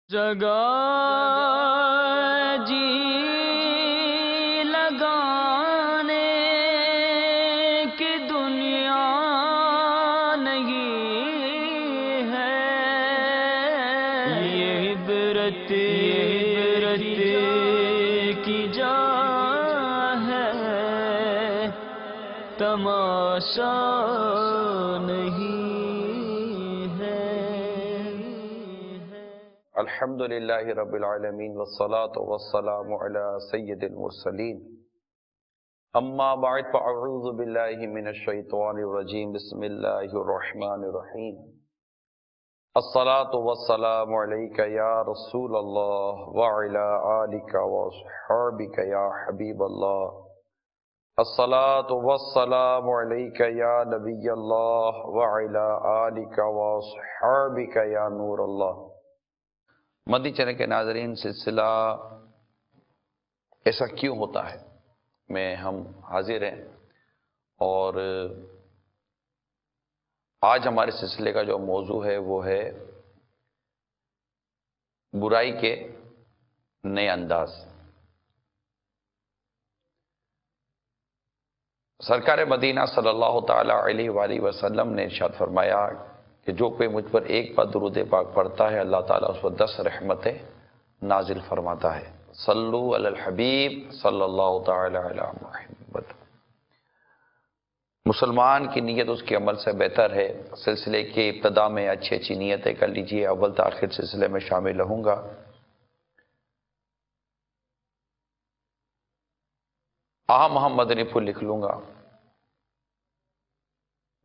جگہ جی لگانے کی دنیا نہیں ہے، یہ عبرت کی جا ہے، تماشا نہیں ہے۔ الحمدللہ رب العالمین والصلاة والسلام علی سید المرسلین، اما بعد فاعوذ باللہ من الشیطان الرجیم، بسم اللہ الرحمن الرحیم۔ الصلاة والسلام علیک یا رسول اللہ وعلی آلک واصحابک یا حبیب اللہ۔ الصلاة والسلام علیک یا نبی اللہ وعلی آلک واصحابک یا نور اللہ۔ مدنی چینل کے ناظرین، سلسلہ ایسا کیوں ہوتا ہے میں ہم حاضر ہیں، اور آج ہمارے سلسلے کا جو موضوع ہے وہ ہے برائی کے نئے انداز۔ سرکار مدینہ صلی اللہ تعالی علیہ وآلہ وسلم نے ارشاد فرمایا کہ جو کوئی مجھ پر ایک بار درود پاک پڑھتا ہے، اللہ تعالیٰ اس پر 10 رحمتیں نازل فرماتا ہے۔ صلو علی الحبیب صلی اللہ تعالی علی محمد۔ مسلمان کی نیت اس کے عمل سے بہتر ہے۔ سلسلے کی ابتدا میں اچھی نیتیں کر لیجئے، اول تاخیر سلسلے میں شامل رہوں گا۔ اہم مدنی پھول لکھ لوں گا۔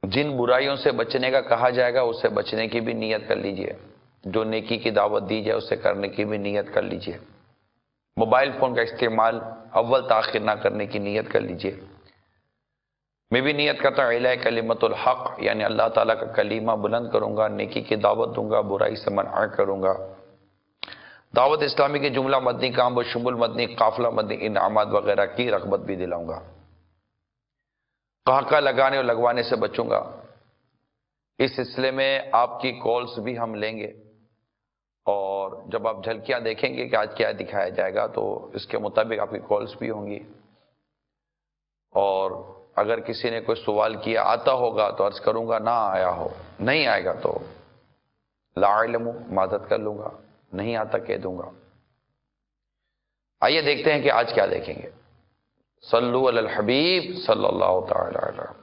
جن برائیوں سے بچنے کا کہا جائے گا اس سے بچنے کی بھی نیت کر لیجئے، جو نیکی کی دعوت دی جائے اسے کرنے کی بھی نیت کر لیجئے۔ موبائل فون کا استعمال اول تاخیر نہ کرنے کی نیت کر لیجئے۔ میں بھی نیت کرتا ہوں اعلاء کلمت الحق، یعنی اللہ تعالیٰ کا کلمہ بلند کروں گا، نیکی کی دعوت دوں گا، برائی سے منع کروں گا، دعوت اسلامی کے جملہ مدنی کام بشمول مدنی قافلہ مدنی انعامات وغیرہ کی رغبت بھی دلاؤں گا۔ قہقہ لگانے اور لگوانے سے بچوں گا۔ اس سلسلے میں آپ کی کالز بھی ہم لیں گے، اور جب آپ جھلکیاں دیکھیں گے کہ آج کیا دکھایا جائے گا تو اس کے مطابق آپ کی کالز بھی ہوں گی، اور اگر کسی نے کوئی سوال کیا آتا ہوگا تو عرض کروں گا، نہ آیا ہو نہیں آئے گا تو لا علم معذرت کر لوں گا، نہیں آتا کہہ دوں گا۔ آئیے دیکھتے ہیں کہ آج کیا دیکھیں گے۔ صلو علی الحبیب صلی اللہ تعالی علیہ وسلم۔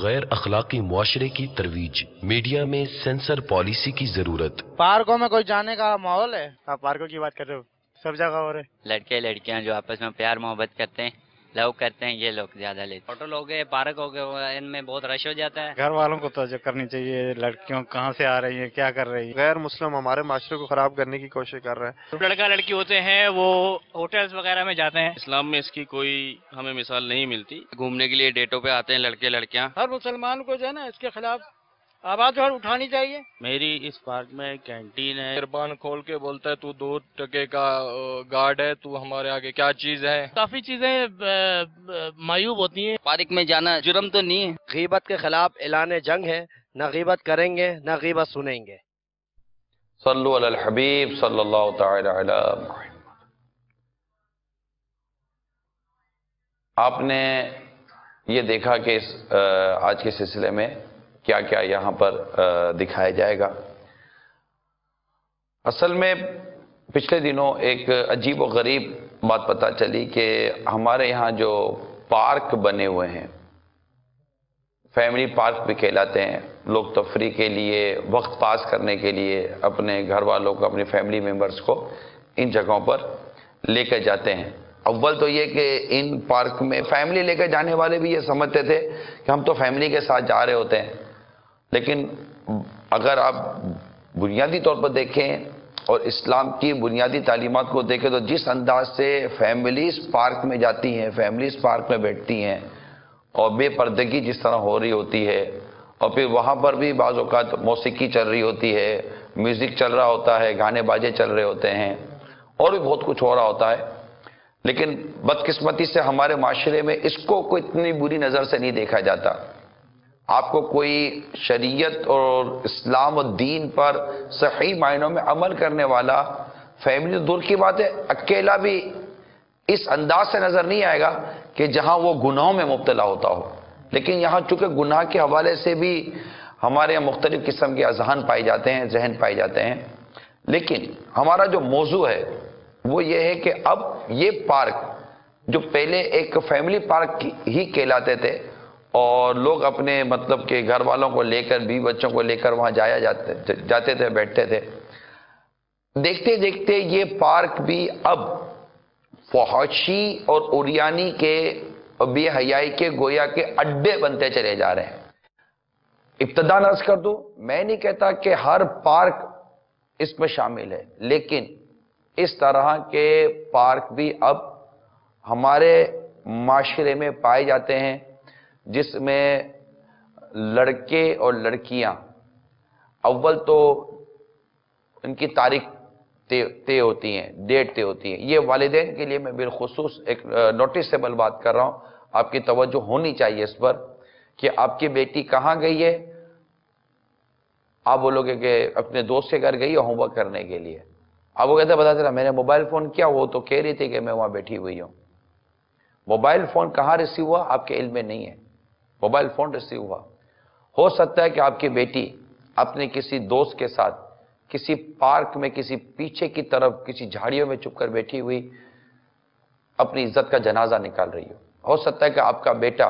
غیر اخلاقی معاشرے کی ترویج، میڈیا میں سینسر پالیسی کی ضرورت۔ پارکوں میں کوئی جانے کا ماحول ہے؟ آپ پارکوں کی بات کر رہے ہو، سب جگہ ہو رہے۔ لڑکے لڑکیاں جو آپس میں پیار محبت کرتے ہیں، لو کرتے ہیں، یہ لوگ زیادہ لیتے ہیں۔ ہوٹل ہو گئے، پارک ہو گئے، ان میں بہت رش ہو جاتا ہے۔ گھر والوں کو توجہ کرنی چاہیے، لڑکیوں کہاں سے آ رہی ہیں، کیا کر رہی ہیں۔ غیر مسلم ہمارے معاشرے کو خراب کرنے کی کوشش کر رہے ہیں۔ لڑکا لڑکی ہوتے ہیں وہ ہوٹلز وغیرہ میں جاتے ہیں۔ اسلام میں اس کی کوئی ہمیں مثال نہیں ملتی۔ گھومنے کے لیے ڈیٹوں پہ آتے ہیں لڑکے لڑکیاں۔ ہر مسلمان کو جو ہے نا اس کے خلاف آواز اٹھانی چاہیے۔ میری اس پارک میں کینٹین ہے۔ زبان کھول کے بولتا ہے تو 2 ٹکے کا گارڈ ہے، تو ہمارے آگے کیا چیز ہے۔ کافی چیزیں معیوب ہوتی ہیں۔ پارک میں جانا جرم تو نہیں ہے۔ غیبت کے خلاف اعلان جنگ ہے، نہ غیبت کریں گے نہ غیبت سنیں گے۔ صلو علی الحبیب صلی اللہ تعالی علی محمد۔ آپ نے یہ دیکھا کہ آج کے سلسلے میں کیا کیا یہاں پر دکھایا جائے گا۔ اصل میں پچھلے دنوں ایک عجیب و غریب بات پتہ چلی کہ ہمارے یہاں جو پارک بنے ہوئے ہیں، فیملی پارک بھی کہلاتے ہیں، لوگ تفریح کے لیے، وقت پاس کرنے کے لیے اپنے گھر والوں کو، اپنی فیملی ممبرز کو ان جگہوں پر لے کر جاتے ہیں۔ اول تو یہ کہ ان پارک میں فیملی لے کر جانے والے بھی یہ سمجھتے تھے کہ ہم تو فیملی کے ساتھ جا رہے ہوتے ہیں، لیکن اگر آپ بنیادی طور پر دیکھیں اور اسلام کی بنیادی تعلیمات کو دیکھیں تو جس انداز سے فیملیز پارک میں جاتی ہیں، فیملیز پارک میں بیٹھتی ہیں، اور بے پردگی جس طرح ہو رہی ہوتی ہے، اور پھر وہاں پر بھی بعض اوقات موسیقی چل رہی ہوتی ہے، میوزک چل رہا ہوتا ہے، گانے باجے چل رہے ہوتے ہیں، اور بھی بہت کچھ ہو رہا ہوتا ہے، لیکن بدقسمتی سے ہمارے معاشرے میں اس کو کوئی اتنی بری نظر سے نہیں دیکھا جاتا۔ آپ کو کوئی شریعت اور اسلام و دین پر صحیح معنوں میں عمل کرنے والا، فیملی تو دور کی بات ہے، اکیلا بھی اس انداز سے نظر نہیں آئے گا کہ جہاں وہ گناہوں میں مبتلا ہوتا ہو. لیکن یہاں چونکہ گناہ کے حوالے سے بھی ہمارے یہاں مختلف قسم کے اذہان پائے جاتے ہیں، ذہن پائے جاتے ہیں. لیکن ہمارا جو موضوع ہے وہ یہ ہے کہ اب یہ پارک جو پہلے ایک فیملی پارک ہی کہلاتے تھے اور لوگ اپنے مطلب کہ گھر والوں کو لے کر، بیوی بچوں کو لے کر وہاں جاتے تھے، بیٹھتے تھے، دیکھتے دیکھتے یہ پارک بھی اب فحاشی اور عریانی کے اور بے حیائی کے گویا کے اڈے بنتے چلے جا رہے ہیں. ابتدا عرض کر دوں، میں نہیں کہتا کہ ہر پارک اس میں شامل ہے، لیکن اس طرح کے پارک بھی اب ہمارے معاشرے میں پائے جاتے ہیں، جس میں لڑکے اور لڑکیاں اول تو ان کی تاریخ طے ہوتی ہیں، ڈیٹ طے ہوتی ہیں. یہ والدین کے لیے میں بالخصوص ایک نوٹسیبل بات کر رہا ہوں، آپ کی توجہ ہونی چاہیے اس پر کہ آپ کی بیٹی کہاں گئی ہے. آپ بولو گے کہ اپنے دوست کے گھر گئی ہے ہوم ورک کرنے کے لیے. آپ کو کہتے ہیں پتا چلا میں نے موبائل فون کیا، وہ تو کہہ رہی تھی کہ میں وہاں بیٹھی ہوئی ہوں. موبائل فون کہاں ریسیو ہوا آپ کے علم میں نہیں ہے. موبائل فون ریسیو ہوا، ہو سکتا ہے کہ آپ کی بیٹی اپنے کسی دوست کے ساتھ کسی پارک میں کسی پیچھے کی طرف کسی جھاڑیوں میں چھپ کر بیٹھی ہوئی اپنی عزت کا جنازہ نکال رہی ہو سکتا ہے کہ آپ کا بیٹا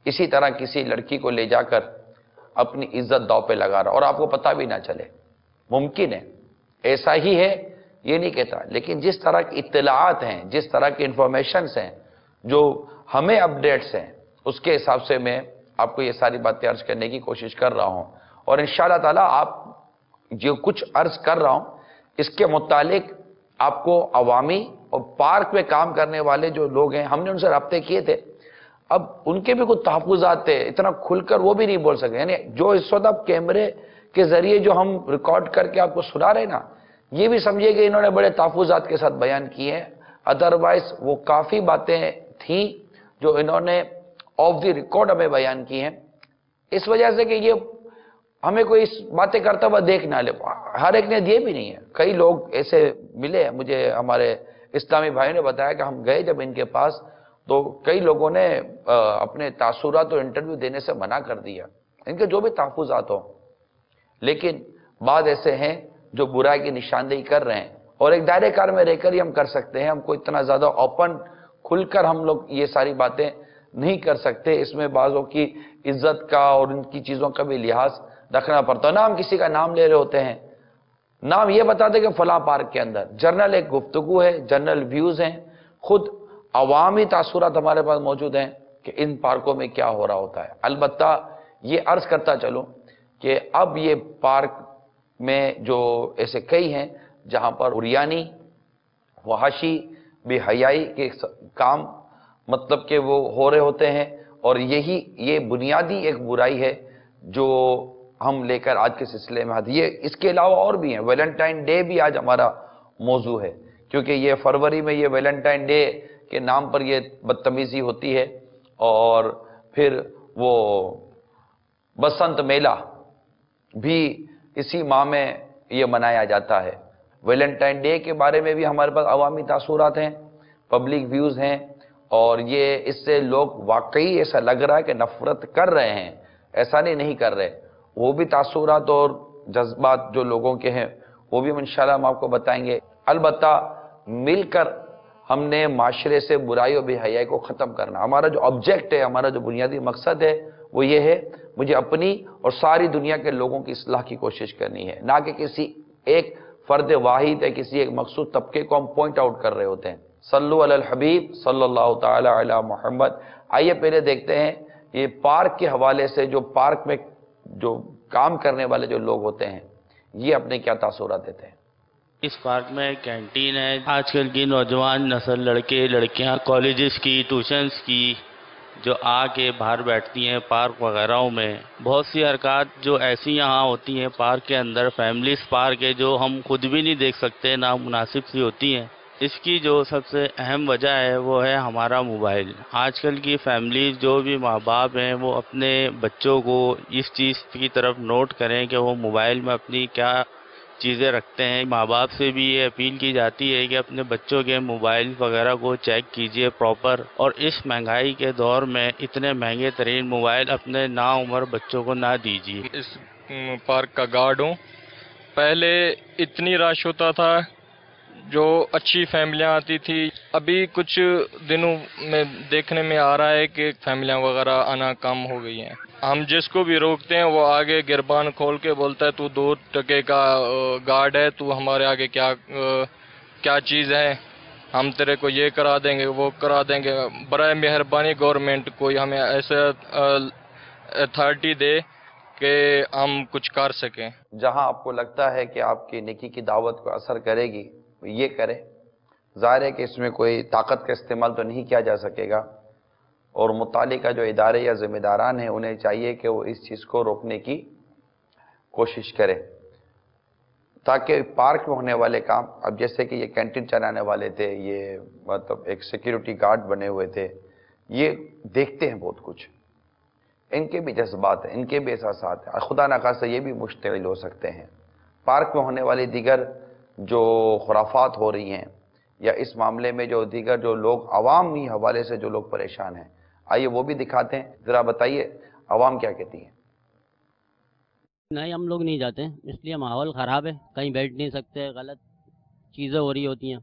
اسی طرح کسی لڑکی کو لے جا کر اپنی عزت داؤ پہ لگا رہا اور آپ کو پتہ بھی نہ چلے. ممکن ہے، ایسا ہی ہے، یہ نہیں کہتا، لیکن جس طرح کی اطلاعات ہیں، جس طرح کی انفارمیشنز ہیں، جو ہمیں اپڈیٹس ہیں، اس کے حساب سے میں آپ کو یہ ساری باتیں عرض کرنے کی کوشش کر رہا ہوں. اور انشاءاللہ تعالی آپ جو کچھ عرض کر رہا ہوں اس کے متعلق آپ کو عوامی اور پارک میں کام کرنے والے جو لوگ ہیں، ہم نے ان سے رابطے کیے تھے. اب ان کے بھی کچھ تحفظات تھے، اتنا کھل کر وہ بھی نہیں بول سکے. یعنی جو اس وقت اب کیمرے کے ذریعے جو ہم ریکارڈ کر کے آپ کو سنا رہے نا، یہ بھی سمجھیے کہ انہوں نے بڑے تحفظات کے ساتھ بیان کیے ہیں. ادروائز وہ کافی باتیں تھیں جو انہوں نے آف دی ریکارڈ ہمیں بیان کی ہیں، اس وجہ سے کہ یہ ہمیں کوئی اس باتیں کرتا ہوا دیکھ نہ لے. ہر ایک نے دیے بھی نہیں ہے. کئی لوگ ایسے ملے ہیں مجھے، ہمارے اسلامی بھائیوں نے بتایا کہ ہم گئے جب ان کے پاس تو کئی لوگوں نے اپنے تاثرات اور انٹرویو دینے سے منع کر دیا، ان کے جو بھی تحفظات ہوں. لیکن بعض ایسے ہیں جو برائی کی نشاندہی کر رہے ہیں اور ایک دائرے کار میں رہ کر ہی ہم کر سکتے ہیں. ہم کو اتنا زیادہ اوپن کھل کر ہم لوگ یہ ساری باتیں نہیں کر سکتے. اس میں بعضوں کی عزت کا اور ان کی چیزوں کا بھی لحاظ رکھنا پڑتا ہے. نہ ہم کسی کا نام لے رہے ہوتے ہیں، نام یہ بتاتے کہ فلاں پارک کے اندر جنرل ایک گفتگو ہے، جنرل ویوز ہیں، خود عوامی تاثرات ہمارے پاس موجود ہیں کہ ان پارکوں میں کیا ہو رہا ہوتا ہے. البتہ یہ عرض کرتا چلوں کہ اب یہ پارک میں جو ایسے کئی ہیں جہاں پر عریانی، فحاشی، بے حیائی کے کام مطلب کہ وہ ہو رہے ہوتے ہیں، اور یہ بنیادی ایک برائی ہے جو ہم لے کر آج کے سلسلے میں آتے. یہ اس کے علاوہ اور بھی ہیں. ویلنٹائن ڈے بھی آج ہمارا موضوع ہے، کیونکہ یہ فروری میں یہ ویلنٹائن ڈے کے نام پر یہ بدتمیزی ہوتی ہے. اور پھر وہ بسنت میلہ بھی اسی ماہ میں یہ منایا جاتا ہے. ویلنٹائن ڈے کے بارے میں بھی ہمارے پاس عوامی تاثرات ہیں، پبلک ویوز ہیں، اور یہ اس سے لوگ واقعی ایسا لگ رہا ہے کہ نفرت کر رہے ہیں، ایسا نہیں کر رہے. وہ بھی تاثرات اور جذبات جو لوگوں کے ہیں وہ بھی انشاءاللہ ہم آپ کو بتائیں گے. البتہ مل کر ہم نے معاشرے سے برائی اور بے حیائی کو ختم کرنا. ہمارا جو آبجیکٹ ہے، ہمارا جو بنیادی مقصد ہے وہ یہ ہے، مجھے اپنی اور ساری دنیا کے لوگوں کی اصلاح کی کوشش کرنی ہے، نہ کہ کسی ایک فرد واحد ہے، کسی ایک مخصوص طبقے کو ہم پوائنٹ آؤٹ کر رہے ہوتے ہیں. صلو علی الحبیب صلی اللہ تعالی علی محمد. آئیے پہلے دیکھتے ہیں یہ پارک کے حوالے سے جو پارک میں جو کام کرنے والے جو لوگ ہوتے ہیں یہ اپنے کیا تاثرات دیتے ہیں. اس پارک میں کینٹین ہے. آج کل کی نوجوان نسل، لڑکے لڑکیاں کالجز کی، ٹیوشنز کی، جو آ کے باہر بیٹھتی ہیں پارک وغیرہوں میں. بہت سی حرکات جو ایسی یہاں ہوتی ہیں پارک کے اندر، فیملیز پارک ہے جو ہم خود بھی نہیں دیکھ سکتے، نامناسب سی ہوتی ہیں. اس کی جو سب سے اہم وجہ ہے وہ ہے ہمارا موبائل۔ آج کل کی فیملیز جو بھی ماں باپ ہیں وہ اپنے بچوں کو اس چیز کی طرف نوٹ کریں کہ وہ موبائل میں اپنی کیا چیزیں رکھتے ہیں۔ ماں باپ سے بھی یہ اپیل کی جاتی ہے کہ اپنے بچوں کے موبائل وغیرہ کو چیک کیجئے پراپر، اور اس مہنگائی کے دور میں اتنے مہنگے ترین موبائل اپنے ناعمر بچوں کو نہ دیجیے۔ اس پارک کا گارڈ ہوں۔ پہلے اتنی رش ہوتا تھا، جو اچھی فیملیاں آتی تھی۔ ابھی کچھ دنوں میں دیکھنے میں آ رہا ہے کہ فیملیاں وغیرہ آنا کم ہو گئی ہیں۔ ہم جس کو بھی روکتے ہیں وہ آگے گربان کھول کے بولتا ہے تو 2 ٹکے کا گارڈ ہے، تو ہمارے آگے کیا چیز ہے، ہم تیرے کو یہ کرا دیں گے وہ کرا دیں گے۔ برائے مہربانی گورنمنٹ کوئی ہمیں ایسا اتھارٹی دے کہ ہم کچھ کر سکیں۔ جہاں آپ کو لگتا ہے کہ آپ کی نیکی کی دعوت کو اثر کرے گی یہ کریں۔ ظاہر ہے کہ اس میں کوئی طاقت کا استعمال تو نہیں کیا جا سکے گا، اور متعلقہ جو ادارے یا ذمہ داران ہیں انہیں چاہیے کہ وہ اس چیز کو روکنے کی کوشش کرے، تاکہ پارک میں ہونے والے کام، اب جیسے کہ یہ کینٹین چلانے والے تھے، یہ مطلب ایک سیکیورٹی گارڈ بنے ہوئے تھے، یہ دیکھتے ہیں بہت کچھ، ان کے بھی جذبات ہیں، ان کے بھی احساسات ہیں، خدا نخواستہ یہ بھی مشتعل ہو سکتے ہیں۔ پارک میں ہونے والی دیگر جو خرافات ہو رہی ہیں، یا اس معاملے میں جو دیگر جو لوگ عوامی حوالے سے جو لوگ پریشان ہیں، آئیے وہ بھی دکھاتے ہیں۔ ذرا بتائیے عوام کیا کہتی ہے؟ نہیں، ہم لوگ نہیں جاتے اس لیے ماحول خراب ہے، کہیں بیٹھ نہیں سکتے، غلط چیزیں ہو رہی ہوتی ہیں،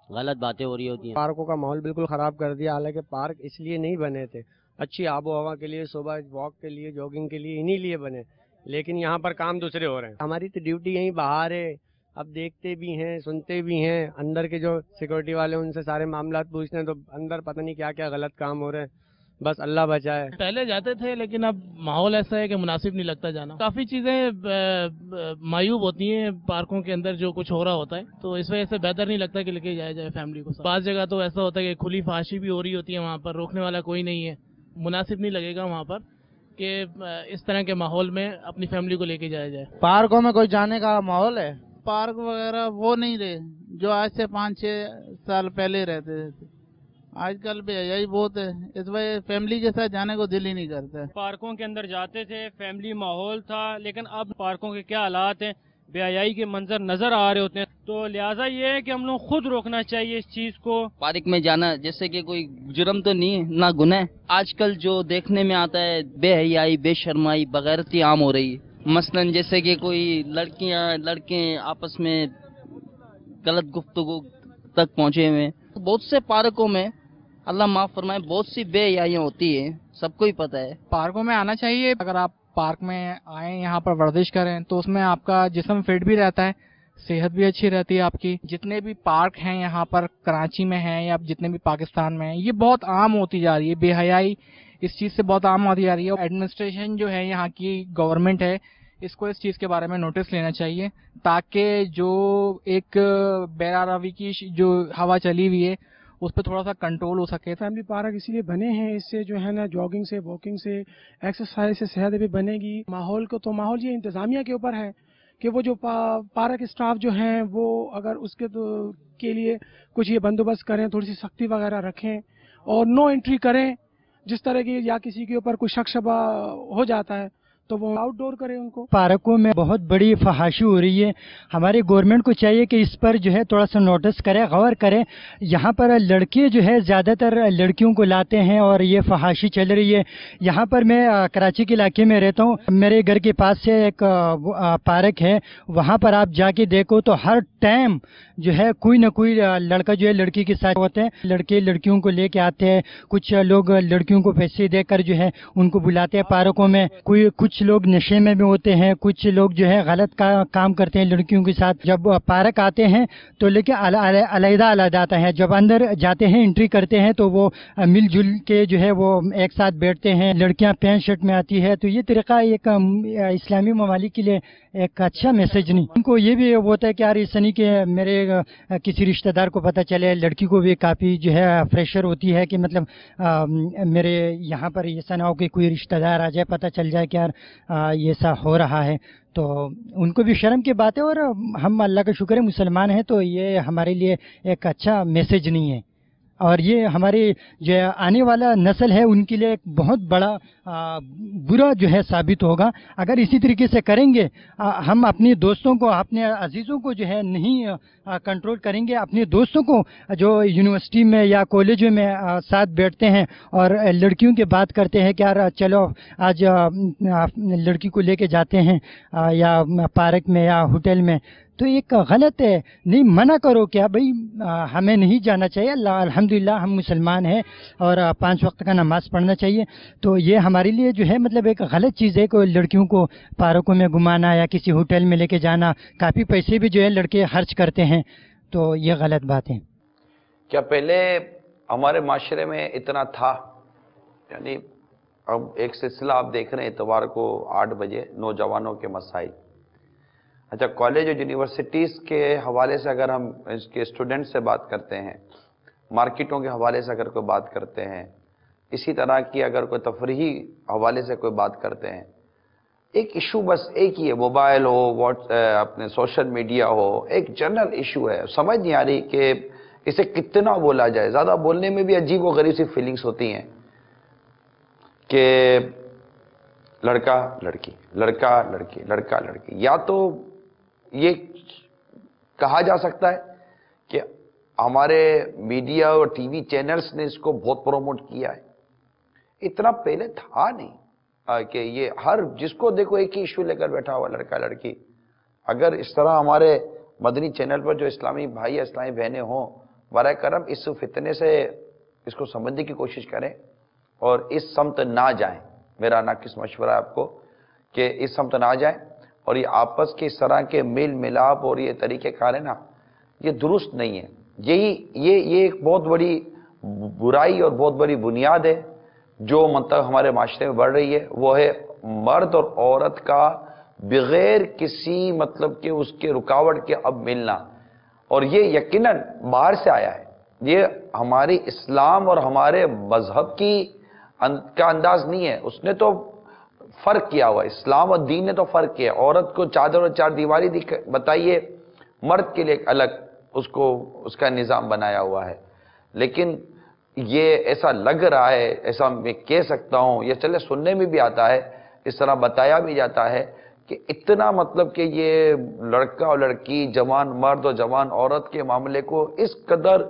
غلط باتیں ہو رہی ہوتی ہیں۔ پارکوں کا ماحول بالکل خراب کر دیا، حالانکہ پارک اس لیے نہیں بنے تھے، اچھی آب و ہوا کے لیے، صبح واک کے لیے، جاگنگ کے لیے، انہی لیے بنے، لیکن یہاں پر کام دوسرے ہو رہے ہیں۔ ہماری تو ڈیوٹی یہیں باہر ہے، اب دیکھتے بھی ہیں، سنتے بھی ہیں، اندر کے جو سیکورٹی والے ان سے سارے معاملات پوچھتے ہیں، تو اندر پتہ نہیں کیا کیا غلط کام ہو رہے ہیں، بس اللہ بچائے۔ پہلے جاتے تھے لیکن اب ماحول ایسا ہے کہ مناسب نہیں لگتا جانا۔ کافی چیزیں معیوب ہوتی ہیں پارکوں کے اندر جو کچھ ہو رہا ہوتا ہے، تو اس وجہ سے بہتر نہیں لگتا کہ لے کے جایا جائے فیملی کو۔ بعض جگہ تو ایسا ہوتا ہے کہ کھلی فحاشی بھی ہو رہی ہوتی ہے، وہاں پر روکنے والا کوئی نہیں ہے، مناسب نہیں لگے گا وہاں پر کہ اس طرح کے ماحول میں اپنی فیملی کو لے کے جایا جائے۔ پارکوں میں کوئی جانے کا ماحول ہے؟ پارک وغیرہ وہ نہیں رہے جو آج سے 5-6 سال پہلے رہتے تھے، آج کل بے حیائی بہت ہے، اس وجہ فیملی کے ساتھ جانے کو دل ہی نہیں کرتا۔ پارکوں کے اندر جاتے تھے، فیملی ماحول تھا، لیکن اب پارکوں کے کیا حالات ہیں، بے حیائی کے منظر نظر آ رہے ہوتے ہیں، تو لہٰذا یہ ہے کہ ہم لوگ خود روکنا چاہیے اس چیز کو۔ پارک میں جانا جیسے کہ کوئی جرم تو نہیں ہے، نہ گناہ۔ آج کل جو دیکھنے میں آتا ہے بے حیائی، بے شرمائی، بغیرتی عام ہو رہی ہے، مثلاً جیسے کہ کوئی لڑکیاں لڑکے آپس میں غلط گفتگو تک پہنچے ہوئے ہیں۔ بہت سے پارکوں میں اللہ معاف فرمائے بہت سی بے حیائیاں ہوتی ہیں، سب کو ہی پتہ ہے۔ پارکوں میں آنا چاہیے، اگر آپ پارک میں آئیں، یہاں پر ورزش کریں تو اس میں آپ کا جسم فٹ بھی رہتا ہے، صحت بھی اچھی رہتی ہے آپ کی۔ جتنے بھی پارک ہیں یہاں پر کراچی میں ہیں یا جتنے بھی پاکستان میں ہیں، یہ بہت عام ہوتی جا رہی ہے، بے حیائی اس چیز سے بہت عام ہوتی جا رہی ہے۔ ایڈمنسٹریشن جو ہے یہاں کی گورنمنٹ ہے، اس کو اس چیز کے بارے میں نوٹس لینا چاہیے، تاکہ جو ایک بیراروی کی جو ہوا چلی ہوئی ہے اس پہ تھوڑا سا کنٹرول ہو سکے۔ فیملی پارک اسی لیے بنے ہیں، اس سے جو ہے نا جاگنگ سے، واکنگ سے، ایکسرسائز سے صحت بھی بنے گی۔ ماحول کو تو ماحول یہ انتظامیہ کے اوپر ہے کہ وہ جو پارک اسٹاف جو ہیں وہ اگر اس کے لیے کچھ یہ بندوبست کریں، تھوڑی سی سختی وغیرہ رکھیں اور نو انٹری کریں، جس طرح کی یا کسی کے اوپر کوئی شک شبہ ہو جاتا ہے تو وہ آؤٹ ڈور کرے ان کو۔ پارکوں میں بہت بڑی فحاشی ہو رہی ہے، ہماری گورنمنٹ کو چاہیے کہ اس پر جو ہے تھوڑا سا نوٹس کرے، غور کرے۔ یہاں پر لڑکے جو ہے زیادہ تر لڑکیوں کو لاتے ہیں اور یہ فحاشی چل رہی ہے۔ یہاں پر میں کراچی کے علاقے میں رہتا ہوں، میرے گھر کے پاس سے ایک پارک ہے، وہاں پر آپ جا کے دیکھو تو ہر ٹائم جو ہے کوئی نہ کوئی لڑکا جو ہے لڑکی کے ساتھ ہوتے ہیں، لڑکے لڑکیوں کو لے کے آتے ہیں، کچھ لوگ لڑکیوں کو پیسے دے کر جو ہے ان کو بلاتے ہیں پارکوں میں، کچھ لوگ نشے میں بھی ہوتے ہیں، کچھ لوگ جو ہے غلط کام کرتے ہیں لڑکیوں کے ساتھ۔ جب پارک آتے ہیں تو لیکن علیحدہ آتا ہے، جب اندر جاتے ہیں انٹری کرتے ہیں تو وہ مل جل کے جو ہے وہ ایک ساتھ بیٹھتے ہیں، لڑکیاں پینٹ شرٹ میں آتی ہے، تو یہ طریقہ ایک اسلامی ممالک کے لیے एक अच्छा मैसेज नहीं। उनको ये भी होता है कि यार इस सनी के मेरे किसी रिश्तेदार को पता चले, लड़की को भी काफ़ी जो है प्रेशर होती है कि मतलब मेरे यहाँ पर ऐसा ना हो कि कोई रिश्तेदार आ जाए, पता चल जाए कि यार ये ऐसा हो रहा है, तो उनको भी शर्म की बात है। और हम अल्लाह का शुक्र है मुसलमान हैं, तो ये हमारे लिए एक अच्छा मैसेज नहीं है, और ये हमारी जो आने वाला नस्ल है उनके लिए एक बहुत बड़ा बुरा जो है साबित होगा अगर इसी तरीके से करेंगे। हम अपने दोस्तों को, अपने अजीज़ों को जो है नहीं कंट्रोल करेंगे, अपने दोस्तों को जो यूनिवर्सिटी में या कॉलेज में साथ बैठते हैं और लड़कियों की बात करते हैं कि यार चलो आज लड़की को लेके जाते हैं या पार्क में या होटल में, तो एक गलत है। नहीं मना करो क्या भाई, हमें नहीं जाना चाहिए। अल्हम्दुलिल्लाह हम मुसलमान हैं और 5 वक्त का नमाज पढ़ना चाहिए। तो ये हमारे लिए जो है मतलब एक गलत चीज़ है कि लड़कियों को पार्कों में घुमाना या किसी होटल में लेके जाना, काफ़ी पैसे भी जो है लड़के खर्च करते हैं, तो ये गलत बात है। क्या पहले हमारे माशरे में इतना था? यानी अब एक सिलसिला आप देख रहे हैं इतवार को 8 बजे नौजवानों के मसाइल। अच्छा, कॉलेज और यूनिवर्सिटीज़ के हवाले से अगर हम इसके स्टूडेंट से बात करते हैं, मार्केटों के हवाले से अगर कोई बात करते हैं, इसी तरह की अगर कोई तफरीही हवाले से कोई बात करते हैं, एक इशू बस एक ही है, मोबाइल हो, अपने सोशल मीडिया हो, एक जनरल इशू है। समझ नहीं आ रही कि इसे कितना बोला जाए। ज़्यादा बोलने में भी अजीब व गरीब सी फीलिंग्स होती हैं कि लड़का लड़की, लड़का लड़की, लड़का लड़की। या तो ये कहा जा सकता है कि हमारे मीडिया और टीवी चैनल्स ने इसको बहुत प्रोमोट किया है। इतना पहले था नहीं कि ये हर जिसको देखो एक ही इशू लेकर बैठा हुआ लड़का लड़की। अगर इस तरह हमारे मदनी चैनल पर जो इस्लामी भाई या इस्लामी बहनें हों, बराए करम इस फितने से इसको समझने की कोशिश करें और इस समत ना जाएं। मेरा नाकिस मशवरा है आपको कि इस समत ना जाएं, और ये आपस के इस तरह के मेल मिलाप और ये तरीके कार है ना, ये दुरुस्त नहीं है। ये एक बहुत बड़ी बुराई और बहुत बड़ी बुनियाद है जो मतलब हमारे माशरे में बढ़ रही है। वो है मर्द और औरत का बगैर किसी मतलब के उसके रुकावट के अब मिलना, और ये यकीनन बाहर से आया है। ये हमारी इस्लाम और हमारे मजहब का अंदाज नहीं है। उसने तो फर्क किया हुआ, इस्लाम और दीन ने तो फर्क किया। औरत को चादर और चार दीवारी बताइए, मर्द के लिए एक अलग उसको उसका निज़ाम बनाया हुआ है। लेकिन ये ऐसा लग रहा है, ऐसा मैं कह सकता हूँ, ये चले सुनने में भी आता है, इस तरह बताया भी जाता है कि इतना मतलब कि ये लड़का और लड़की, जवान मर्द और जवान औरत के मामले को इस कदर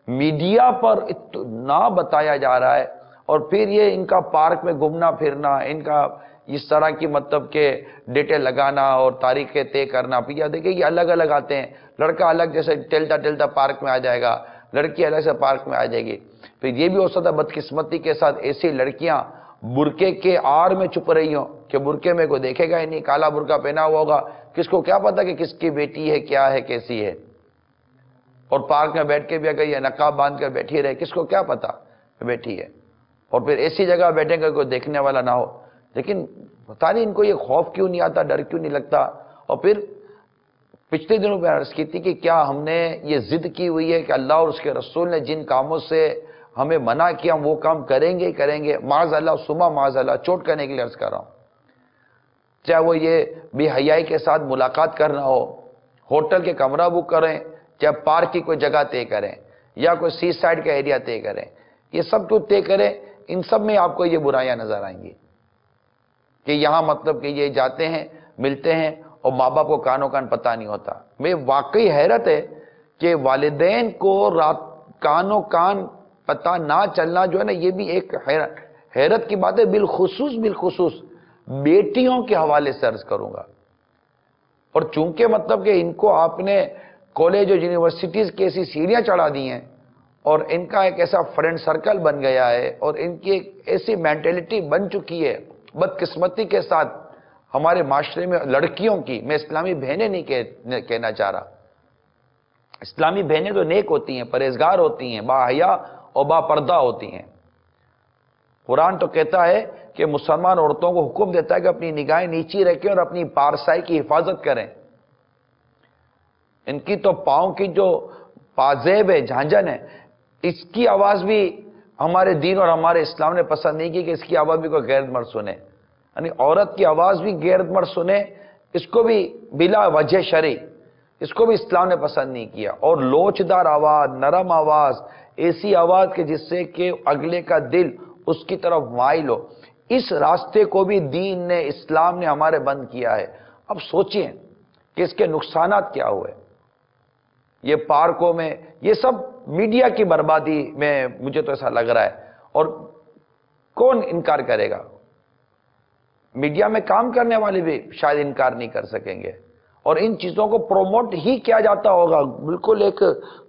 मीडिया पर इतना बताया जा रहा है। और फिर ये इनका पार्क में घूमना फिरना, इनका इस तरह की मतलब के डेटे लगाना और तारीखें तय करना, फिर देखिए ये अलग अलग आते हैं। लड़का अलग जैसे टेलता पार्क में आ जाएगा, लड़की अलग से पार्क में आ जाएगी। फिर ये भी हो सकता है बदकिस्मती के साथ ऐसी लड़कियां बुरके के आड़ में छुप रही हो कि बुरके में कोई देखेगा ही नहीं, काला बुरका पहना हुआ होगा, किसको क्या पता कि किसकी बेटी है, क्या है, कैसी है। और पार्क में बैठ के भी अगर ये नकाब बांध कर बैठी रहे, किसको क्या पता बैठी है। और फिर ऐसी जगह बैठेंगे कोई देखने वाला ना हो। लेकिन पता नहीं इनको ये खौफ क्यों नहीं आता, डर क्यों नहीं लगता। और फिर पिछले दिनों में अर्ज की थी कि क्या हमने ये जिद की हुई है कि अल्लाह और उसके रसूल ने जिन कामों से हमें मना किया हम वो काम करेंगे ही करेंगे। माज़अल्लाह सुबह माज़अल्लाह चोट करने के लिए अर्ज कर रहा हूं, चाहे वो ये बेहयाई के साथ मुलाकात करना हो, होटल के कमरा बुक करें, चाहे पार्क की कोई जगह तय करें या कोई सी साइड का एरिया तय करें, ये सब जो तय करें, इन सब में आपको ये बुराइयां नजर आएंगी कि यहां मतलब कि ये जाते हैं, मिलते हैं और माँ बाप को कानों कान पता नहीं होता। मैं वाकई हैरत है कि वालिदैन को रात कानों कान पता ना चलना जो है ना, ये भी एक हैरत की बात है। बिलखुसूस बेटियों के हवाले से अर्ज करूंगा। और चूंकि मतलब कि इनको आपने कॉलेज और यूनिवर्सिटीज की ऐसी सीढ़ियां चढ़ा दी हैं और इनका एक ऐसा फ्रेंड सर्कल बन गया है और इनकी एक ऐसी मेंटेलिटी बन चुकी है बदकिस्मती के साथ हमारे माशरे में लड़कियों की, मैं इस्लामी बहनें नहीं कहना चाह रहा, इस्लामी बहनें तो नेक होती हैं, परहेजगार होती हैं, बाहया और बापर्दा होती हैं, कुरान तो कहता है कि मुसलमान औरतों को हुक्म देता है कि अपनी निगाहें नीची रखें और अपनी पारसाई की हिफाजत करें। इनकी तो पाँव की जो पाजेब है, झांझन है, इसकी आवाज भी हमारे दीन और हमारे इस्लाम ने पसंद नहीं की कि इसकी आवाज भी कोई गैरत मर्द सुने। यानी औरत की आवाज भी गैरत मर्द सुने, इसको भी बिला वजह शरी, इसको भी इस्लाम ने पसंद नहीं किया। और लोचदार आवाज, नरम आवाज, ऐसी आवाज के जिससे कि अगले का दिल उसकी तरफ माइल हो, इस रास्ते को भी दीन ने, इस्लाम ने हमारे बंद किया है। अब सोचिए कि इसके नुकसानात क्या हुए। ये पार्कों में, ये सब मीडिया की बर्बादी में मुझे तो ऐसा लग रहा है। और कौन इनकार करेगा? मीडिया में काम करने वाले भी शायद इनकार नहीं कर सकेंगे। और इन चीजों को प्रोमोट ही किया जाता होगा, बिल्कुल एक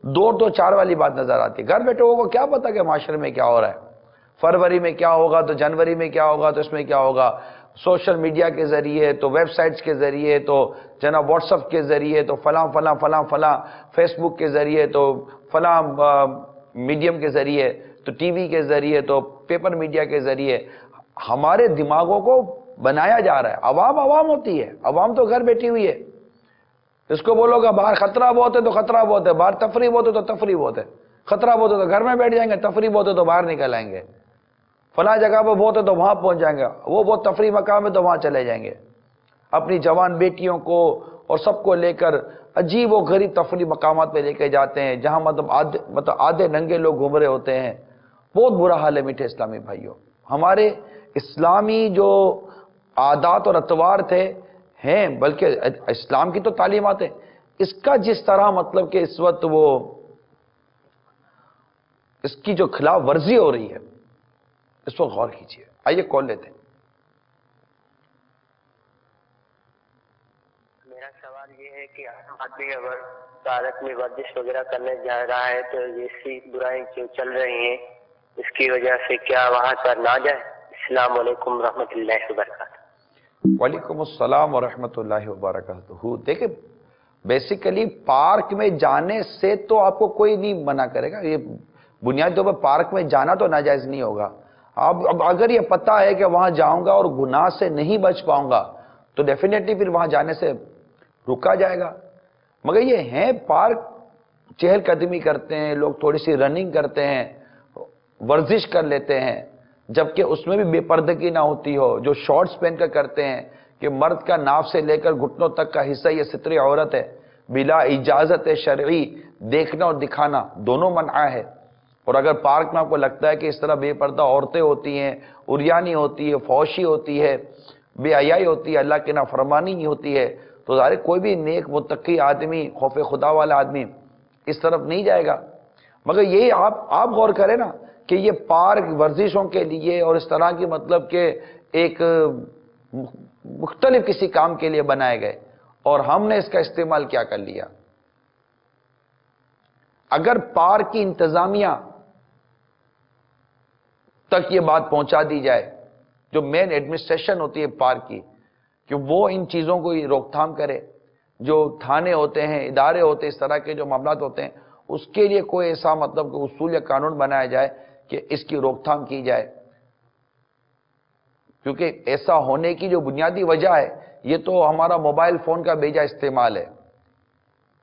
2-2-4 वाली बात नजर आती है। घर बैठे को क्या पता कि माशरे में क्या हो रहा है, फरवरी में क्या होगा तो जनवरी में क्या होगा तो इसमें क्या होगा। सोशल मीडिया के जरिए, तो वेबसाइट्स के जरिए, तो जना व्हाट्सएप के जरिए, तो फलां फेसबुक के जरिए, तो फलां मीडियम के जरिए, तो टीवी के जरिए, तो पेपर मीडिया के जरिए हमारे दिमागों को बनाया जा रहा है। अवाम होती है, अवाम तो घर बैठी हुई है। इसको बोलोगा बाहर खतरा बहुत है तो खतरा बहुत है, बाहर तफरी बहुत है तो तफरी बहुत है। खतरा बहुत है तो घर में बैठ जाएंगे, तफरी बहुत है तो बाहर निकल आएंगे। फला जगह पर बहुत है तो वहां पहुंच जाएंगे, वो बहुत तफरी मकाम है तो वहां चले जाएंगे। अपनी जवान बेटियों को और सबको लेकर अजीब व गरीब तफरी मकामात पे लेके जाते हैं, जहां मतलब आधे नंगे लोग घूम रहे होते हैं। बहुत बुरा हाल है मीठे इस्लामी भाइयों। हमारे इस्लामी जो आदात और अतवार थे हैं, बल्कि इस्लाम की तो तालीमात है, इसका जिस तरह मतलब कि इस वक्त वो इसकी जो खिलाफ वर्जी हो रही है, इस पर गौर कीजिए। आइए कॉल लेते हैं। मेरा सवाल ये है कि आदमी अगर पार्क में वर्जिश वगैरह करने जा रहा है तो ऐसी बुराई जो चल रही है इसकी वजह से क्या वहां पर ना जाए? अस्सलाम वालेकुम रहमतुल्लाहि व बरकातहू। वालेकुम अस्सलाम व रहमतुल्लाहि व बरकातहू। देखिए, बेसिकली पार्क में जाने से तो आपको कोई नहीं मना करेगा। ये बुनियादी तौर पर पार्क में जाना तो नाजायज नहीं होगा। अब अगर ये पता है कि वहां जाऊंगा और गुनाह से नहीं बच पाऊंगा तो डेफिनेटली फिर वहां जाने से रुका जाएगा। मगर ये है पार्क, चहलकदमी करते हैं लोग, थोड़ी सी रनिंग करते हैं, वर्जिश कर लेते हैं, जबकि उसमें भी बेपर्दगी ना होती हो। जो शॉर्ट्स पहनकर करते हैं कि मर्द का नाफ से लेकर घुटनों तक का हिस्सा ये सितरे औरत है, बिला इजाजत शरई देखना और दिखाना दोनों मना है। और अगर पार्क में आपको लगता है कि इस तरह बेपर्दा औरतें होती हैं, उरियानी होती है, फौशी होती है, बेहयाई होती है, अल्लाह की नाफरमानी नहीं होती है, तो ज़ाहिर कोई भी नेक मुत्तकी आदमी, खौफ खुदा वाला आदमी इस तरफ नहीं जाएगा। मगर यही आप गौर करें ना कि ये पार्क वर्जिशों के लिए और इस तरह की मतलब के एक मुख्तलिफ किसी काम के लिए बनाए गए, और हमने इसका इस्तेमाल क्या कर लिया। अगर पार्क की इंतजामिया तक ये बात पहुंचा दी जाए, जो मेन एडमिनिस्ट्रेशन होती है पार्क की, कि वो इन चीजों को रोकथाम करे, जो थाने होते हैं, इदारे होते हैं, इस तरह के जो मामला होते हैं, उसके लिए कोई ऐसा मतलब उसूल या कानून बनाया जाए कि इसकी रोकथाम की जाए। क्योंकि ऐसा होने की जो बुनियादी वजह है ये तो हमारा मोबाइल फोन का बेजा इस्तेमाल है,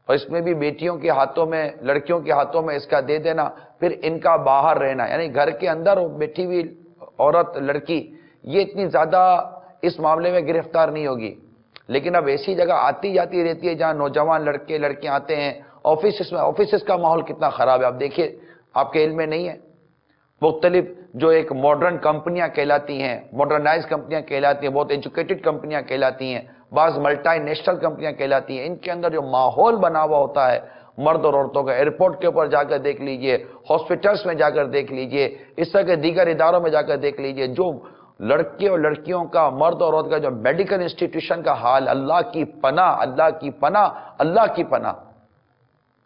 और इसमें भी बेटियों के हाथों में, लड़कियों के हाथों में इसका दे देना, फिर इनका बाहर रहना, यानी घर के अंदर बैठी हुई औरत, लड़की, ये इतनी ज्यादा इस मामले में गिरफ्तार नहीं होगी। लेकिन अब ऐसी जगह आती जाती रहती है जहां नौजवान लड़के लड़कियां आते हैं। ऑफिस में, ऑफिस का माहौल कितना खराब है आप देखिए, आपके इल्म में नहीं है। मुख्तलिफ जो एक मॉडर्न कंपनियां कहलाती हैं, मॉडर्नाइज कंपनियां कहलाती हैं, बहुत एजुकेटेड कंपनियां कहलाती हैं, बाज मल्टी नेशनल कंपनियां कहलाती हैं, इनके अंदर जो माहौल बना हुआ होता है मर्द और औरतों का, एयरपोर्ट के ऊपर जाकर देख लीजिए, हॉस्पिटल्स में जाकर देख लीजिए, इस तरह के दीगर इदारों में जाकर देख लीजिए, जो लड़के और लड़कियों का, मर्द और औरत का जो मेडिकल इंस्टीट्यूशन का हाल, अल्लाह की पनाह, अल्लाह की पनाह, अल्लाह की पनाह।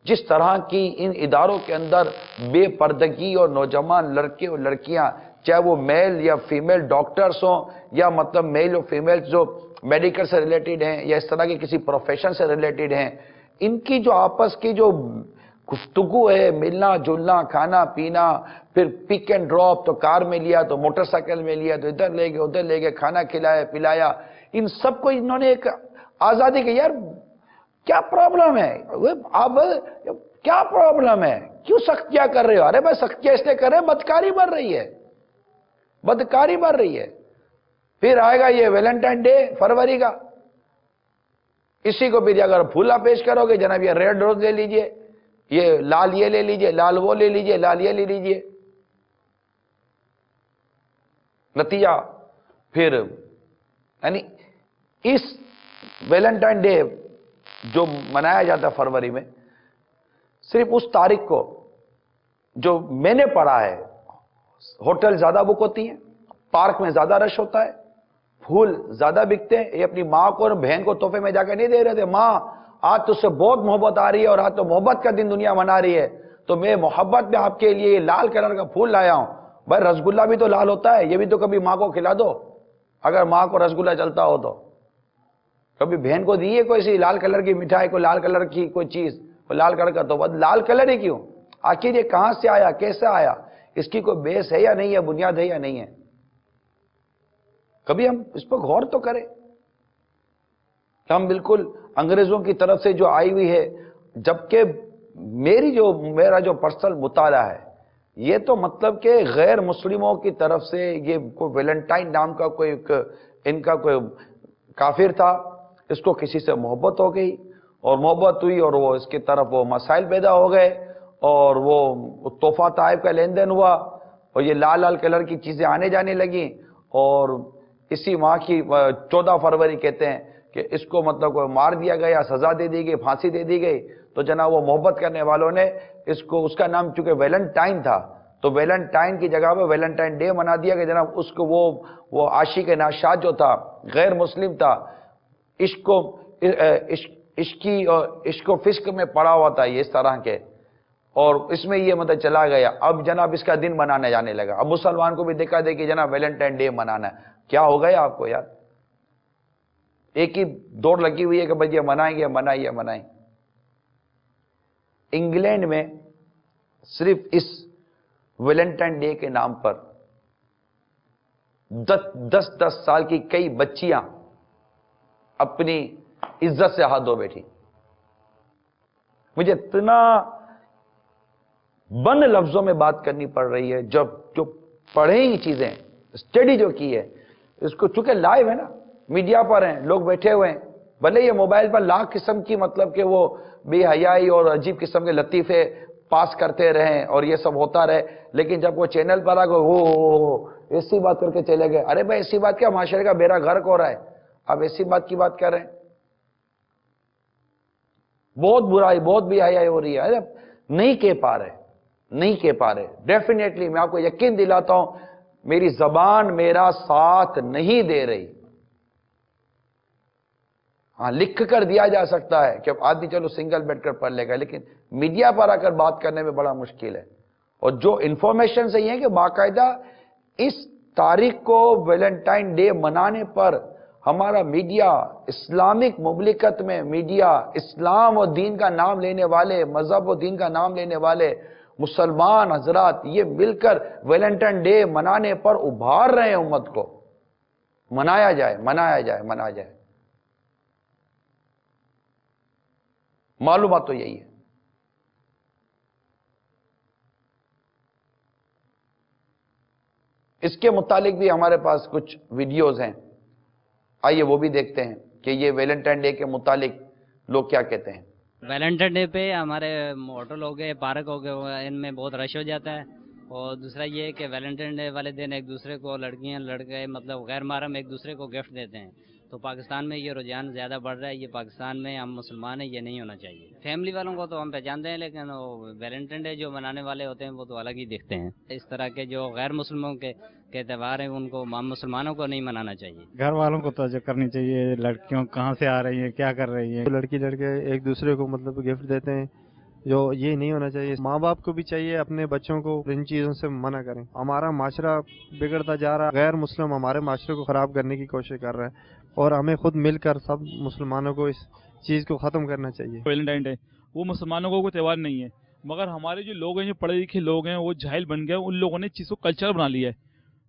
जिस तरह की इन इदारों के अंदर बेपर्दगी और नौजवान लड़के और लड़कियां, चाहे वो मेल या फीमेल डॉक्टर्स हों, या मतलब मेल और फीमेल जो मेडिकल से रिलेटेड हैं या इस तरह के किसी प्रोफेशन से रिलेटेड हैं, इनकी जो आपस की जो गुफ्तगू है, मिलना जुलना, खाना पीना, फिर पिक एंड ड्रॉप, तो कार में लिया तो मोटरसाइकिल में लिया, तो इधर ले गए उधर ले गए, खाना खिलाया पिलाया, इन सबको इन्होंने एक आजादी की। यार क्या प्रॉब्लम है? अब क्या प्रॉब्लम है? क्यों सख्तियां कर रहे हो? अरे भाई सख्तियां इसलिए कर रहे हैं, बदकारी बढ़ रही है, बदकारी बढ़ रही है। फिर आएगा ये वैलेंटाइन डे फरवरी का, इसी को भी अगर फूला पेश करोगे, जनाब ये रेड रोज ले लीजिए, ये लाल ये ले लीजिए, लाल वो ले लीजिए, लाल ये ले लीजिए, नतीजा फिर यानी इस वैलेंटाइन डे जो मनाया जाता है फरवरी में, सिर्फ उस तारीख को जो मैंने पढ़ा है, होटल ज्यादा बुक होती हैं, पार्क में ज्यादा रश होता है, फूल ज्यादा बिकते हैं। ये अपनी माँ को और बहन को तोहफे में जाकर नहीं दे रहे थे, माँ आज तुझसे बहुत मोहब्बत आ रही है और आज तो मोहब्बत का दिन दुनिया मना रही है, तो मैं मोहब्बत में आपके लिए लाल कलर का फूल लाया हूं। भाई रसगुल्ला भी तो लाल होता है, ये भी तो कभी माँ को खिला दो, अगर माँ को रसगुल्ला चलता हो तो। कभी बहन को दी है कोई सी लाल कलर की मिठाई, को लाल कलर की कोई चीज, लाल कलर का, तो बस लाल कलर ही क्यों? आखिर ये कहां से आया, कैसे आया, इसकी कोई बेस है या नहीं है, बुनियाद है या नहीं है? कभी हम इस पर गौर तो करें। हम बिल्कुल अंग्रेजों की तरफ से जो आई हुई है, जबकि मेरा जो पर्सनल मुताला है, ये तो मतलब कि गैर मुस्लिमों की तरफ से ये कोई वैलेंटाइन नाम का कोई इनका कोई काफिर था, इसको किसी से मोहब्बत हो गई और मोहब्बत हुई और वो इसकी तरफ वो मसाइल पैदा हो गए और वो तोहफा ताइब का लेन देन हुआ और ये लाल लाल कलर की चीजें आने जाने लगी। और इसी माह की 14 फरवरी कहते हैं कि इसको मतलब को मार दिया गया, सजा दे दी गई, फांसी दे दी गई। तो जनाब वो मोहब्बत करने वालों ने इसको, उसका नाम चूंकि वैलेंटाइन था, तो वैलेंटाइन की जगह पर वैलेंटाइन डे मना दिया गया। जनाब उसको वो आशिक नाशाद जो था, गैर मुस्लिम था, इश्को फिस्क में पड़ा हुआ था ये इस तरह के, और इसमें ये मतलब चला गया। अब जनाब इसका दिन मनाने जाने लगा, अब मुसलमान को भी देखा देखी जनाब वैलेंटाइन डे मनाना है। क्या हो गया आपको यार? एक ही दौड़ लगी हुई है कि भाई ये मनाएंगे, मनाइए मनाएं। इंग्लैंड में सिर्फ इस वैलेंटाइन डे के नाम पर 10-10 साल की कई बच्चियां अपनी इज्जत से हाथ धो बैठी। मुझे इतना बंद लफ्जों में बात करनी पड़ रही है, जब जो पढ़े ही चीजें, स्टडी जो की है, इसको चूंकि लाइव है ना, मीडिया पर हैं, लोग बैठे हुए हैं, भले ये मोबाइल पर लाख किस्म की मतलब कि वो बेहयाई और अजीब किस्म के लतीफे पास करते रहें और ये सब होता रहे, लेकिन जब वो चैनल पर आ गए वो ऐसी बात करके चले गए। अरे भाई ऐसी बात क्या, माशरे का बेड़ा गर्क हो रहा है, अब ऐसी बात की बात कर रहे हैं। बहुत बुराई, बहुत बेहयाई हो रही है। अरे नहीं कह पा रहे, नहीं कह पा रहे। डेफिनेटली मैं आपको यकीन दिलाता हूं, मेरी जबान मेरा साथ नहीं दे रही। हाँ, लिख कर दिया जा सकता है कि आदमी चलो सिंगल बैठकर पढ़ लेगा, लेकिन मीडिया पर आकर बात करने में बड़ा मुश्किल है। और जो इंफॉर्मेशन सही है कि बाकायदा इस तारीख को वैलेंटाइन डे मनाने पर हमारा मीडिया, इस्लामिक मुमलिकत में मीडिया, इस्लाम और दीन का नाम लेने वाले, मजहब और दीन का नाम लेने वाले मुसलमान हजरात, ये मिलकर वैलेंटाइन डे मनाने पर उभार रहे हैं उम्मत को। मनाया जाए, मनाया जाए, मनाया जाए। मालूमात तो यही है। इसके मुतालिक भी हमारे पास कुछ वीडियोस हैं, आइए वो भी देखते हैं कि ये वैलेंटाइन डे के मुतालिक लोग क्या कहते हैं। वैलेंटाइन डे पे हमारे होटल हो गए, पार्क हो गए, इनमें बहुत रश हो जाता है। और दूसरा ये है कि वैलेंटाइन डे वाले दिन एक दूसरे को, लड़कियां लड़के मतलब गैर महरम एक दूसरे को गिफ्ट देते हैं। तो पाकिस्तान में ये रुझान ज़्यादा बढ़ रहा है। ये पाकिस्तान में, हम मुसलमान हैं, ये नहीं होना चाहिए। फैमिली वालों को तो हम पहचानते हैं, लेकिन वो वैलेंटाइन डे जो मनाने वाले होते हैं वो तो अलग ही दिखते हैं। इस तरह के जो गैर मुसलमानों के त्यौहार हैं उनको हम मुसलमानों को नहीं मनाना चाहिए। घर वालों को तवज्जो करनी चाहिए, लड़कियों कहाँ से आ रही हैं, क्या कर रही हैं। लड़की लड़के एक दूसरे को मतलब गिफ्ट देते हैं, जो ये नहीं होना चाहिए। माँ बाप को भी चाहिए अपने बच्चों को इन चीज़ों से मना करें। हमारा माशरा बिगड़ता जा रहा है, गैर मुस्लिम हमारे माशरे को ख़राब करने की कोशिश कर रहा है, और हमें खुद मिलकर सब मुसलमानों को इस चीज़ को ख़त्म करना चाहिए। वैलेंटाइन डे वो मुसलमानों को कोई त्यौहार नहीं है, मगर हमारे जो लोग हैं, जो पढ़े लिखे लोग हैं, वो जाहिल बन गए। उन लोगों ने चीज़ को कल्चर बना लिया है।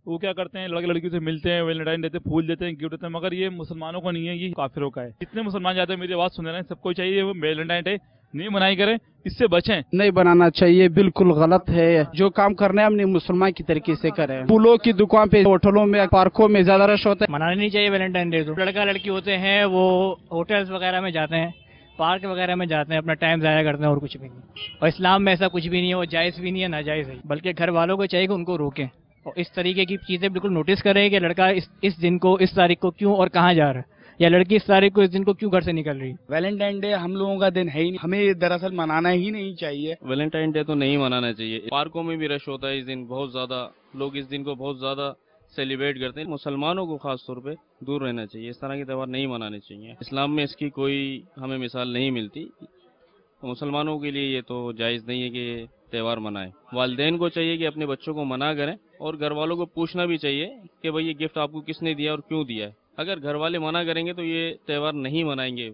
वो क्या करते हैं, लड़के लड़कियों से मिलते हैं, वैलेंटाइन देते हैं, फूल देते हैं, गिफ्ट देते हैं, मगर ये मुसलमानों का नहीं है, ये काफिरों का है। जितने मुसलमान जाते हैं, मेरी बात सुन रहे हैं, सबको चाहिए वो वैलेंटाइन डे नहीं मनाई करें, इससे बचें। नहीं बनाना चाहिए, बिल्कुल गलत है। जो काम करना है अपने मुसलमान की तरीके से करें। फूलों की दुकान पे, होटलों में, पार्कों में ज्यादा रश होता है। मनाना नहीं चाहिए वैलेंटाइन डे। तो लड़का लड़की होते हैं वो होटल्स वगैरह में जाते हैं, पार्क वगैरह में जाते हैं, अपना टाइम ज़ाया करते हैं और कुछ भी नहीं। और इस्लाम में ऐसा कुछ भी नहीं है, वो जायज़ भी नहीं है, नाजायज़ है। बल्कि घर वालों को चाहिए कि उनको रोकें और इस तरीके की चीज़ें बिल्कुल नोटिस करें कि लड़का इस दिन को, इस तारीख को क्यों और कहाँ जा रहा है, या लड़की इस तारीख को, इस दिन को क्यों घर से निकल रही है। वैलेंटाइन डे हम लोगों का दिन है ही नहीं, हमें दरअसल मनाना ही नहीं चाहिए। वैलेंटाइन डे तो नहीं मनाना चाहिए। पार्कों में भी रश होता है इस दिन, बहुत ज़्यादा लोग इस दिन को बहुत ज़्यादा सेलिब्रेट करते हैं। मुसलमानों को खास तौर पे दूर रहना चाहिए, इस तरह के त्यौहार नहीं मनाने चाहिए। इस्लाम में इसकी कोई हमें मिसाल नहीं मिलती। मुसलमानों के लिए ये तो जायज़ नहीं है कि त्यौहार मनाएं। वालिदैन को चाहिए कि अपने बच्चों को मना करें और घर वालों को पूछना भी चाहिए कि भाई ये गिफ्ट आपको किसने दिया और क्यों दिया है। अगर घर वाले मना करेंगे तो ये त्यौहार नहीं मनाएंगे।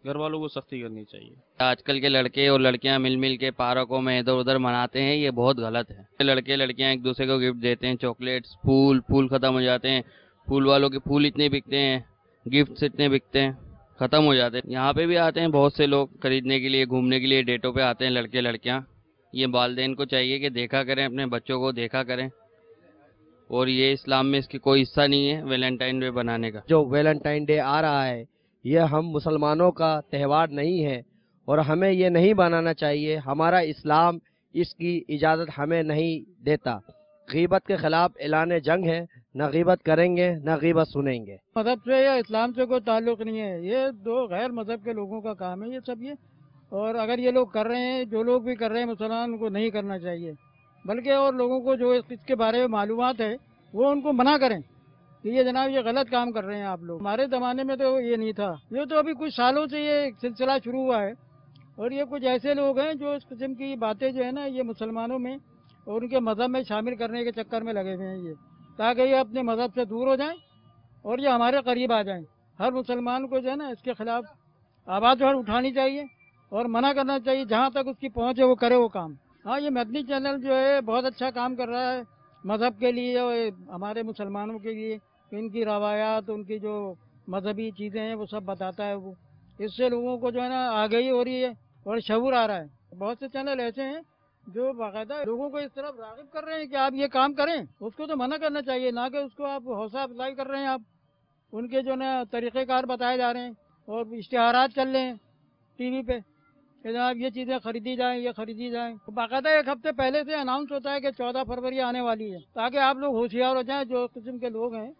घर वालों को सख्ती करनी चाहिए। आजकल के लड़के और लड़कियां मिल मिल के पार्कों में इधर उधर मनाते हैं, ये बहुत गलत है। लड़के लड़कियां एक दूसरे को गिफ्ट देते हैं, चॉकलेट्स, फूल खत्म हो जाते हैं। फूल वालों के फूल इतने बिकते हैं, गिफ्ट्स इतने बिकते हैं, खत्म हो जाते हैं। यहाँ पे भी आते हैं बहुत से लोग खरीदने के लिए, घूमने के लिए, डेटों पे आते हैं लड़के लड़कियां। ये वालिदैन को चाहिए कि देखा करें, अपने बच्चों को देखा करें। और ये इस्लाम में इसकी कोई हिस्सा नहीं है वैलेंटाइन डे बनाने का। जो वैलेंटाइन डे आ रहा है, ये हम मुसलमानों का त्यौहार नहीं है और हमें ये नहीं बनाना चाहिए। हमारा इस्लाम इसकी इजाज़त हमें नहीं देता। गीबत के खिलाफ ऐलान जंग है, न गीबत करेंगे न गीबत सुनेंगे। मजहब से या इस्लाम से कोई ताल्लुक नहीं है, ये दो गैर मजहब के लोगों का काम है ये सब। ये और अगर ये लोग कर रहे हैं, जो लोग भी कर रहे हैं मुसलमान, उनको नहीं करना चाहिए। बल्कि और लोगों को जो इसके बारे में मालूमात है वो उनको मना करें कि ये जनाब ये गलत काम कर रहे हैं आप लोग। हमारे ज़माने में तो ये नहीं था, ये तो अभी कुछ सालों से ये सिलसिला शुरू हुआ है। और ये कुछ ऐसे लोग हैं जो इस किस्म की बातें जो है ना, ये मुसलमानों में और उनके मज़हब में शामिल करने के चक्कर में लगे हुए हैं ये, ताकि ये अपने मज़हब से दूर हो जाएं और ये हमारे करीब आ जाएं। हर मुसलमान को जो है ना इसके खिलाफ आवाज़ जो है उठानी चाहिए और मना करना चाहिए। जहाँ तक उसकी पहुँच है वो करे वो काम। हाँ, ये मदनी चैनल जो है बहुत अच्छा काम कर रहा है मज़हब के लिए और हमारे मुसलमानों के लिए। इनकी रवायात, उनकी जो मजहबी चीज़ें हैं वो सब बताता है वो। इससे लोगों को जो है ना आगाही हो रही है और शऊर आ रहा है। बहुत से चैनल ऐसे हैं जो बाकायदा लोगों को इस तरफ राग़िब कर रहे हैं कि आप ये काम करें। उसको तो मना करना चाहिए, ना कि उसको आप हौसला अफजाई कर रहे हैं। आप उनके जो ना तरीक़ेकार बताए जा रहे हैं और इश्तिहारात चल रहे हैं टीवी पे कि जनाब ये चीज़ें खरीदी जाएं, ये खरीदी जाएं। तो बाकायदा एक हफ्ते पहले से अनाउंस होता है कि 14 फरवरी आने वाली है, ताकि आप लोग होशियार हो जाएं। जो किस्म के लोग हैं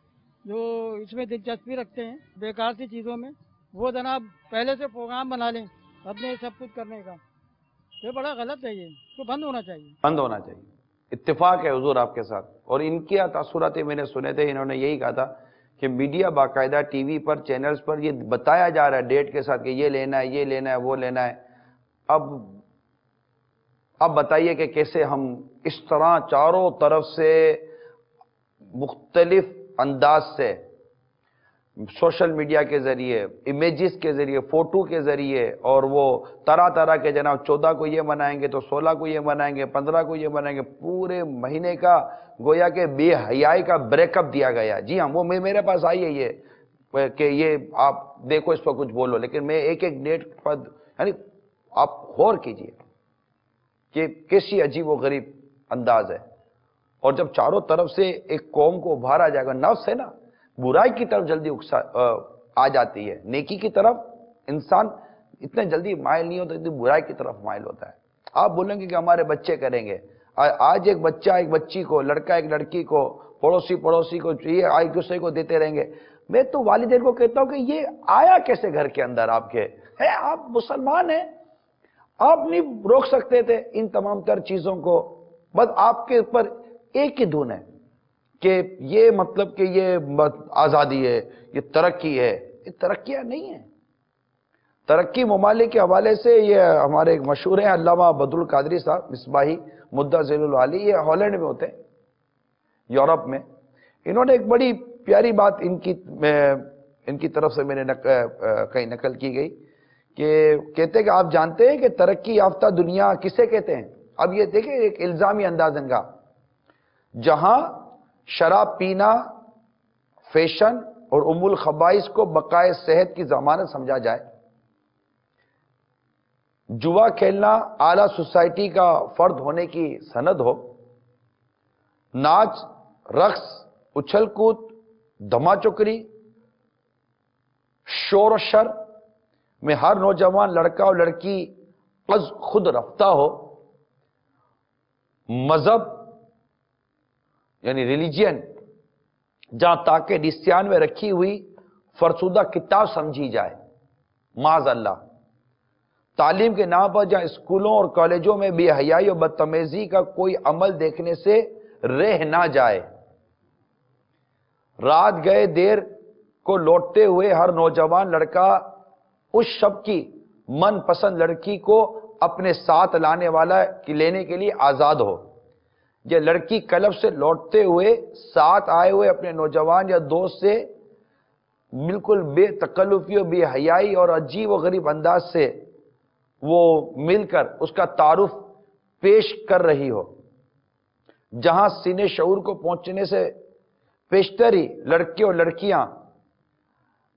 जो इसमें दिलचस्पी रखते हैं बेकार सी चीज़ों में, वो जनाब पहले से प्रोग्राम बना लें अपने सब कुछ करने का। ये बड़ा गलत है, ये तो बंद होना चाहिए, बंद होना चाहिए। इत्तेफाक है हुजूर आपके साथ। और इनके तासुरात मैंने सुने थे, इन्होंने यही कहा था कि मीडिया बाकायदा टीवी पर, चैनल्स पर ये बताया जा रहा है डेट के साथ कि ये लेना है, ये लेना है, वो लेना है। अब बताइए कि कैसे हम इस तरह चारों तरफ से मुख्तलिफ अंदाज से सोशल मीडिया के ज़रिए, इमेजेस के ज़रिए, फ़ोटो के ज़रिए, और वो तरह तरह के जनाब 14 को ये मनाएंगे तो 16 को ये मनाएंगे, 15 को ये मनाएंगे, पूरे महीने का गोया के बेहयाई का ब्रेकअप दिया गया। जी हाँ, वो मेरे पास आई है ये कि ये आप देखो, इस पर कुछ बोलो, लेकिन मैं एक एक डेट पर, यानी आप गौर कीजिए कि कैसी अजीब व गरीब अंदाज है। और जब चारों तरफ से एक कौम को उभारा जाएगा, नफ्स है ना, बुराई की तरफ जल्दी आ जाती है, नेकी की तरफ इंसान इतने जल्दी माइल नहीं होता, इतनी बुराई की तरफ माइल होता है। आप बोलेंगे कि हमारे बच्चे करेंगे, आज एक बच्चा एक बच्ची को, लड़का एक लड़की को, पड़ोसी को ये एक दूसरे को देते रहेंगे। मैं तो वालिदैन को कहता हूं कि ये आया कैसे घर के अंदर आपके है? आप मुसलमान हैं, आप नहीं रोक सकते थे इन तमाम तर चीजों को। बस आपके ऊपर एक ही धुन है कि ये मतलब कि ये आजादी है, ये तरक्की है। ये तरक्कियां नहीं है। तरक्की ममालिक के हवाले से ये हमारे एक मशहूर हैं अल्लामा बदरुल कादरी साहब मिसबाही मुद्दा ज़ैनुल आली, ये हॉलैंड में होते हैं, यूरोप में। इन्होंने एक बड़ी प्यारी बात इनकी तरफ से मैंने कहीं नकल की गई کہ کہتے ہیں کہ آپ جانتے ہیں کہ ترقی یافتہ دنیا کسے کہتے ہیں؟ اب یہ دیکھیں ایک الزامی انداز ان کا، جہاں شراب پینا فیشن اور ام الخبائث کو بقائے صحت کی ضمانت سمجھا جائے، جوا کھیلنا اعلیٰ سوسائٹی کا فرد ہونے کی سند ہو، ناچ، رقص، اچھل کود، دھما چکری، شور و شر میں ہر نوجوان لڑکا اور لڑکی از خود رفتہ ہو، مذہب یعنی ریلیجین جہاں تاکہ نسیان میں رکھی ہوئی فرسودہ کتاب سمجھی جائے، معاذ اللہ، تعلیم کے نام پر جہاں اسکولوں اور کالجوں میں بے حیائی اور بدتمیزی کا کوئی عمل دیکھنے سے رہ نہ جائے، رات گئے دیر کو لوٹتے ہوئے ہر نوجوان لڑکا اس شب کی من پسند لڑکی کو اپنے ساتھ لینے کے لیے آزاد ہو، یا لڑکی کلب سے لوٹتے ہوئے ساتھ آئے ہوئے اپنے نوجوان یا دوست سے بالکل بے تکلفی اور بے حیائی اور عجیب و غریب انداز سے وہ مل کر اس کا تعارف پیش کر رہی ہو، جہاں سینے شعور کو پہنچنے سے پیشتر ہی لڑکے اور لڑکیاں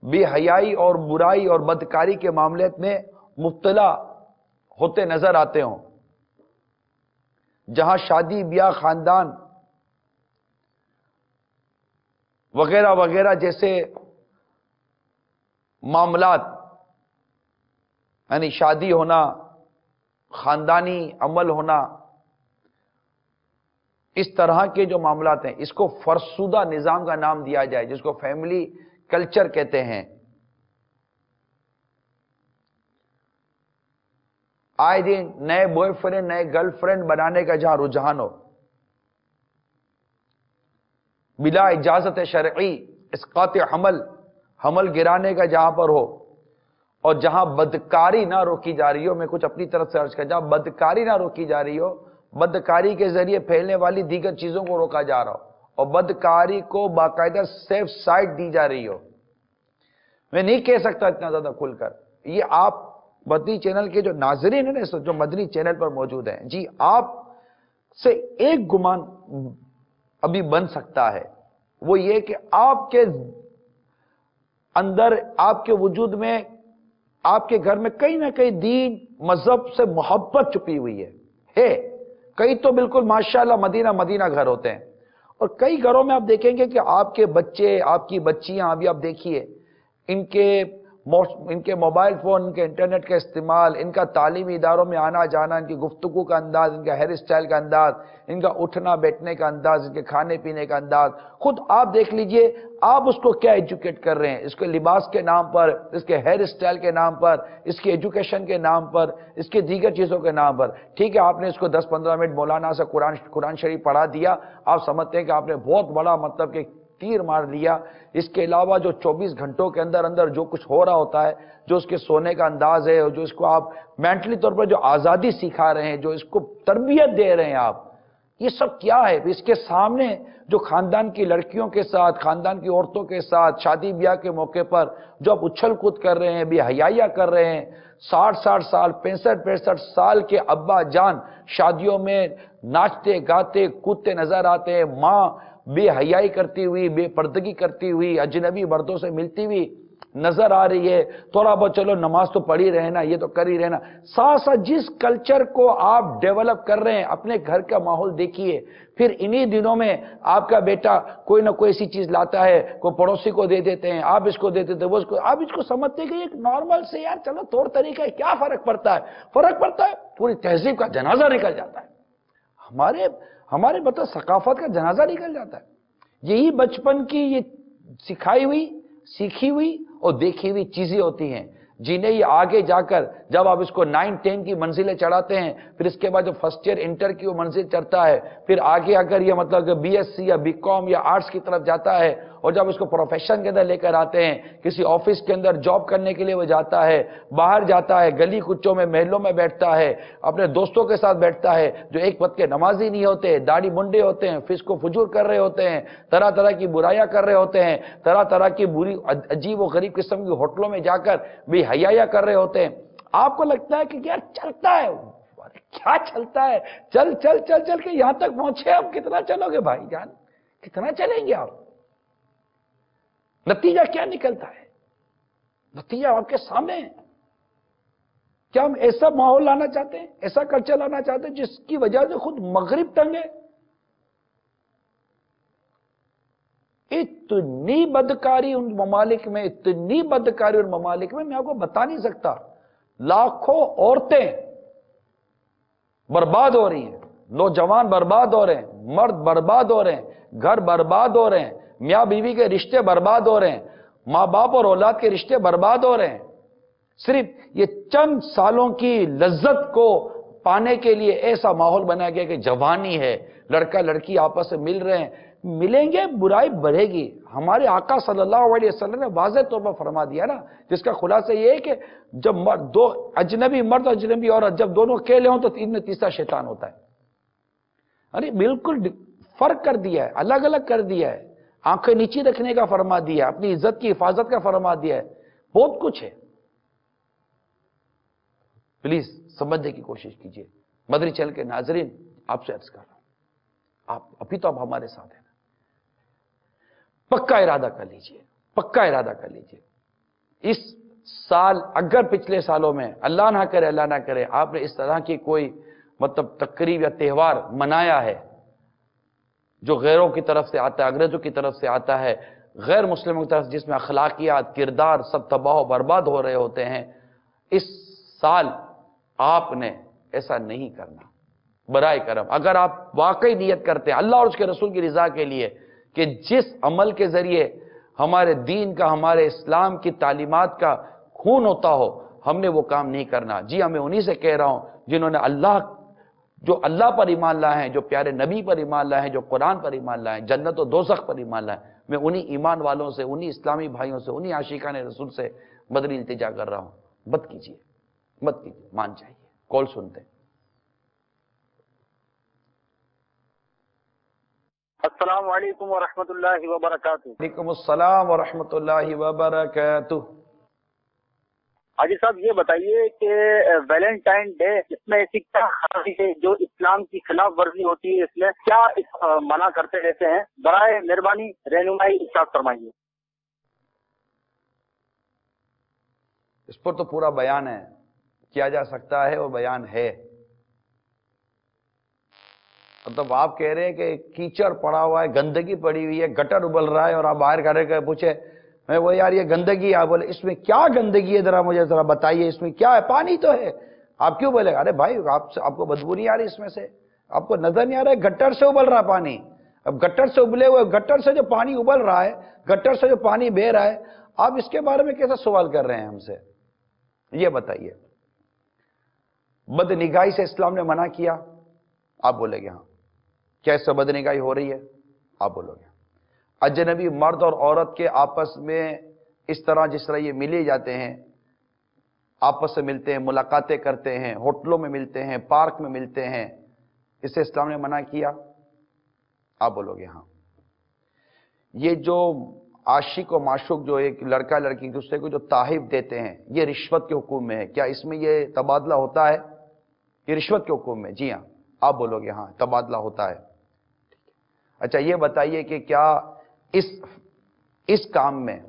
بے حیائی اور برائی اور بدکاری کے معاملات میں مبتلا ہوتے نظر آتے ہوں، جہاں شادی بیاہ خاندان وغیرہ وغیرہ جیسے معاملات، یعنی شادی ہونا، خاندانی عمل ہونا، اس طرح کے جو معاملات ہیں اس کو فرسودہ نظام کا نام دیا جائے، جس کو فیملی کلچر کہتے ہیں۔ آئے دن نئے بوائے فرینڈ نئے گرل فرینڈ بنانے کا جہاں رجحان ہو، بلا اجازت شرعی اسقاط حمل گرانے کا جہاں پر ہو، اور جہاں بدکاری نہ روکی جا رہی ہو، میں کچھ اپنی طرف سے عرض کر، جہاں بدکاری نہ روکی جا رہی ہو، بدکاری کے ذریعے پھیلنے والی دیگر چیزوں کو روکا جا رہا ہو، اور بدکاری کو باقاعدہ سیف سائٹ دی جا رہی ہو۔ میں نہیں کہہ سکتا اتنا زیادہ کھل کر، یہ آپ مدنی چینل کے جو ناظرین ہیں جو مدنی چینل پر موجود ہیں، جی آپ سے ایک گمان ابھی بن سکتا ہے، وہ یہ کہ آپ کے اندر، آپ کے وجود میں، آپ کے گھر میں کہیں نہ کہیں دین مذہب سے محبت چھپی ہوئی ہے۔ کئی تو بالکل ماشاءاللہ مدینہ گھر ہوتے ہیں، اور کئی گھروں میں آپ دیکھیں گے کہ آپ کے بچے، آپ کی بچیاں، ابھی آپ دیکھیے ان کے موبائل فون، ان کے انٹرنیٹ کا استعمال، ان کا تعلیمی اداروں میں آنا جانا، ان کی گفتگو کا انداز، ان کا ہیئر اسٹائل کا انداز، ان کا اٹھنا بیٹھنے کا انداز، ان کے کھانے پینے کا انداز، خود آپ دیکھ لیجئے آپ اس کو کیا ایجوکیٹ کر رہے ہیں، اس کے لباس کے نام پر، اس کے ہیئر اسٹائل کے نام پر، اس کی ایجوکیشن کے نام پر، اس کے دیگر چیزوں کے نام پر۔ ٹھیک ہے، آپ نے اس کو 10-15 منٹ مولانا سے قرآن شریف پڑھا دیا، آپ سمجھتے ہیں کہ آپ نے بہت بڑا مطلب کہ تیر مار لیا۔ اس کے علاوہ جو 24 گھنٹوں کے اندر جو کچھ ہو رہا ہوتا ہے، جو اس کے سونے کا انداز ہے، اور جو اس کو آپ مینٹلی طور پر جو آزادی سکھا رہے ہیں، جو اس کو تربیت دے رہے ہیں آپ، یہ سب کیا ہے؟ اس کے سامنے جو خاندان کی لڑکیوں کے ساتھ، خاندان کی عورتوں کے ساتھ شادی بیاہ کے موقع پر جو آپ اچھل کود کر رہے ہیں، بے حیائی کر رہے ہیں، 60 سال 65 سال کے ابا جان شادیوں میں ناچتے گاتے کودتے نظر آتے ہیں، ماں بے حیائی کرتی ہوئی، بے پردگی کرتی ہوئی، اجنبی مردوں سے ملتی ہوئی نظر آ رہی ہے۔ تھوڑا بہت چلو نماز تو پڑھی رہنا، یہ تو کر ہی رہنا، ساتھ ساتھ جس کلچر کو آپ ڈیولپ کر رہے ہیں، اپنے گھر کا ماحول دیکھیے، پھر انہی دنوں میں آپ کا بیٹا کوئی نہ کوئی ایسی چیز لاتا ہے، کوئی پڑوسی کو دے دیتے ہیں، آپ اس کو دے دیتے ہیں، وہ اس کو، آپ اس کو سمجھتے ہیں کہ ایک نارمل سے یار چلو طور طریقہ ہے، کیا فرق پڑتا ہے؟ فرق پڑتا ہے، پوری تہذیب کا جنازہ نکل جاتا ہے، ہمارے مطلب ثقافت کا جنازہ نکل جاتا ہے۔ یہی بچپن کی یہ سکھائی ہوئی، سیکھی ہوئی اور دیکھی ہوئی چیزیں ہوتی ہیں، جنہیں یہ آگے جا کر جب آپ اس کو 9-10 کی منزلیں چڑھاتے ہیں، پھر اس کے بعد جو فرسٹ ایئر انٹر کی وہ منزل چڑھتا ہے، پھر آگے اگر یہ مطلب کہ BSc یا BCom یا آرٹس کی طرف جاتا ہے، اور جب اس کو پروفیشن کے اندر لے کر آتے ہیں، کسی آفس کے اندر جاب کرنے کے لیے وہ جاتا ہے، باہر جاتا ہے، گلی کچوں میں محلوں میں بیٹھتا ہے، اپنے دوستوں کے ساتھ بیٹھتا ہے جو ایک وقت کے نمازی نہیں ہوتے، داڑھی منڈے ہوتے ہیں، فسق و فجور کر رہے ہوتے ہیں، طرح طرح کی برائیاں کر رہے ہوتے ہیں، طرح طرح کی بری عجیب و غریب قسم کی ہوٹلوں میں جا کر بے حیائی کر رہے ہوتے ہیں۔ आपको लगता है कि यार चलता है, अरे क्या चलता है, चल चल चल चल के यहां तक पहुंचे, अब कितना चलोगे भाई जान, कितना चलेंगे आप? नतीजा क्या निकलता है? नतीजा आपके सामने है। क्या हम ऐसा माहौल लाना चाहते हैं, ऐसा कल्चर लाना चाहते हैं जिसकी वजह से खुद मगरिब तंग है? इतनी बदकारी उन ममालिक में, इतनी बदकारी उन ममालिक में, मैं आपको बता नहीं सकता। लाखों औरतें बर्बाद हो रही हैं, नौजवान बर्बाद हो रहे हैं, मर्द बर्बाद हो रहे हैं, घर बर्बाद हो रहे हैं, मियां बीवी के रिश्ते बर्बाद हो रहे हैं, मां बाप और औलाद के रिश्ते बर्बाद हो रहे हैं। सिर्फ ये चंद सालों की लज्जत को पाने के लिए ऐसा माहौल बनाया गया कि जवानी है, लड़का लड़की आपस में मिल रहे हैं, मिलेंगे बुराई बढ़ेगी। हमारे आका सल्लल्लाहु अलैहि वसल्लम ने वाज़ेह तौर पर फरमा दिया ना, जिसका खुलासा ये है कि जब दो अजनबी मर्द और अजनबी औरत जब दोनों अकेले हों तो इनमें तीसरा शैतान होता है। अरे बिल्कुल फर्क कर दिया है, अलग अलग कर दिया है, आंखें नीचे रखने का फरमा दिया, अपनी इज्जत की हिफाजत का फरमा दिया है, बहुत कुछ है। प्लीज समझने की कोशिश कीजिए। मदरी चैनल के नाजरीन, आपसे अर्ज कर रहा हूं, आप अभी तो आप हमारे साथ हैं, पक्का इरादा कर लीजिए, पक्का इरादा कर लीजिए। इस साल अगर पिछले सालों में अल्लाह ना करे आपने इस तरह की कोई मतलब तकरीब या त्यौहार मनाया है जो गैरों की तरफ से आता है, अंग्रेजों की तरफ से आता है, गैर मुस्लिमों की तरफ, जिसमें अखलाकियात, किरदार सब तबाह बर्बाद हो रहे होते हैं, इस साल आपने ऐसा नहीं करना। बराए करम अगर आप वाकई नियत करते हैं अल्लाह और उसके रसूल की रिजा के लिए कि जिस अमल के जरिए हमारे दीन का, हमारे इस्लाम की तालीमात का खून होता हो, हमने वो काम नहीं करना। जी हाँ, मैं उन्हीं से कह रहा हूं जिन्होंने जो अल्लाह पर ईमान लाए हैं, जो प्यारे नबी पर ईमान लाए हैं, जो कुरान पर ईमान लाए हैं, जन्नत और दोज़ख पर ईमान लाए, मैं उन्हीं ईमान वालों से, उन्हीं इस्लामी भाइयों से, उन्हीं आशिकाने रसूल से मदनी इल्तिजा कर रहा हूं। मत कीजिए, मत कीजिए, मान जाइए। कॉल सुनते हैं। अस्सलाम वालेकुम व रहमतुल्लाहि व बरकातुहू। वालेकुम अस्सलाम व रहमतुल्लाहि व बरकातुहू। हाजी साहब, ये बताइए कि वैलेंटाइन डे, इसमें ऐसी क्या खराबी है जो इस्लाम की खिलाफ वर्जी होती है, इसमें क्या मना करते रहते हैं? बराए मेहरबानी रहनुमाई इरशाद फरमाइए। इस पर तो पूरा बयान है, किया जा सकता है और बयान है। मतलब आप कह रहे हैं कि कीचड़ पड़ा हुआ है, गंदगी पड़ी हुई है, गटर उबल रहा है और आप बाहर खड़े कर पूछे, मैं वो यार ये गंदगी, आप बोले इसमें क्या गंदगी है, जरा मुझे जरा बताइए, इसमें क्या है? पानी तो है। आप क्यों बोलेगा? अरे भाई आपको बदबू नहीं आ रही इसमें से? आपको नजर नहीं आ रहा है? गटर से उबल रहा पानी। अब गटर से उबले हुए, गटर से जो पानी उबल रहा है, गटर से जो पानी बह रहा है, आप इसके बारे में कैसा सवाल कर रहे हैं हमसे? ये बताइए। बदनिगाही से इस्लाम ने मना किया, आप बोलेंगे हाँ। क्या इससे बदनिगाही हो रही है? आप बोलोगे। अजनबी मर्द और औरत के आपस में इस तरह, जिस तरह ये मिले जाते हैं, आपस में मिलते हैं, मुलाकातें करते हैं, होटलों में मिलते हैं, पार्क में मिलते हैं, इसे इस्लाम ने मना किया? आप बोलोगे हाँ। ये जो आशिक और माशूक, जो एक लड़का लड़की दूसरे को जो ताहिफ देते हैं, ये रिश्वत के हुक्म में है। क्या इसमें ये तबादला होता है? ये रिश्वत के हुक्म में? जी हाँ। आप बोलोगे हाँ, तबादला होता है। अच्छा, ये बताइए कि क्या इस काम में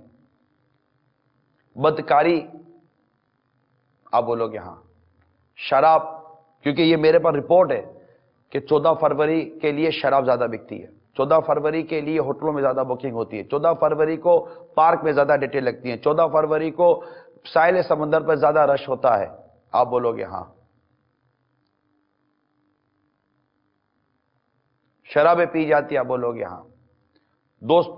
बदकारी? आप बोलोगे हाँ। शराब, क्योंकि ये मेरे पास रिपोर्ट है कि 14 फरवरी के लिए शराब ज्यादा बिकती है, 14 फरवरी के लिए होटलों में ज्यादा बुकिंग होती है, 14 फरवरी को पार्क में ज्यादा डिटेल लगती है, 14 फरवरी को साहिल समंदर पर ज्यादा रश होता है। आप बोलोगे हाँ। शराबें पी जाती है? आप बोलोगे हाँ। दोस्त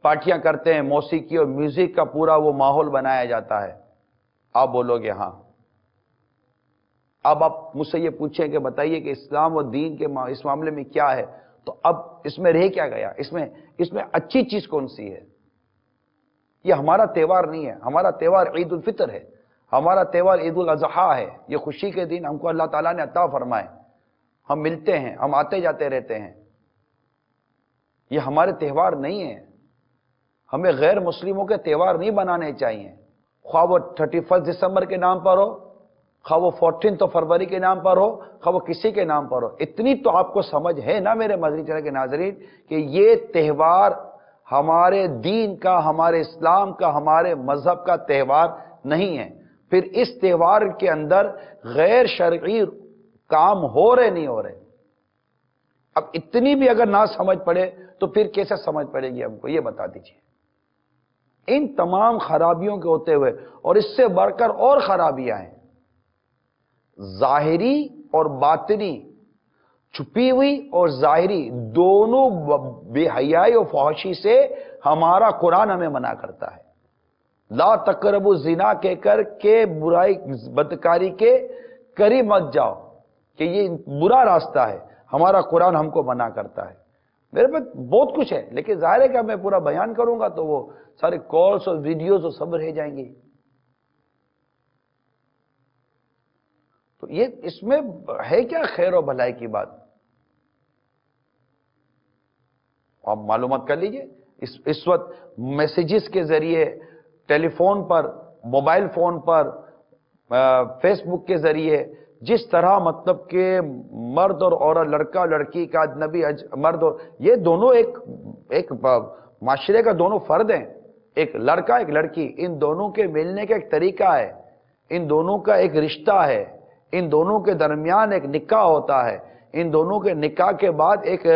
पार्टियां करते हैं, मौसीकी और म्यूजिक का पूरा वो माहौल बनाया जाता है। आप बोलोगे हाँ। अब आप मुझसे ये पूछें कि बताइए कि इस्लाम और दीन के इस मामले में क्या है, तो अब इसमें रह क्या गया? इसमें अच्छी चीज कौन सी है? ये हमारा त्यौहार नहीं है। हमारा त्यौहार ईद उल फितर है, हमारा त्यौहार ईद उल अजहा है। ये खुशी के दिन हमको अल्लाह ताला ने अता फरमाए, हम मिलते हैं, हम आते जाते रहते हैं। ये हमारे त्यौहार नहीं है। हमें गैर मुस्लिमों के त्यौहार नहीं बनाने चाहिए, ख्वाह वो 31 दिसंबर के नाम पर हो, خواہ وہ 14 فروری کے نام پر ہو، خواہ وہ کسی کے نام پر ہو۔ اتنی تو آپ کو سمجھ ہے نا میرے مدنی چینل کے ناظرین کہ یہ تہوار ہمارے دین کا، ہمارے اسلام کا، ہمارے مذہب کا تہوار نہیں ہے۔ پھر اس تہوار کے اندر غیر شرعی کام ہو رہے نہیں ہو رہے۔ اب اتنی بھی اگر نہ سمجھ پڑے تو پھر کیسے سمجھ پڑے گی ہم کو، یہ بتا دیجئے۔ ان تمام خرابیوں کے ہوتے ہوئے اور اس سے بڑھ کر اور خرابیاں ہیں، ظاہری اور باطنی، چھپی ہوئی اور ظاہری، دونوں بے حیائی اور فحشی سے ہمارا قرآن ہمیں منع کرتا ہے۔ لا تقربوا الزنا کہہ کر کہ برائی بدکاری کے قریب مت جاؤ، کہ یہ برا راستہ ہے، ہمارا قرآن ہم کو منع کرتا ہے۔ میرے پاس بہت کچھ ہے، لیکن ظاہر ہے کہ میں پورا بیان کروں گا تو وہ سارے کالز اور ویڈیوز اور سب رہ جائیں گے۔ تو یہ اس میں ہے کیا خیر و بھلائی کی بات؟ آپ معلومات کر لیجئے۔ اس وقت میسیجز کے ذریعے، ٹیلی فون پر، موبائل فون پر، فیس بک کے ذریعے جس طرح مطلب کہ مرد اور عورت، لڑکا لڑکی کا، اجنبی مرد، اور یہ دونوں ایک معاشرے کا دونوں فرد ہیں، ایک لڑکا ایک لڑکی، ان دونوں کے ملنے کا ایک طریقہ ہے، ان دونوں کا ایک رشتہ ہے، ان دونوں کے درمیان ایک نکاح ہوتا ہے، ان دونوں کے نکاح کے بعد ایک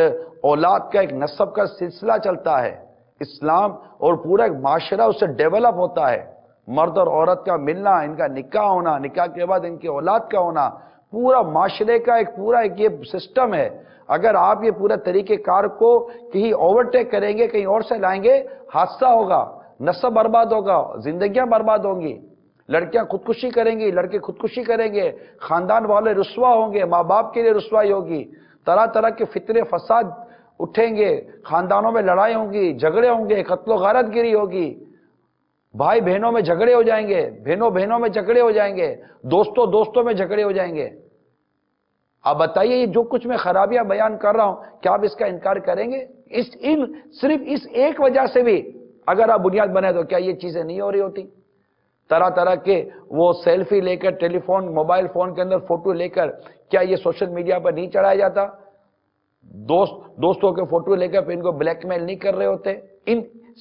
اولاد کا، ایک نسب کا سلسلہ چلتا ہے۔ اسلام اور پورا ایک معاشرہ اس سے ڈیولپ ہوتا ہے، مرد اور عورت کا ملنا، ان کا نکاح ہونا، نکاح کے بعد ان کی اولاد کا ہونا، پورا معاشرے کا ایک یہ سسٹم ہے۔ اگر آپ یہ پورا طریقہ کار کو کہیں اوورٹیک کریں گے، کہیں اور سے لائیں گے، حادثہ ہوگا، نسب برباد ہوگا، زندگیاں برباد ہوں گی، لڑکیاں خودکشی کریں گی، لڑکے خودکشی کریں گے، خاندان والے رسوا ہوں گے، ماں باپ کے لیے رسوائی ہوگی، طرح طرح کے فتنے فساد اٹھیں گے، خاندانوں میں لڑائی ہوں گی، جھگڑے ہوں گے، قتل و غارت گری ہوگی، بھائی بہنوں میں جھگڑے ہو جائیں گے، بہنوں میں جھگڑے ہو جائیں گے، دوستوں میں جھگڑے ہو جائیں گے۔ آپ بتائیے یہ جو کچھ میں خرابیاں بیان کر رہا ہوں، کیا آپ اس کا انکار کریں گے؟ صرف اس ایک وجہ سے بھی اگر آپ بنیاد بنائیں تو کیا یہ چیزیں نہیں ہو رہی ہوتی؟ طرح طرح کے وہ سیلفی لے کر، ٹیلی فون، موبائل فون کے اندر فوٹو لے کر، کیا یہ سوشل میڈیا پر نہیں چڑھایا جاتا؟ دوستوں کے فوٹو لے کر پھر ان کو بلیک میل نہیں کر رہے ہوتے؟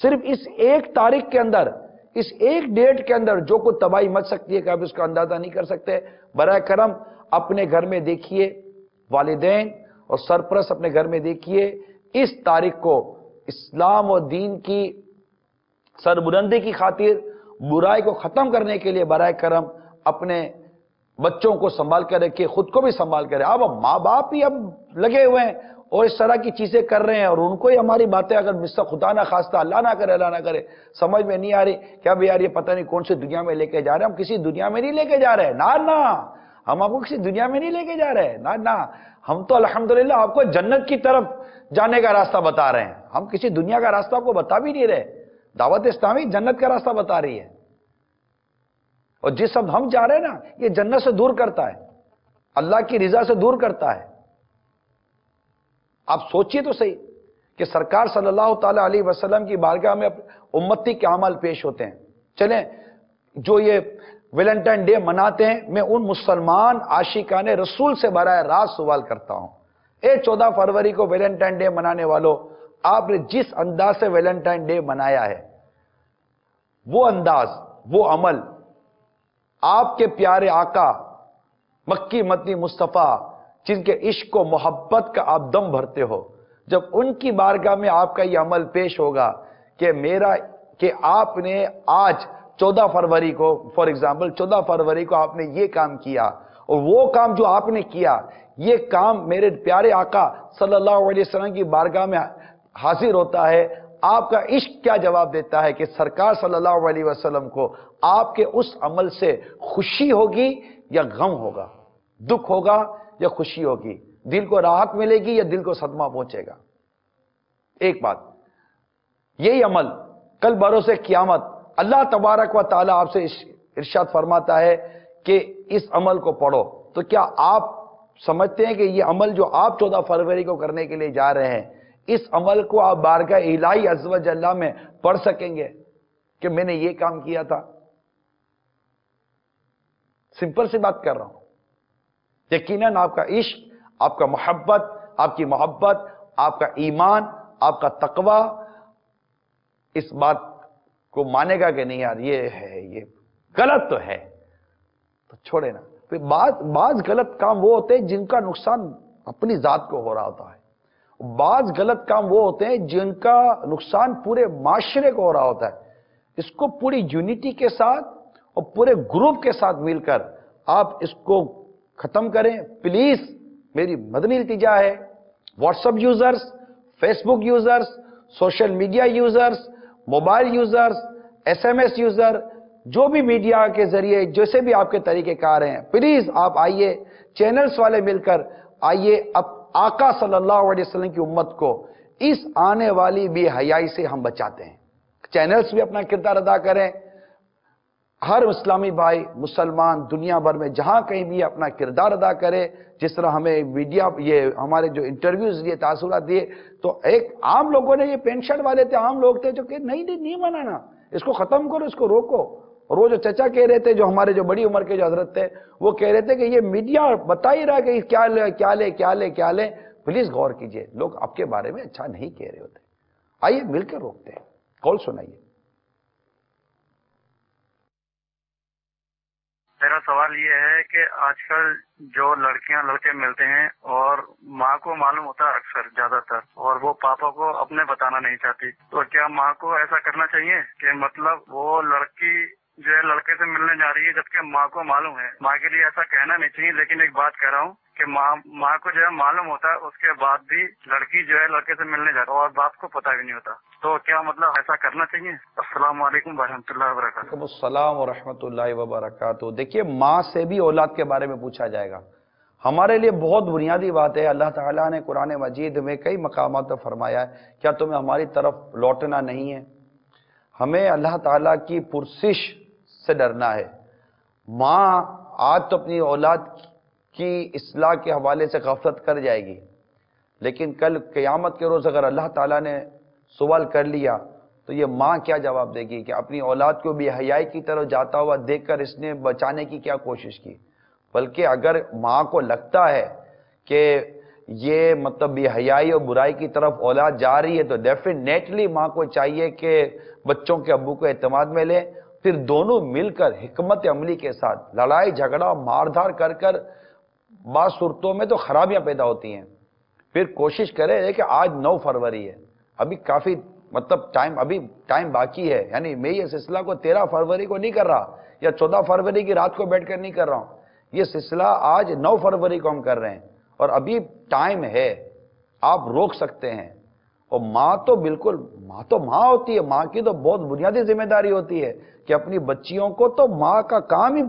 صرف اس ایک تاریخ کے اندر، اس ایک ڈیٹ کے اندر جو کوئی تباہی مچ سکتی ہے کہ آپ اس کا اندازہ نہیں کر سکتے۔ برائے کرم اپنے گھر میں دیکھیے، والدین اور سرپرست اپنے گھر میں دیکھیے، اس تاریخ کو اسلام اور دین کی سربلندی کی خاطر، برائی کو ختم کرنے کے لیے برائے کرم اپنے بچوں کو سنبھال کر رکھے، خود کو بھی سنبھال کر رکھے۔ اب ماں باپ ہی اب لگے ہوئے ہیں اور اس طرح کی چیزیں کر رہے ہیں، اور ان کو ہی ہماری باتیں اگر خدا نہ خواستہ، اللہ نہ کرے سمجھ میں نہیں آ رہی کہ اب یار یہ پتہ نہیں کون سی دنیا میں لے کے جا رہے ہیں۔ ہم کسی دنیا میں نہیں لے کے جا رہے ہیں، نہ ہم آپ کو کسی دنیا میں نہیں لے کے جا رہے ہیں، نہ ہم تو الحمدللہ آپ کو جنت کی طرف جانے کا راستہ بتا رہے ہیں۔ ہم کسی دنیا کا راستہ آپ کو بتا بھی نہیں رہے۔ دعوت اسلامی جنت کا راستہ بتا رہی ہے، اور جس سب ہم جا رہے ہیں نا، یہ جنت سے دور کرتا ہے، اللہ کی رضا سے دور کرتا ہے۔ آپ سوچئے تو صحیح کہ سرکار صلی اللہ تعالی علیہ وسلم کی بارگاہ میں امتی کے اعمال پیش ہوتے ہیں۔ چلیں، جو یہ ویلنٹائن ڈے مناتے ہیں، میں ان مسلمان عاشقان رسول سے براہ راست سوال کرتا ہوں، 14 فروری کو ویلنٹائن ڈے منانے والوں، آپ نے جس انداز سے ویلنٹائن ڈے منایا ہے، وہ انداز، وہ عمل، آپ کے پیارے آقا مکی مدنی مصطفیٰ جن کے عشق و محبت کا آپ دم بھرتے ہو، جب ان کی بارگاہ میں آپ کا یہ عمل پیش ہوگا کہ آپ نے آج 14 فروری کو، فار ایگزامپل 14 فروری کو آپ نے یہ کام کیا، اور وہ کام جو آپ نے کیا، یہ کام میرے پیارے آقا صلی اللہ علیہ وسلم کی بارگاہ میں حاضر ہوتا ہے، آپ کا عشق کیا جواب دیتا ہے کہ سرکار صلی اللہ علیہ وسلم کو آپ کے اس عمل سے خوشی ہوگی یا غم ہوگا، دکھ ہوگا یا خوشی ہوگی، دل کو راحت ملے گی یا دل کو صدمہ پہنچے گا؟ ایک بات، یہی عمل کل بروز قیامت اللہ تبارک و تعالی آپ سے ارشاد فرماتا ہے کہ اس عمل کو پڑھو، تو کیا آپ سمجھتے ہیں کہ یہ عمل جو آپ 14 فروری کو کرنے کے لیے جا رہے ہیں، اس عمل کو آپ بارگاہ الہی عز و جل میں پڑھ سکیں گے کہ میں نے یہ کام کیا تھا؟ सिंपल सी बात कर रहा हूं। यकीनन आपका इश्क, आपका मोहब्बत, आपकी मोहब्बत, आपका ईमान, आपका तकवा इस बात को मानेगा कि नहीं यार ये है, ये गलत तो है, तो छोड़े ना। फिर बाज गलत काम वो होते हैं जिनका नुकसान अपनी जात को हो रहा होता है, बाज गलत काम वो होते हैं जिनका नुकसान पूरे माशरे को हो रहा होता है। इसको पूरी यूनिटी के साथ और पूरे ग्रुप के साथ मिलकर आप इसको खत्म करें प्लीज। मेरी मदनी इल्तिजा है, WhatsApp users, Facebook users, social media users, mobile users, SMS user, जो भी मीडिया के जरिए जैसे भी आपके तरीकेकार हैं, प्लीज आप आइए, चैनल्स वाले मिलकर आइए, अब आका सल्लल्लाहु अलैहि वसल्लम की उम्मत को इस आने वाली बेहयाई से हम बचाते हैं। चैनल्स भी अपना किरदार अदा करें, हर इस्लामी भाई मुसलमान दुनिया भर में जहां कहीं भी अपना किरदार अदा करे। जिस तरह हमें मीडिया ये हमारे जो इंटरव्यूज दिए, तासुरात दिए, तो एक आम लोगों ने, ये पेंशन वाले थे, आम लोग थे जो कि नहीं मनाना, इसको खत्म करो, इसको रोको। और वो जो चचा कह रहे थे, जो हमारे जो बड़ी उम्र के जो हजरत थे, वो कह रहे थे कि ये मीडिया बता ही रहा है कि क्या ले क्या ले क्या ले क्या ले। प्लीज गौर कीजिए, लोग आपके बारे में अच्छा नहीं कह रहे होते। आइए मिलकर रोकते हैं। कॉल सुनाइए। मेरा सवाल ये है कि आजकल जो लड़कियां लड़के मिलते हैं और माँ को मालूम होता है अक्सर ज्यादातर, और वो पापा को अपने बताना नहीं चाहती, तो क्या माँ को ऐसा करना चाहिए कि मतलब वो लड़की जो है लड़के से मिलने जा रही है जबकि माँ को मालूम है? माँ के लिए ऐसा कहना नहीं चाहिए, लेकिन एक बात कह रहा हूँ कि माँ को जो है मालूम होता है, उसके बाद भी लड़की जो है लड़के से मिलने जाती है और बाप को पता भी नहीं होता, तो क्या मतलब ऐसा करना चाहिए? अस्सलाम वालेकुम वरहमतुल्लाहि वबरकातुहू। अस्सलाम वरहमतुल्लाहि वबरकातुहू। देखिए, माँ से भी औलाद के बारे में पूछा जाएगा। हमारे लिए बहुत बुनियादी बात है। अल्लाह ताला ने कुरान मजीद में कई मकामात पर फरमाया है, क्या तुम्हें हमारी तरफ लौटना नहीं है? हमें अल्लाह ताला की पुरसिश से डरना है। माँ आज तो अपनी औलाद की इस्लाह के हवाले से गफलत कर जाएगी, लेकिन कल क़यामत के रोज़ अगर अल्लाह ताला ने सवाल कर लिया तो ये माँ क्या जवाब देगी कि अपनी औलाद को बेहयाई की तरफ जाता हुआ देखकर इसने बचाने की क्या कोशिश की। बल्कि अगर माँ को लगता है कि ये मतलब बेहयाई और बुराई की तरफ औलाद जा रही है, तो डेफिनेटली माँ को चाहिए कि बच्चों के अब्बू को एतमाद में ले, फिर दोनों मिलकर हिकमत अमली के साथ लड़ाई झगड़ा मारधार कर कर बात सूरतों में तो खराबियां पैदा होती हैं। फिर कोशिश करें कि आज 9 फरवरी है, अभी काफी मतलब अभी टाइम बाकी है। यानी मैं ये सिलसिला को 13 फरवरी को नहीं कर रहा या 14 फरवरी की रात को बैठकर नहीं कर रहा हूं। ये सिलसिला आज 9 फरवरी को हम कर रहे हैं और अभी टाइम है, आप रोक सकते हैं। और माँ तो बिल्कुल, माँ तो माँ होती है, माँ की तो बहुत बुनियादी जिम्मेदारी होती है कि अपनी बच्चियों को तो माँ का काम ही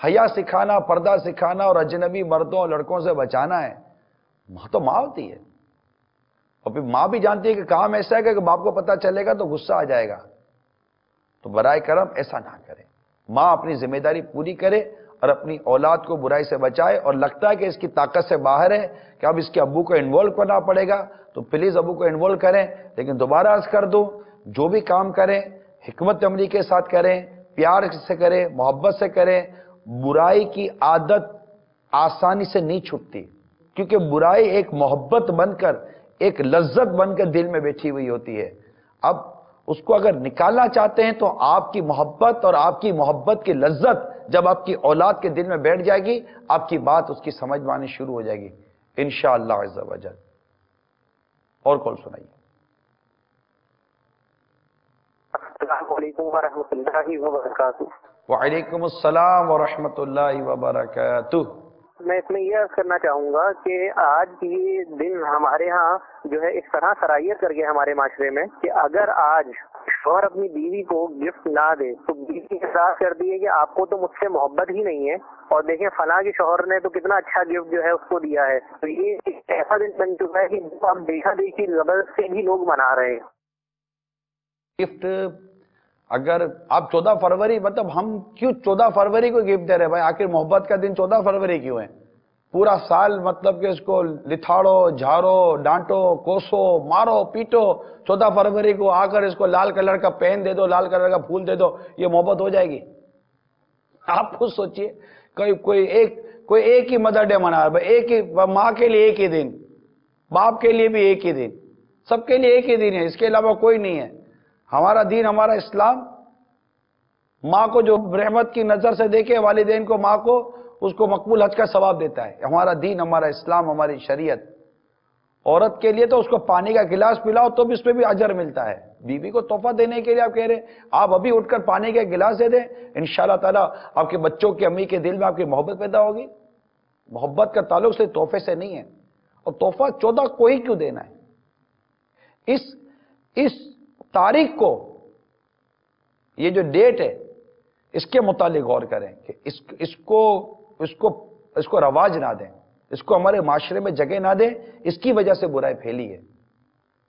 हया सिखाना, पर्दा सिखाना और अजनबी मर्दों और लड़कों से बचाना है। माँ तो माँ होती है। और फिर माँ भी जानती है कि काम ऐसा है कि बाप को पता चलेगा तो गुस्सा आ जाएगा। तो बराए करम ऐसा ना करें। माँ अपनी जिम्मेदारी पूरी करे और अपनी औलाद को बुराई से बचाए। और लगता है कि इसकी ताकत से बाहर है कि अब इसके अब्बू को इन्वॉल्व करना पड़ेगा, तो प्लीज अब्बू को इन्वॉल्व करें। लेकिन दोबारा अर्ज कर दूं, जो भी काम करें हिकमत अमली के साथ करें, प्यार से करें, मोहब्बत से करें। बुराई की आदत आसानी से नहीं छूटती, क्योंकि बुराई एक मोहब्बत बनकर, एक लज्जत बनकर दिल में बैठी हुई होती है। अब उसको अगर निकालना चाहते हैं तो आपकी मोहब्बत और आपकी मोहब्बत की लज्जत जब आपकी औलाद के दिल में बैठ जाएगी, आपकी बात उसकी समझ में आनी शुरू हो जाएगी इंशाअल्लाह अज़्ज़ा वजल। और कॉल सुनाइए। अस्सलामु अलैकुम वरहमतुल्लाहि वबरकातुहू। वालेकुम अस्सलाम वरहमतुल्लाहि वबरकातुहू। मैं इसमें ये अर्ज करना चाहूंगा कि आज ये दिन हमारे यहाँ जो है इस तरह सराहियत कर गया हमारे माशरे में कि अगर आज शौहर अपनी बीवी को गिफ्ट ना दे तो बीवी एहसास कर दी है कि आपको तो मुझसे मोहब्बत ही नहीं है, और देखें फलां के शौहर ने तो कितना अच्छा गिफ्ट जो है उसको दिया है। तो ये एक ऐसा दिन बन चुका है कि अब देखा देखी जबरदस्ती भी लोग मना रहे हैं। गिफ्ट अगर आप 14 फरवरी, मतलब हम क्यों 14 फरवरी को गिफ्ट दे रहे हैं भाई? आखिर मोहब्बत का दिन 14 फरवरी क्यों है? पूरा साल मतलब कि इसको लिथाड़ो, झाड़ो, डांटो, कोसो, मारो, पीटो, 14 फरवरी को आकर इसको लाल कलर का पेन दे दो, लाल कलर का फूल दे दो, ये मोहब्बत हो जाएगी? आप खुद सोचिए कोई एक ही मदर डे मना रहा है, एक ही माँ के लिए एक ही दिन, बाप के लिए भी एक ही दिन, सबके लिए एक ही दिन है, इसके अलावा कोई नहीं है। हमारा दीन, हमारा इस्लाम माँ को जो रहमत की नजर से देखे वालिदैन को, माँ को, उसको मकबूल हज का सवाब देता है। हमारा दीन, हमारा इस्लाम, हमारी शरीयत। औरत के लिए तो उसको पानी का गिलास पिलाओ तो भी उसपे भी अजर मिलता है। बीवी को तोहफा देने के लिए आप कह रहे हैं, आप अभी उठकर पानी का गिलास दे दें, इंशाअल्लाह ताला आपके बच्चों की अम्मी के दिल में आपकी मोहब्बत पैदा होगी। मोहब्बत का ताल्लुक से तोहफे से नहीं है। और तोहफा 14 को ही क्यों देना है? इस तारीख को, ये जो डेट है, इसके मुतालिक गौर करें कि इसको रवाज ना दें, इसको हमारे माशरे में जगह ना दें, इसकी वजह से बुराई फैली है।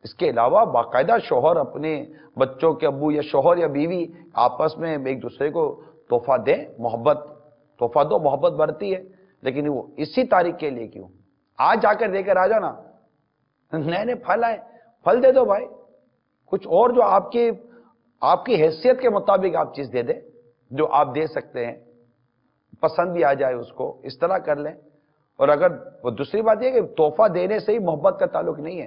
इसके अलावा बाकायदा शोहर अपने बच्चों के अब्बू या शोहर या बीवी आपस में एक दूसरे को तोहफा दें, मोहब्बत, तोहफा दो, मोहब्बत बढ़ती है। लेकिन वो इसी तारीख के लिए क्यों? आज जाकर देकर आ जाओ ना, नए नए फल आए, फल दे दो भाई, कुछ और जो आपकी हैसियत के मुताबिक आप चीज दे दे, जो आप दे सकते हैं, पसंद भी आ जाए उसको, इस तरह कर लें। और अगर वो दूसरी बात यह कि तोहफा देने से ही मोहब्बत का ताल्लुक नहीं है।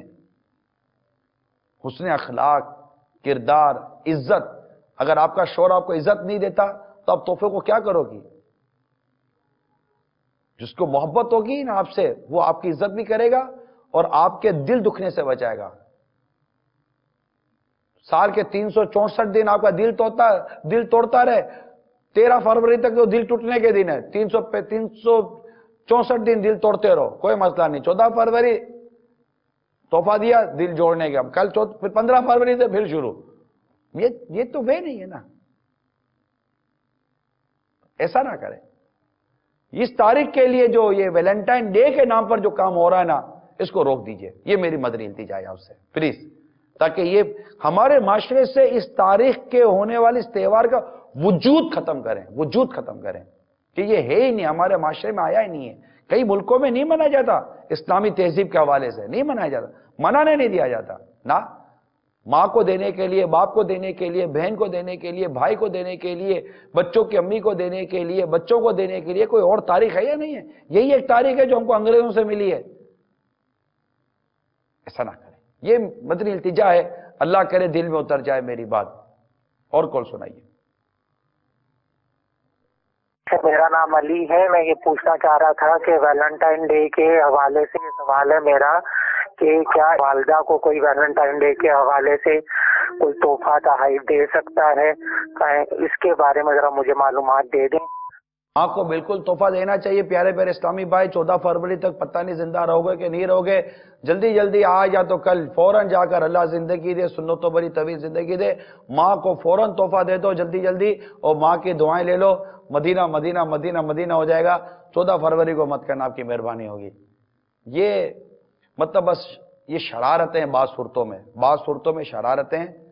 हुस्न अखलाक, किरदार, इज्जत, अगर आपका शौहर आपको इज्जत नहीं देता तो आप तोहफे को क्या करोगी? जिसको मोहब्बत होगी ना आपसे, वो आपकी इज्जत भी करेगा और आपके दिल दुखने से बचाएगा। साल के 364 दिन आपका दिल तोड़ता रहे, 13 फरवरी तक तो दिल टूटने के दिन है, 364 दिन दिल तोड़ते रहो, कोई मसला नहीं। 14 फरवरी तोहफा दिया, दिल जोड़ने के, अब कल फिर 15 फरवरी से फिर शुरू। ये तो वे नहीं है ना, ऐसा ना करें। इस तारीख के लिए जो ये वैलेंटाइन डे के नाम पर जो काम हो रहा है ना, इसको रोक दीजिए। ये मेरी मदरी इल्तिजा है आपसे, प्लीज, ताकि ये हमारे माशरे से इस तारीख के होने वाले इस त्यौहार का वजूद खत्म करें कि ये है ही नहीं, हमारे माशरे में आया ही नहीं है। कई मुल्कों में नहीं मनाया जाता, इस्लामी तहजीब के हवाले से नहीं मनाया जाता, मनाने नहीं दिया जाता ना। माँ को देने के लिए, बाप को देने के लिए, बहन को देने के लिए, भाई को देने के लिए, बच्चों की अम्मी को देने के लिए, बच्चों को देने के लिए कोई और तारीख है या नहीं है? यही एक तारीख है जो हमको अंग्रेजों से मिली है। ऐसा ना करें, ये मदनी इल्तिजा है, अल्लाह करे दिल में उतर जाए मेरी बात। और कॉल सुनाइए। मेरा नाम अली है। मैं ये पूछना चाह रहा था कि वैलेंटाइन डे के हवाले से ये सवाल है मेरा कि क्या वालदा को कोई वैलेंटाइन डे के हवाले से कोई तोहफा तहफ़ दे सकता है? इसके बारे में जरा मुझे मालूमात दे दें। माँ को बिल्कुल तोहफा देना चाहिए। प्यारे प्यारे इस्लामी भाई, 14 फरवरी तक पता नहीं जिंदा रहोगे कि नहीं रहोगे, जल्दी जल्दी आज या तो कल फौरन जाकर, अल्लाह जिंदगी दे, सुन्नतों भरी तवील जिंदगी दे, माँ को फौरन तोहफा दे दो जल्दी जल्दी, और माँ की दुआएं ले लो। मदीना मदीना मदीना मदीना हो जाएगा। 14 फरवरी को मत करना, आपकी मेहरबानी होगी। ये मतलब बस ये शरारतें हैं, बाज़ सूरतों में शरारतें हैं।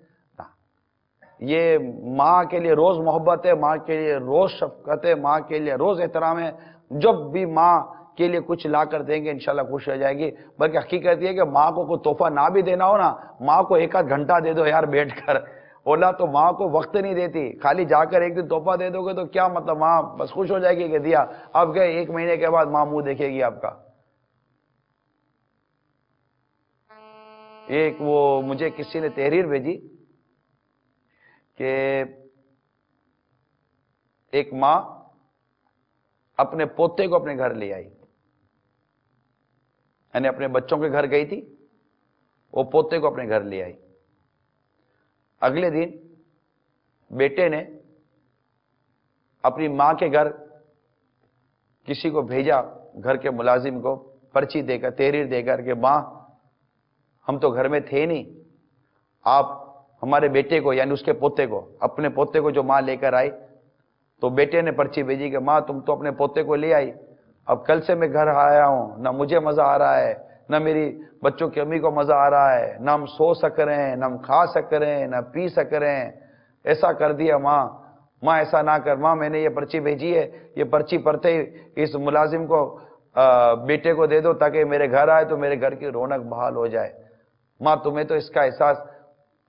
ये माँ के लिए रोज मोहब्बत है, माँ के लिए रोज शफकत है, माँ के लिए रोज एहतराम है। जब भी माँ के लिए कुछ ला कर देंगे इंशाल्लाह खुश हो जाएगी। बल्कि हकीकत ये है कि माँ को कोई तोहफा ना भी देना हो ना, माँ को एक आध घंटा दे दो यार बैठ कर। ओला तो माँ को वक्त नहीं देती, खाली जाकर एक दिन तोहफा दे दोगे तो क्या मतलब, माँ बस खुश हो जाएगी कि दिया। अब क्या 1 महीने के बाद माँ मुंह देखेगी आपका। एक वो मुझे किसी ने तहरीर भेजी कि एक माँ अपने पोते को अपने घर ले आई, यानी अपने बच्चों के घर गई थी, वो पोते को अपने घर ले आई। अगले दिन बेटे ने अपनी माँ के घर किसी को भेजा, घर के मुलाजिम को पर्ची देकर, तहरीर देकर कि माँ हम तो घर में थे नहीं, आप हमारे बेटे को यानी उसके पोते को, अपने पोते को जो माँ लेकर आई, तो बेटे ने पर्ची भेजी कि माँ तुम तो अपने पोते को ले आई, अब कल से मैं घर आया हूं, ना मुझे मजा आ रहा है, ना मेरी बच्चों की अम्मी को मजा आ रहा है, ना हम सो सक रहे हैं, ना हम खा सक रहे हैं, ना पी सक रहे हैं। ऐसा कर दिया माँ ऐसा ना कर माँ, मैंने ये पर्ची भेजी है, ये पर्ची पढ़ते ही इस मुलाजिम को बेटे को दे दो ताकि मेरे घर आए तो मेरे घर की रौनक बहाल हो जाए। माँ तुम्हें तो इसका एहसास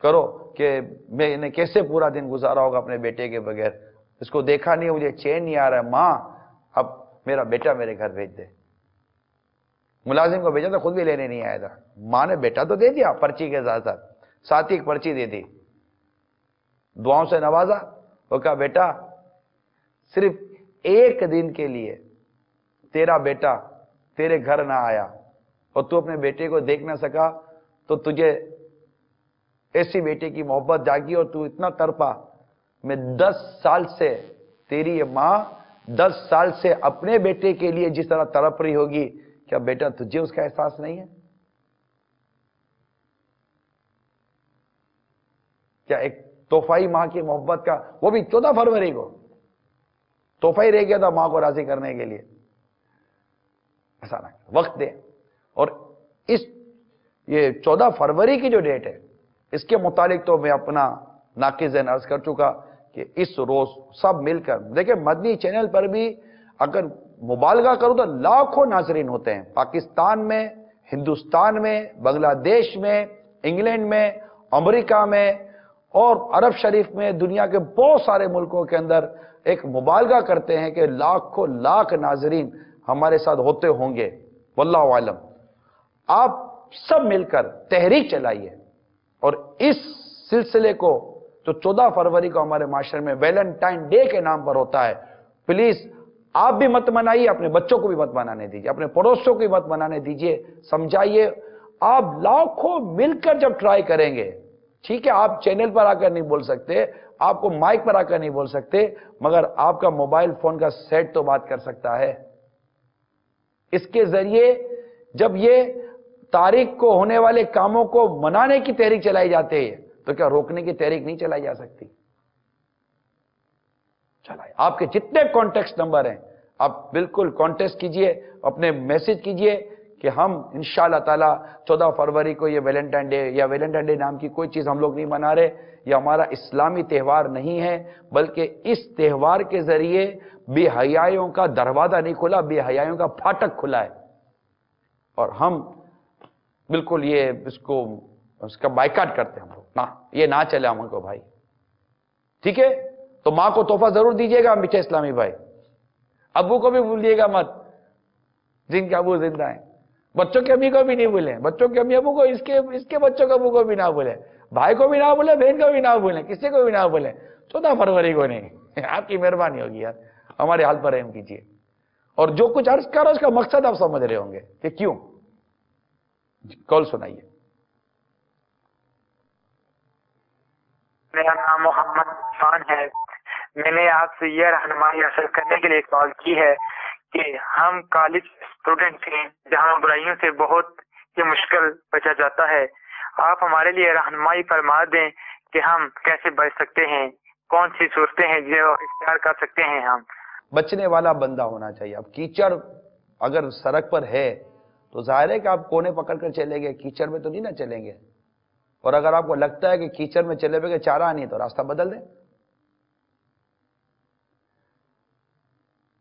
करो कि मैंने कैसे पूरा दिन गुजारा होगा अपने बेटे के बगैर, इसको देखा नहीं, मुझे चैन नहीं आ रहा है। माँ अब मेरा बेटा मेरे घर भेज दे। मुलाजिम को भेजा तो खुद भी लेने नहीं आया था, माँ ने बेटा तो दे दिया पर्ची के साथ साथ, साथ ही एक पर्ची दे दी, दुआओं से नवाजा। वो कहा बेटा सिर्फ एक दिन के लिए तेरा बेटा तेरे घर ना आया और तू अपने बेटे को देख ना सका, तो तुझे ऐसी बेटे की मोहब्बत जागी और तू इतना तड़पा। मैं 10 साल से, तेरी ये माँ 10 साल से अपने बेटे के लिए जिस तरह तड़प रही होगी, क्या बेटा तुझे उसका एहसास नहीं है? क्या एक तोहफाई मां की मोहब्बत का, वो भी 14 फरवरी को तोहफा ही रह गया था मां को राजी करने के लिए। ऐसा ना, वक्त दे। और इस ये 14 फरवरी की जो डेट है, इसके मुतालिक तो मैं अपना नाकिज़ अर्ज कर चुका कि इस रोज सब मिलकर, देखिए मदनी चैनल पर भी अगर मुबालगा करूं तो लाखों नाजरीन होते हैं, पाकिस्तान में, हिंदुस्तान में, बांग्लादेश में, इंग्लैंड में, अमेरिका में और अरब शरीफ में, दुनिया के बहुत सारे मुल्कों के अंदर एक मुबालगा करते हैं कि लाखों लाख नाजरीन हमारे साथ होते होंगे। वल्लाहु आलम। आप सब मिलकर तहरीक चलाइए और इस सिलसिले को जो 14 फरवरी को हमारे माशरे में वैलेंटाइन डे के नाम पर होता है, प्लीज आप भी मत मनाइए, अपने बच्चों को भी मत मनाने दीजिए, अपने पड़ोसियों को भी मत मनाने दीजिए, समझाइए। आप लाखों मिलकर जब ट्राई करेंगे, ठीक है, आप चैनल पर आकर नहीं बोल सकते, आपको माइक पर आकर नहीं बोल सकते, मगर आपका मोबाइल फोन का सेट तो बात कर सकता है। इसके जरिए जब ये तारीख को होने वाले कामों को मनाने की तहरीक चलाई जाती है, तो क्या रोकने की तहरीक नहीं चलाई जा सकती? चलाए। आपके जितने कॉन्टेक्ट नंबर हैं, आप बिल्कुल कॉन्टेक्ट कीजिए, अपने मैसेज कीजिए कि हम इंशाअल्लाह ताला 14 फरवरी को ये वैलेंटाइन डे या वैलेंटाइन डे नाम की कोई चीज हम लोग नहीं मना रहे। ये हमारा इस्लामी त्यौहार नहीं है, बल्कि इस त्यौहार के जरिए बेहयाइयों का दरवाजा नहीं खुला, बेहयाइयों का फाटक खुला है। और हम बिल्कुल ये इसका बाइकाट करते हैं हम लोग, ना ये ना चले हमको भाई, ठीक है। तो मां को तोहफा जरूर दीजिएगा मीठे इस्लामी भाई, अब्बू को भी भूलिएगा मत जिनके अबू जिंदा हैं, बच्चों के अम्मी को भी नहीं भूलें, बच्चों के अम्मी अबू को, इसके बच्चों के अबू को भी ना भूलें, भाई को भी ना भूलें, बहन को भी ना भूलें, किसी को भी ना भूलें, 14 फरवरी को नहीं। आपकी मेहरबानी होगी यार, हमारे हाल पर रहम कीजिए। और जो कुछ अर्ज करो उसका मकसद आप समझ रहे होंगे कि क्यों। कॉल सुनाइए। मेरा नाम मोहम्मद खान है। मैंने आपसे यह रहनुमाई हासिल करने के लिए कॉल की है कि हम कॉलेज स्टूडेंट हैं जहां बुराइयों से बहुत ही मुश्किल बचा जाता है। आप हमारे लिए रहनुमाई फरमा दें कि हम कैसे बच सकते हैं, कौन सी सूरतें हैं जो इख्तियार कर सकते हैं। हम बचने वाला बंदा होना चाहिए। अब कीचड़ अगर सड़क पर है तो जाहिर है कि आप कोने पकड़ कर चलेंगे, कीचड़ में तो नहीं ना चलेंगे। और अगर आपको लगता है कि कीचड़ में चले हुए चारा नहीं तो रास्ता बदल दें।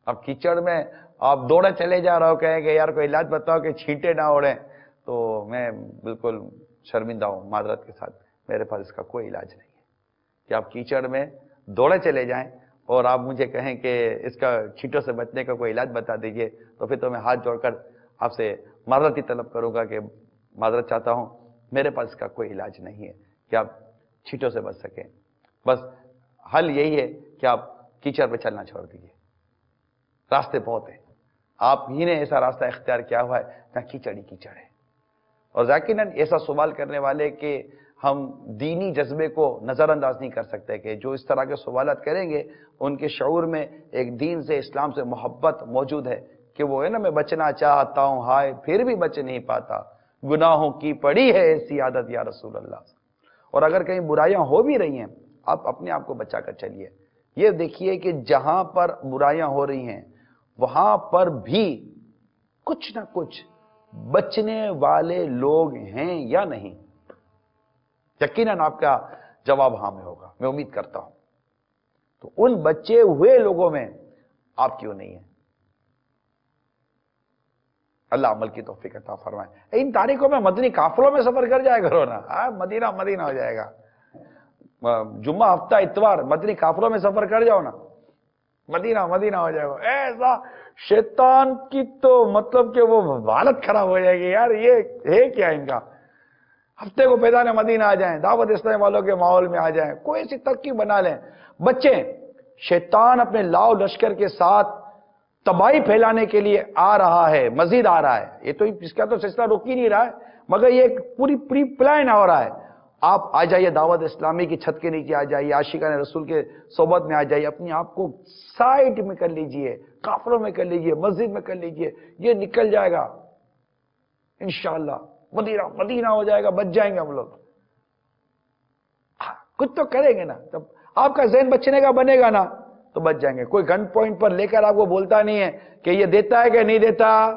अब कीचड़ में आप दौड़े चले जा रहे हो, कहेंगे यार कोई इलाज बताओ कि छींटे ना उड़े, तो मैं बिल्कुल शर्मिंदा हूं माजरत के साथ, मेरे पास इसका कोई इलाज नहीं है कि आप कीचड़ में दौड़े चले जाएं और आप मुझे कहें कि इसका छींटों से बचने का कोई इलाज बता दीजिए, तो फिर तो मैं हाथ जोड़कर आपसे माजरत ही तलब करूंगा कि माजरत चाहता हूं, मेरे पास इसका कोई इलाज नहीं है कि आप छींटों से बच सकें। बस हल यही है कि आप कीचड़ पे चलना छोड़ दीजिए। रास्ते बहुत हैं, आप ही ने ऐसा रास्ता इख्तियार किया हुआ है जहाँ कीचड़ ही कीचड़ है। और यकीनन ऐसा सवाल करने वाले कि हम दीनी जज्बे को नज़रअंदाज नहीं कर सकते कि जो इस तरह के सवालात करेंगे उनके शऊर में एक दीन से, इस्लाम से मोहब्बत मौजूद है कि वो है ना, मैं बचना चाहता हूँ हाय फिर भी बच नहीं पाता, गुनाहों की पड़ी है ऐसी आदत या रसूल अल्लाह। और अगर कहीं बुराइयां हो भी रही हैं, आप अपने आप को बचा कर चलिए। ये देखिए कि जहां पर बुराइयां हो रही हैं वहां पर भी कुछ ना कुछ बचने वाले लोग हैं या नहीं। यकीनन आपका जवाब हाँ में होगा, मैं उम्मीद करता हूं। तो उन बचे हुए लोगों में आप क्यों नहीं है? अल्लाह अमल की तौफीक अता फरमाए। इन तारीखों में मदनी काफिलों में सफर कर जाया करो ना, मदीना मदीना हो जाएगा। जुम्मा, हफ्ता, इतवार मदनी काफिलों में सफर कर जाओ ना। مدینہ مدینہ ہو جائے گا. ایسا شیطان کی تو مطلب کہ وہ حالت خراب ہو جائے گی یار. یہ ہے کیا ان کا؟ ہفتے کو پیدانے مدینہ آ جائیں, دعوت اسلامی والوں کے ماحول میں آ جائیں, کوئی ایسی ترکیب بنا لیں. بچے, شیطان اپنے لاؤ لشکر کے ساتھ تباہی پھیلانے کے لیے آ رہا ہے, مزید آ رہا ہے. یہ تو اس کا تو سلسلہ رک ہی نہیں رہا ہے, مگر یہ ایک پوری پری پلان ہو رہا ہے. آپ آ جائیے دعوت اسلامی کی چھت کے نیچے آ جائیے, عاشقان رسول کے صحبت میں آ جائیے, اپنے آپ کو سائٹ میں کر لیجئے, کافروں میں کر لیجئے, مسجد میں کر لیجئے. یہ نکل جائے گا انشاءاللہ. مدینہ مدینہ ہو جائے گا, بچ جائیں گے ہم لوگ. کچھ تو کریں گے نا, تب آپ کا ذہن بچنے کا بنے گا نا تو بچ جائیں گے. کوئی گن پوائنٹ پر لے کر آپ کو بولتا نہیں ہے کہ یہ دیتا ہے کہ نہیں دیتا,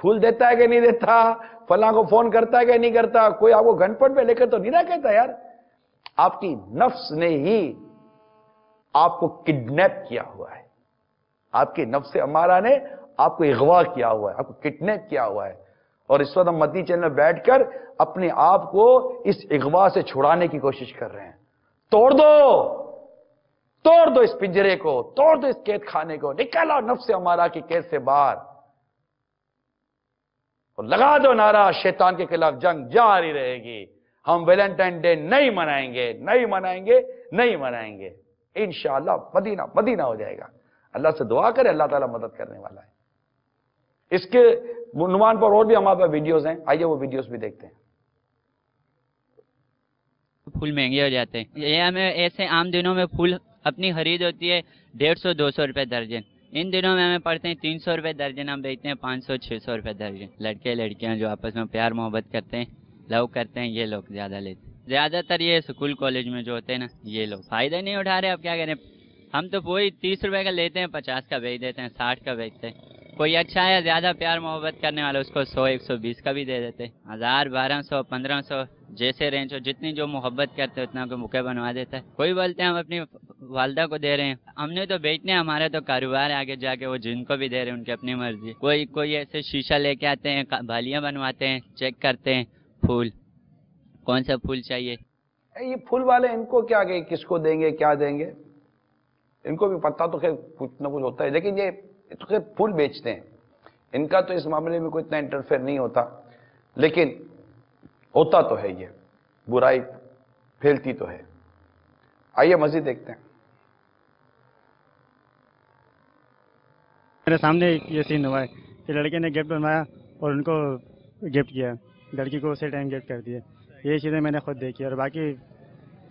پھول دیتا ہے کہ نہیں دیتا, فلاں کو فون کرتا ہے کہ نہیں کرتا. کوئی آپ کو گن پوائنٹ پہ لے کر تو نہیں نہ کہتا یار. آپ کی نفس نے ہی آپ کو کڈنیپ کیا ہوا ہے. آپ کی نفس امارہ نے آپ کو اغوا کیا ہوا ہے, آپ کو کڈنیپ کیا ہوا ہے. اور اس وقت ہم مدنی چینل میں بیٹھ کر اپنے آپ کو اس اغوا سے چھڑانے کی کوشش کر رہے ہیں. توڑ دو اس پنجرے کو, توڑ دو اس قید خانے کو, نکالو نفس امارہ کی قید سے باہر, اور لگا دو نعرہ شیطان کے خلاف جنگ جاری رہے گی. ہم ویلنٹائن ڈے نہیں منائیں گے, نہیں منائیں گے, نہیں منائیں گے. انشاءاللہ مدینہ مدینہ ہو جائے گا. اللہ سے دعا کرے, اللہ تعالیٰ مدد کرنے والا ہے. اس کے عنوان پر اور بھی ہمارے پاس ویڈیوز ہیں, آئیے وہ ویڈیوز بھی دیکھتے ہیں. پھول مہنگے ہو جاتے ہیں. یہ ہمیں ایسے عام دنوں میں پھول اپنی خرید ہوتی ہے 150-200 روپے درجن. ان دنوں میں ہمیں پڑتے ہیں 300 روپے درجن, ہم بیچتے ہیں 500-600 روپے درجن. لڑکے لڑکیاں جو آپس میں پیار محبت کرتے ہیں, لو کرتے ہیں, یہ لوگ زیادہ لیتے ہیں. زیادہ تر یہ اسکول کالج میں جو ہوتے ہیں نا, یہ لوگ فائدہ نہیں اٹھا رہے. اب کیا کریں, ہم تو وہی 30 روپے کا لیتے ہیں, 50 کا بیچ دیتے ہیں, 60 کا بیچتے ہیں. کوئی اچھا ہے زیادہ پیار محبت کرنے والا, اس کو 100-120 کا بھی دے دیتے. 1000, 1200, 1500 جیسے رینج ہو, جتنی جو محبت کرتے اتنا کو بوکے بنوا دیتا ہے. کوئی بولتے ہیں ہم اپنی والدہ کو دے رہے ہیں, ہم نے تو بیچنے, ہمارے تو کاروبار ہے آگے جا کے, وہ جن کو بھی دے رہے ہیں ان کی اپنی مرضی. کوئی ایسے شیشہ لے کے آتے ہیں, بالیاں بنواتے ہیں, چیک کرتے ہیں پھول کون سا پھول چاہیے. یہ پھول والے ان کو کیا کہ کس کو دیں گے کیا دیں گے, ان کو بھی پتہ تو خیر کچھ نہ کچھ ہوتا ہے. لیکن یہ تو خیر پھول بیچتے ہیں, ان کا تو اس معاملے میں کوئی اتنا انٹرفیئر نہیں ہوتا. لیکن ہوتا تو ہے, یہ برائی پھیلتی تو ہے. آئیے مزید دیکھتے ہیں. میرے سامنے یہ سین ہوا ہے کہ لڑکے نے گفٹ بنوایا اور ان کو گفٹ کیا, لڑکی کو اسی ٹائم گفٹ کر دیا. یہ چیزیں میں نے خود دیکھی. اور باقی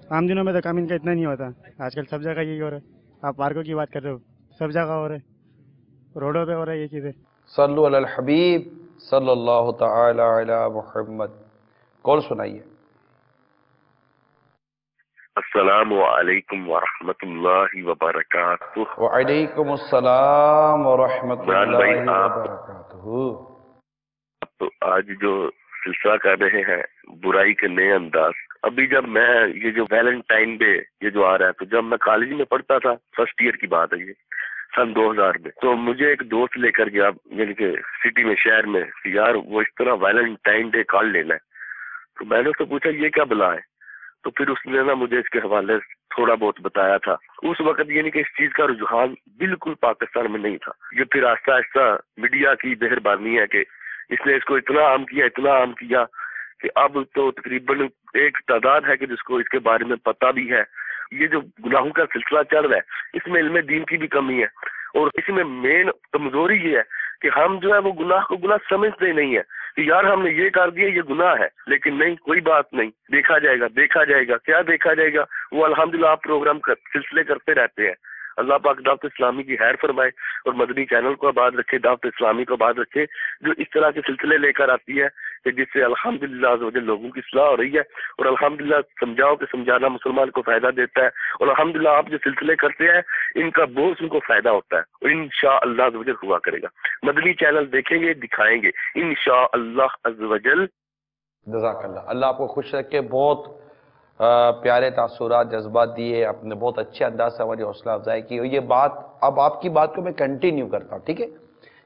عام دنوں میں تو کام ان کا اتنا نہیں ہوتا. آج کل سب جگہ یہی ہو رہا ہے. آپ پارکوں کی بات کر رہے ہو, سب جگہ ہو رہا ہے, روڈوں پہ ہو رہا ہے یہ چیزیں. صلو علی الحبیب صلی اللہ تعالی علی محمد. کال سنائیے. السلام علیکم ورحمۃ اللہ وبرکاتہ. وعلیکم السلام ورحمۃ اللہ وبرکاتہ. تو آج جو سلسلہ کر رہے ہیں برائی کے نئے انداز, ابھی جب میں یہ جو ویلنٹائن ڈے یہ جو آ رہا ہے, تو جب میں کالج میں پڑھتا تھا, فرسٹ ایئر کی بات ہے یہ, سن 2000 میں, تو مجھے ایک دوست لے کر گیا یعنی کہ سٹی میں, شہر میں, یار وہ اس طرح ویلنٹائن ڈے کارڈ لینا ہے. تو میں نے اس سے پوچھا یہ کیا بلا ہے, تو پھر اس نے نا مجھے اس کے حوالے سے تھوڑا بہت بتایا تھا. اس وقت یعنی کہ اس چیز کا رجحان بالکل پاکستان میں نہیں تھا. یہ پھر آہستہ آہستہ میڈیا کی مہربانی ہے کہ اس نے اس کو اتنا عام کیا کہ اب تو تقریباً ایک تعداد ہے کہ جس کو اس کے بارے میں پتہ بھی ہے. یہ جو گناہوں کا سلسلہ چل رہا ہے, اس میں علم دین کی بھی کمی ہے, اور اس میں مین کمزوری یہ ہے کہ ہم جو ہے وہ گناہ کو گناہ سمجھتے نہیں ہیں کہ یار ہم نے یہ کر دیا یہ گناہ ہے. لیکن نہیں, کوئی بات نہیں, دیکھا جائے گا. کیا دیکھا جائے گا, وہ الحمدللہ آپ پروگرام سلسلے کرتے رہتے ہیں. اللہ پاک دعوت اسلامی کی خیر فرمائے اور مدنی چینل کو آباد رکھے, دعوت اسلامی کو آباد رکھے, جو اس طرح کے سلسلے لے کر آتی ہے کہ جس سے الحمدللہ لوگوں کی اصلاح ہو رہی ہے. اور الحمدللہ سمجھاؤ کہ سمجھانا مسلمان کو فائدہ دیتا ہے. اور الحمدللہ آپ جو سلسلے کرتے ہیں ان کا بہت ان کو فائدہ ہوتا ہے, اور انشاءاللہ ہوا کرے گا. مدنی چینل دیکھیں گے, دکھائیں گے انشاءاللہ عز وجل. جزاک اللہ, اللہ آپ کو خوش رکھے. بہت پیارے تاثرات جذبات دیے آپ نے, بہت اچھے انداز سے ہماری حوصلہ افزائی کی. اور یہ بات اب آپ کی بات کو میں کنٹینیو کرتا ہوں, ٹھیک ہے,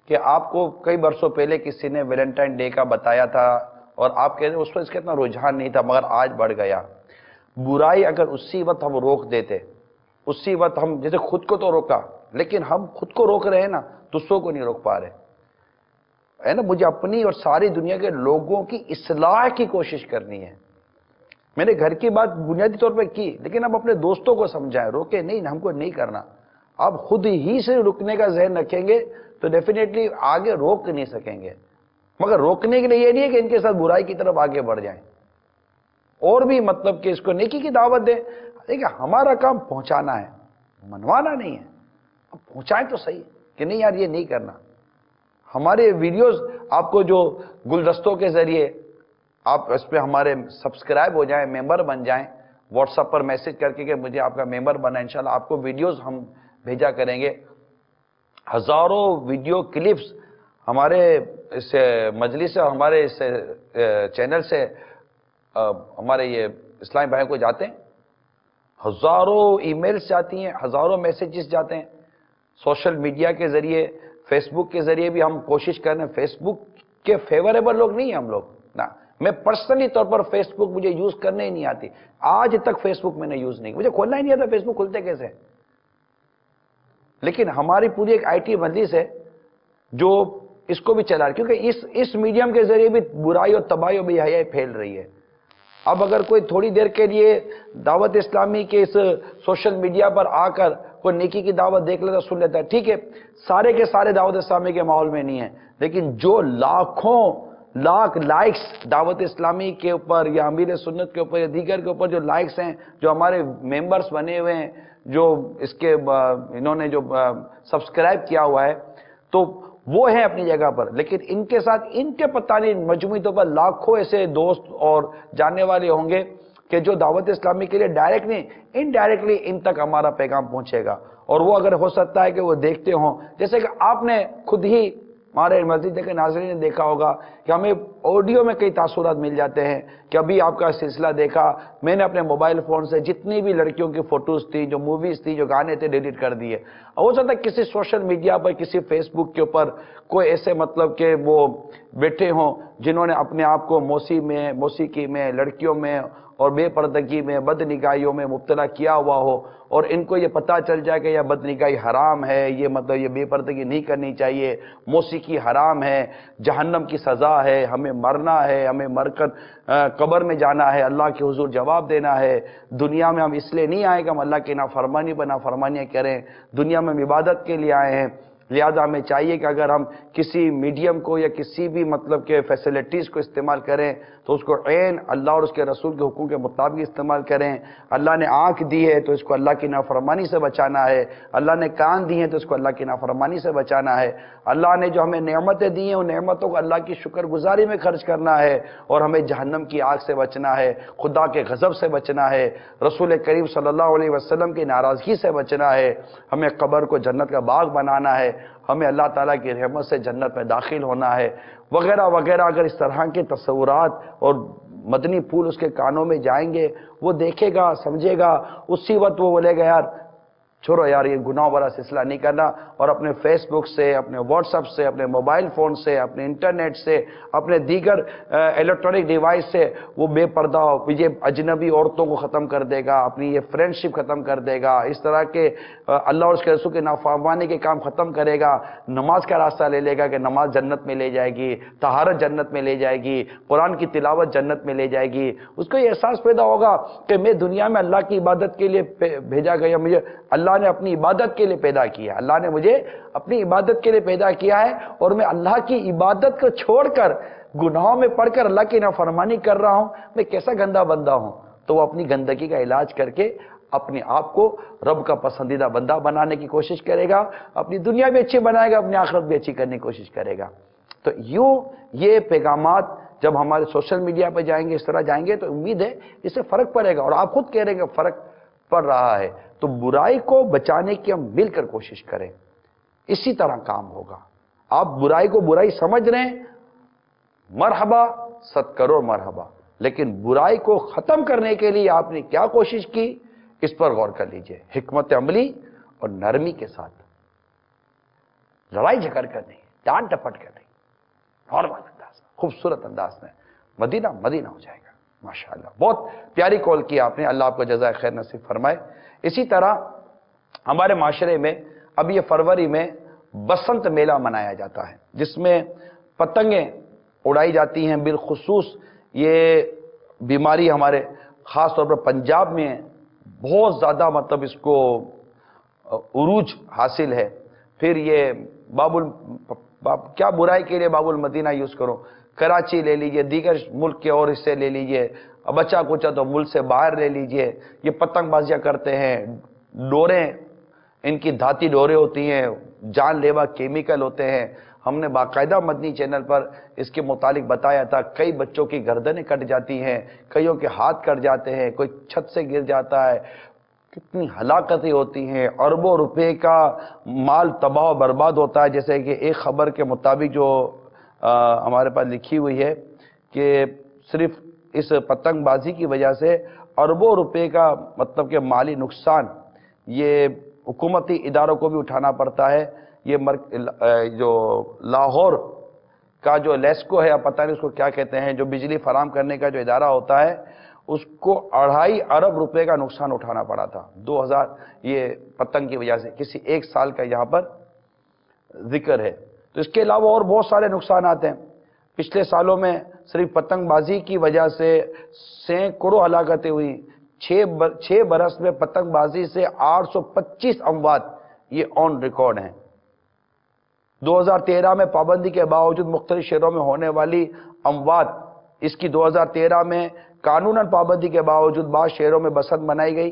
کہ آپ کو کئی برسوں پہلے کسی نے ویلنٹائن ڈے کا بتایا تھا اور آپ کہتے ہیں اس پر اس کا اتنا رجحان نہیں تھا, مگر آج بڑھ گیا. برائی اگر اسی وقت ہم روک دیتے, اسی وقت ہم جیسے خود کو تو روکا, لیکن ہم خود کو روک رہے ہیں نا, دوسروں کو نہیں روک پا رہے ہے نا. مجھے اپنی اور ساری دنیا کے لوگوں کی اصلاح کی کوشش کرنی ہے. میں نے گھر کی بات بنیادی طور پہ کی, لیکن اب اپنے دوستوں کو سمجھائیں, روکے نہیں, ہم کو نہیں کرنا. آپ خود ہی سے رکنے کا ذہن رکھیں گے تو ڈیفینیٹلی آگے روک نہیں سکیں گے. مگر روکنے کے لیے یہ نہیں ہے کہ ان کے ساتھ برائی کی طرف آگے بڑھ جائیں, اور بھی مطلب کہ اس کو نیکی کی دعوت دیں. دیکھیں ہمارا کام پہنچانا ہے, منوانا نہیں ہے. اب پہنچائیں تو صحیح کہ نہیں یار یہ نہیں کرنا. ہمارے ویڈیوز آپ کو جو گلدستوں کے ذریعے آپ اس پہ ہمارے سبسکرائب ہو جائیں, ممبر بن جائیں, واٹس ایپ پر میسج کر کے کہ مجھے آپ کا ممبر بنا, انشاءاللہ آپ کو ویڈیوز ہم بھیجا کریں گے. ہزاروں ویڈیو کلپس ہمارے اس مجلس سے اور ہمارے اس چینل سے ہمارے یہ اسلامی بھائیوں کو جاتے ہیں. ہزاروں ای میلز جاتی ہیں, ہزاروں میسیجز جاتے ہیں. سوشل میڈیا کے ذریعے, فیس بک کے ذریعے بھی ہم کوشش کر رہے ہیں. فیس بک کے فیوریبل لوگ نہیں ہیں ہم لوگ نا. میں پرسنلی طور پر فیس بک مجھے یوز کرنے ہی نہیں آتی. آج تک فیس بک میں نے یوز نہیں, مجھے کھولنا ہی نہیں آتا فیس بک کھلتے کیسے. لیکن ہماری پوری ایک آئی ٹی مجلس ہے جو اس کو بھی چلا رہی ہے, کیونکہ اس میڈیم کے ذریعے بھی برائی اور تباہی اور بے حیائی پھیل رہی ہے. اب اگر کوئی تھوڑی دیر کے لیے دعوت اسلامی کے اس سوشل میڈیا پر آ کر کوئی نیکی کی دعوت دیکھ لیتا, سن لیتا ہے, ٹھیک ہے, سارے کے سارے دعوت اسلامی کے ماحول میں نہیں ہیں. لیکن جو لاکھوں لاکھ لائکس دعوت اسلامی کے اوپر یا امیر سنت کے اوپر یا دیگر کے اوپر جو لائکس ہیں, جو ہمارے ممبرز بنے ہوئے ہیں, جو اس کے انہوں نے جو سبسکرائب کیا ہوا ہے, تو وہ ہیں اپنی جگہ پر. لیکن ان کے ساتھ ان کے پتہ نہیں مجموعی طور پر لاکھوں ایسے دوست اور جاننے والے ہوں گے کہ جو دعوت اسلامی کے لیے ڈائریکٹ نہیں, انڈائریکٹلی ان تک ہمارا پیغام پہنچے گا. اور وہ اگر ہو سکتا ہے کہ وہ دیکھتے ہوں, جیسے کہ آپ نے خود ہی ہمارے مسجد کے ناظرین نے دیکھا ہوگا کہ ہمیں آڈیو میں کئی تاثرات مل جاتے ہیں کہ ابھی آپ کا سلسلہ دیکھا, میں نے اپنے موبائل فون سے جتنی بھی لڑکیوں کی فوٹوز تھی, جو موویز تھی, جو گانے تھے, ڈیلیٹ کر دیے. ہو سکتا ہے کسی سوشل میڈیا پر, کسی فیس بک کے اوپر کوئی ایسے مطلب کہ وہ بیٹھے ہوں جنہوں نے اپنے آپ کو موسیقی میں, لڑکیوں میں اور بے پردگی میں, بد نگاہیوں میں مبتلا کیا ہوا ہو, اور ان کو یہ پتہ چل جائے کہ یہ بد نگاہی حرام ہے, یہ مطلب یہ بے پردگی نہیں کرنی چاہیے, موسیقی حرام ہے, جہنم کی سزا ہے, ہمیں مرنا ہے, ہمیں مر کر قبر میں جانا ہے, اللہ کے حضور جواب دینا ہے. دنیا میں ہم اس لیے نہیں آئے کہ ہم اللہ کی نافرمانیاں کریں, دنیا میں ہم عبادت کے لیے آئے ہیں. لہذا ہمیں چاہیے کہ اگر ہم کسی میڈیم کو یا کسی بھی مطلب کہ فیسلٹیز کو استعمال کریں تو اس کو عین اللہ اور اس کے رسول کے حکم کے مطابق استعمال کریں. اللہ نے آنکھ دی ہے تو اس کو اللہ کی نافرمانی سے بچانا ہے, اللہ نے کان دی ہیں تو اس کو اللہ کی نافرمانی سے بچانا ہے, اللہ نے جو ہمیں نعمتیں دی ہیں ان نعمتوں کو اللہ کی شکر گزاری میں خرچ کرنا ہے, اور ہمیں جہنم کی آگ سے بچنا ہے, خدا کے غضب سے بچنا ہے, رسول کریم صلی اللہ علیہ وسلم کی ناراضگی سے بچنا ہے, ہمیں قبر کو جنت کا باغ بنانا ہے, ہمیں اللہ تعالیٰ کی رحمت سے جنت میں داخل ہونا ہے, وغیرہ وغیرہ. اگر اس طرح کے تصورات اور مدنی پھول اس کے کانوں میں جائیں گے, وہ دیکھے گا, سمجھے گا, اسی وقت وہ بولے گا یار چھوڑو یار یہ گناہ والا سلسلہ نہیں کرنا, اور اپنے فیس بک سے, اپنے واٹس ایپ سے, اپنے موبائل فون سے, اپنے انٹرنیٹ سے, اپنے دیگر الیکٹرانک ڈیوائس سے وہ بے پردہ یہ اجنبی عورتوں کو ختم کر دے گا, اپنی یہ فرینڈشپ ختم کر دے گا, اس طرح کے اللہ اور اس کے رسول کے نافرمانی کے کام ختم کرے گا, نماز کا راستہ لے لے گا کہ نماز جنت میں لے جائے گی, طہارت جنت میں لے جائے گی, قرآن کی تلاوت جنت میں لے جائے گی. اس کو یہ احساس پیدا ہوگا کہ میں دنیا میں اللہ کی عبادت کے لیے بھیجا گیا, مجھے اللہ نے اپنی عبادت کے لیے پیدا کیا, اللہ نے مجھے اپنی عبادت کے لیے پیدا کیا ہے, اور میں اللہ کی عبادت کو چھوڑ کر گناہوں میں پڑھ کر اللہ کی نافرمانی کر رہا ہوں, میں کیسا گندا بندہ ہوں. تو وہ اپنی گندگی کا علاج کر کے اپنے آپ کو رب کا پسندیدہ بندہ بنانے کی کوشش کرے گا, اپنی دنیا بھی اچھی بنائے گا, اپنی آخرت بھی اچھی کرنے کی کوشش کرے گا. تو یوں یہ پیغامات جب ہمارے سوشل میڈیا پہ جائیں گے, اس طرح جائیں گے, تو امید ہے اس سے فرق پڑے گا, اور آپ خود کہہ رہے ہیں کہ فرق پڑ رہا ہے. تو برائی کو بچانے کی ہم مل کر کوشش کریں, اسی طرح کام ہوگا. آپ برائی کو برائی سمجھ رہے ہیں, مرحبا, 100 کروڑ مرحبا, لیکن برائی کو ختم کرنے کے لیے آپ نے کیا کوشش کی, اس پر غور کر لیجئے. حکمت عملی اور نرمی کے ساتھ, لڑائی جھگڑ کر نہیں, ڈانٹ ڈپٹ کر نہیں, نارمل انداز, خوبصورت انداز میں مدینہ مدینہ ہو جائے گا. ماشاءاللہ, بہت پیاری کال کی آپ نے, اللہ آپ کو جزائے خیر نصیب فرمائے. اسی طرح ہمارے معاشرے میں अब ये फरवरी में बसंत मेला मनाया जाता है, जिसमें पतंगें उड़ाई जाती हैं। बिलखुसूस ये बीमारी हमारे ख़ास तौर पर पंजाब में बहुत ज़्यादा मतलब इसको उरूज हासिल है। फिर ये क्या बुराई के लिए बाबुल मदीना यूज़ करो, कराची ले लीजिए, दीगर मुल्क के और हिस्से ले लीजिए, बचा कुचा तो मुल्क से बाहर ले लीजिए। ये पतंगबाजियाँ करते हैं, डोरें इनकी धाती डोरे होती हैं, जानलेवा केमिकल होते हैं। हमने बाकायदा मदनी चैनल पर इसके मुतालिक बताया था। कई बच्चों की गर्दनें कट जाती हैं, कईयों के हाथ कट जाते हैं, कोई छत से गिर जाता है, कितनी हलाकतें होती हैं, अरबों रुपए का माल तबाह बर्बाद होता है। जैसे कि एक खबर के मुताबिक जो हमारे पास लिखी हुई है कि सिर्फ इस पतंगबाजी की वजह से अरबों रुपए का मतलब कि माली नुकसान ये हुकूमती इदारों को भी उठाना पड़ता है। ये जो लाहौर का जो लेस्को है, पता नहीं उसको क्या कहते हैं, जो बिजली फराम करने का जो इदारा होता है, उसको 2.5 अरब रुपए का नुकसान उठाना पड़ा था 2000 ये पतंग की वजह से। किसी एक साल का यहाँ पर जिक्र है। तो इसके अलावा और बहुत सारे नुकसान आते हैं। पिछले सालों में सिर्फ पतंगबाजी की वजह से सैकड़ों हलाकतें हुई। 6 बरस में पतंगबाजी से 825 अमवात ये ऑन रिकॉर्ड हैं। 2013 में पाबंदी के बावजूद मुख्तलिफ शहरों में होने वाली अमवात, इसकी 2013 में कानूनन पाबंदी के बावजूद बाद शहरों में बसंत मनाई गई।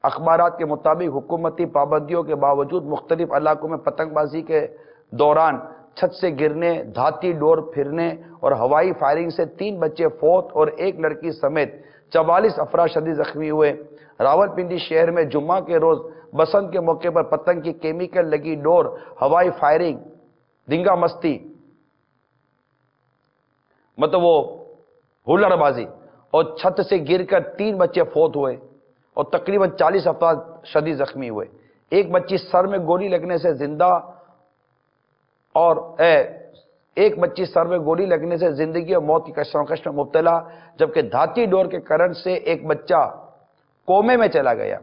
अखबारात के मुताबिक हुकूमती पाबंदियों के बावजूद मुख्तलिफ इलाकों में पतंगबाजी के दौरान छत से गिरने, धाती डोर फिरने और हवाई फायरिंग से 3 बच्चे फौत और 1 लड़की समेत 44 अफराद शदीद जख्मी हुए। रावलपिंडी शहर में जुम्मा के रोज बसंत के मौके पर पतंग की केमिकल लगी डोर, हवाई फायरिंग, दिंगा मस्ती, मतलब वो हुल्लड़बाजी, और छत से गिरकर 3 बच्चे फौत हुए और तकरीबन 40 अफराद शदीद जख्मी हुए। एक बच्ची सर में गोली लगने से जिंदा और एक बच्ची सर में गोली लगने से जिंदगी और मौत की कशमकश में मुब्तला, जबकि धाती डोर के करंट से एक बच्चा कोमे में चला गया।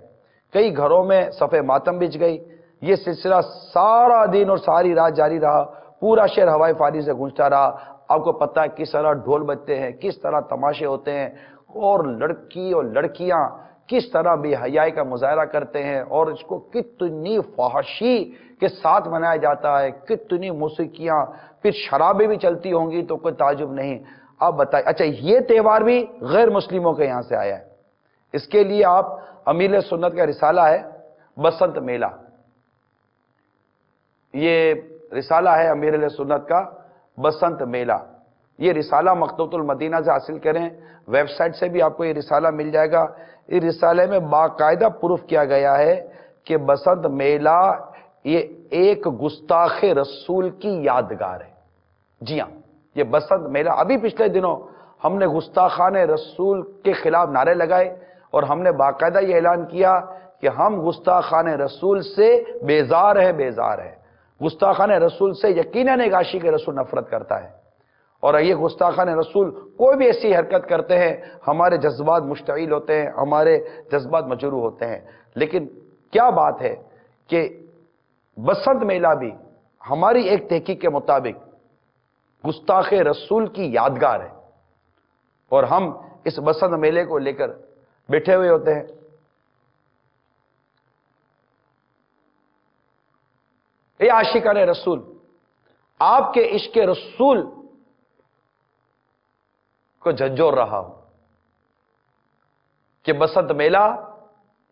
कई घरों में सफ़े मातम बिछ गई। ये सिलसिला सारा दिन और सारी रात जारी रहा। पूरा शहर हवाई फायरिंग से गूंजता रहा। आपको पता है किस तरह ढोल बजते हैं, किस तरह तमाशे होते हैं, और लड़की और लड़कियां किस तरह बेहयाई का मुजाहरा करते हैं, और इसको कितनी फहशी के साथ मनाया जाता है, कितनी मौसीकियां, फिर शराबें भी चलती होंगी तो कोई ताजुब नहीं। आप बताइए, अच्छा ये त्यौहार भी गैर मुस्लिमों के यहां से आया है। इसके लिए आप अमीर सुन्नत का रिसाला है बसंत मेला, ये रिसाला है अमीर सुन्नत का बसंत मेला। ये रिसाला मकतूबतुल मदीना से हासिल करें, वेबसाइट से भी आपको ये रिसाला मिल जाएगा। इस रिसाले में बाकायदा प्रूफ किया गया है कि बसंत मेला ये एक गुस्ताखे रसूल की यादगार है। जी हाँ, ये बसंत मेला, अभी पिछले दिनों हमने गुस्ताखाने रसूल के खिलाफ नारे लगाए और हमने बाकायदा ये ऐलान किया कि हम गुस्ताखाने रसूल से बेजार है, बेजार है। गुस्ताखाने रसूल से यकीनन एक आशिक रसूल नफरत करता है, और ये गुस्ताखाने रसूल कोई भी ऐसी हरकत करते हैं हमारे जज्बात मुश्तइल होते हैं, हमारे जज्बात मजरूह होते हैं। लेकिन क्या बात है कि बसंत मेला भी हमारी एक तहकीक के मुताबिक गुस्ताखे रसूल की यादगार है, और हम इस बसंत मेले को लेकर बैठे हुए होते हैं। ये आशिकाने रसूल, आपके इश्क रसूल को झंझोर रहा हूं कि बसंत मेला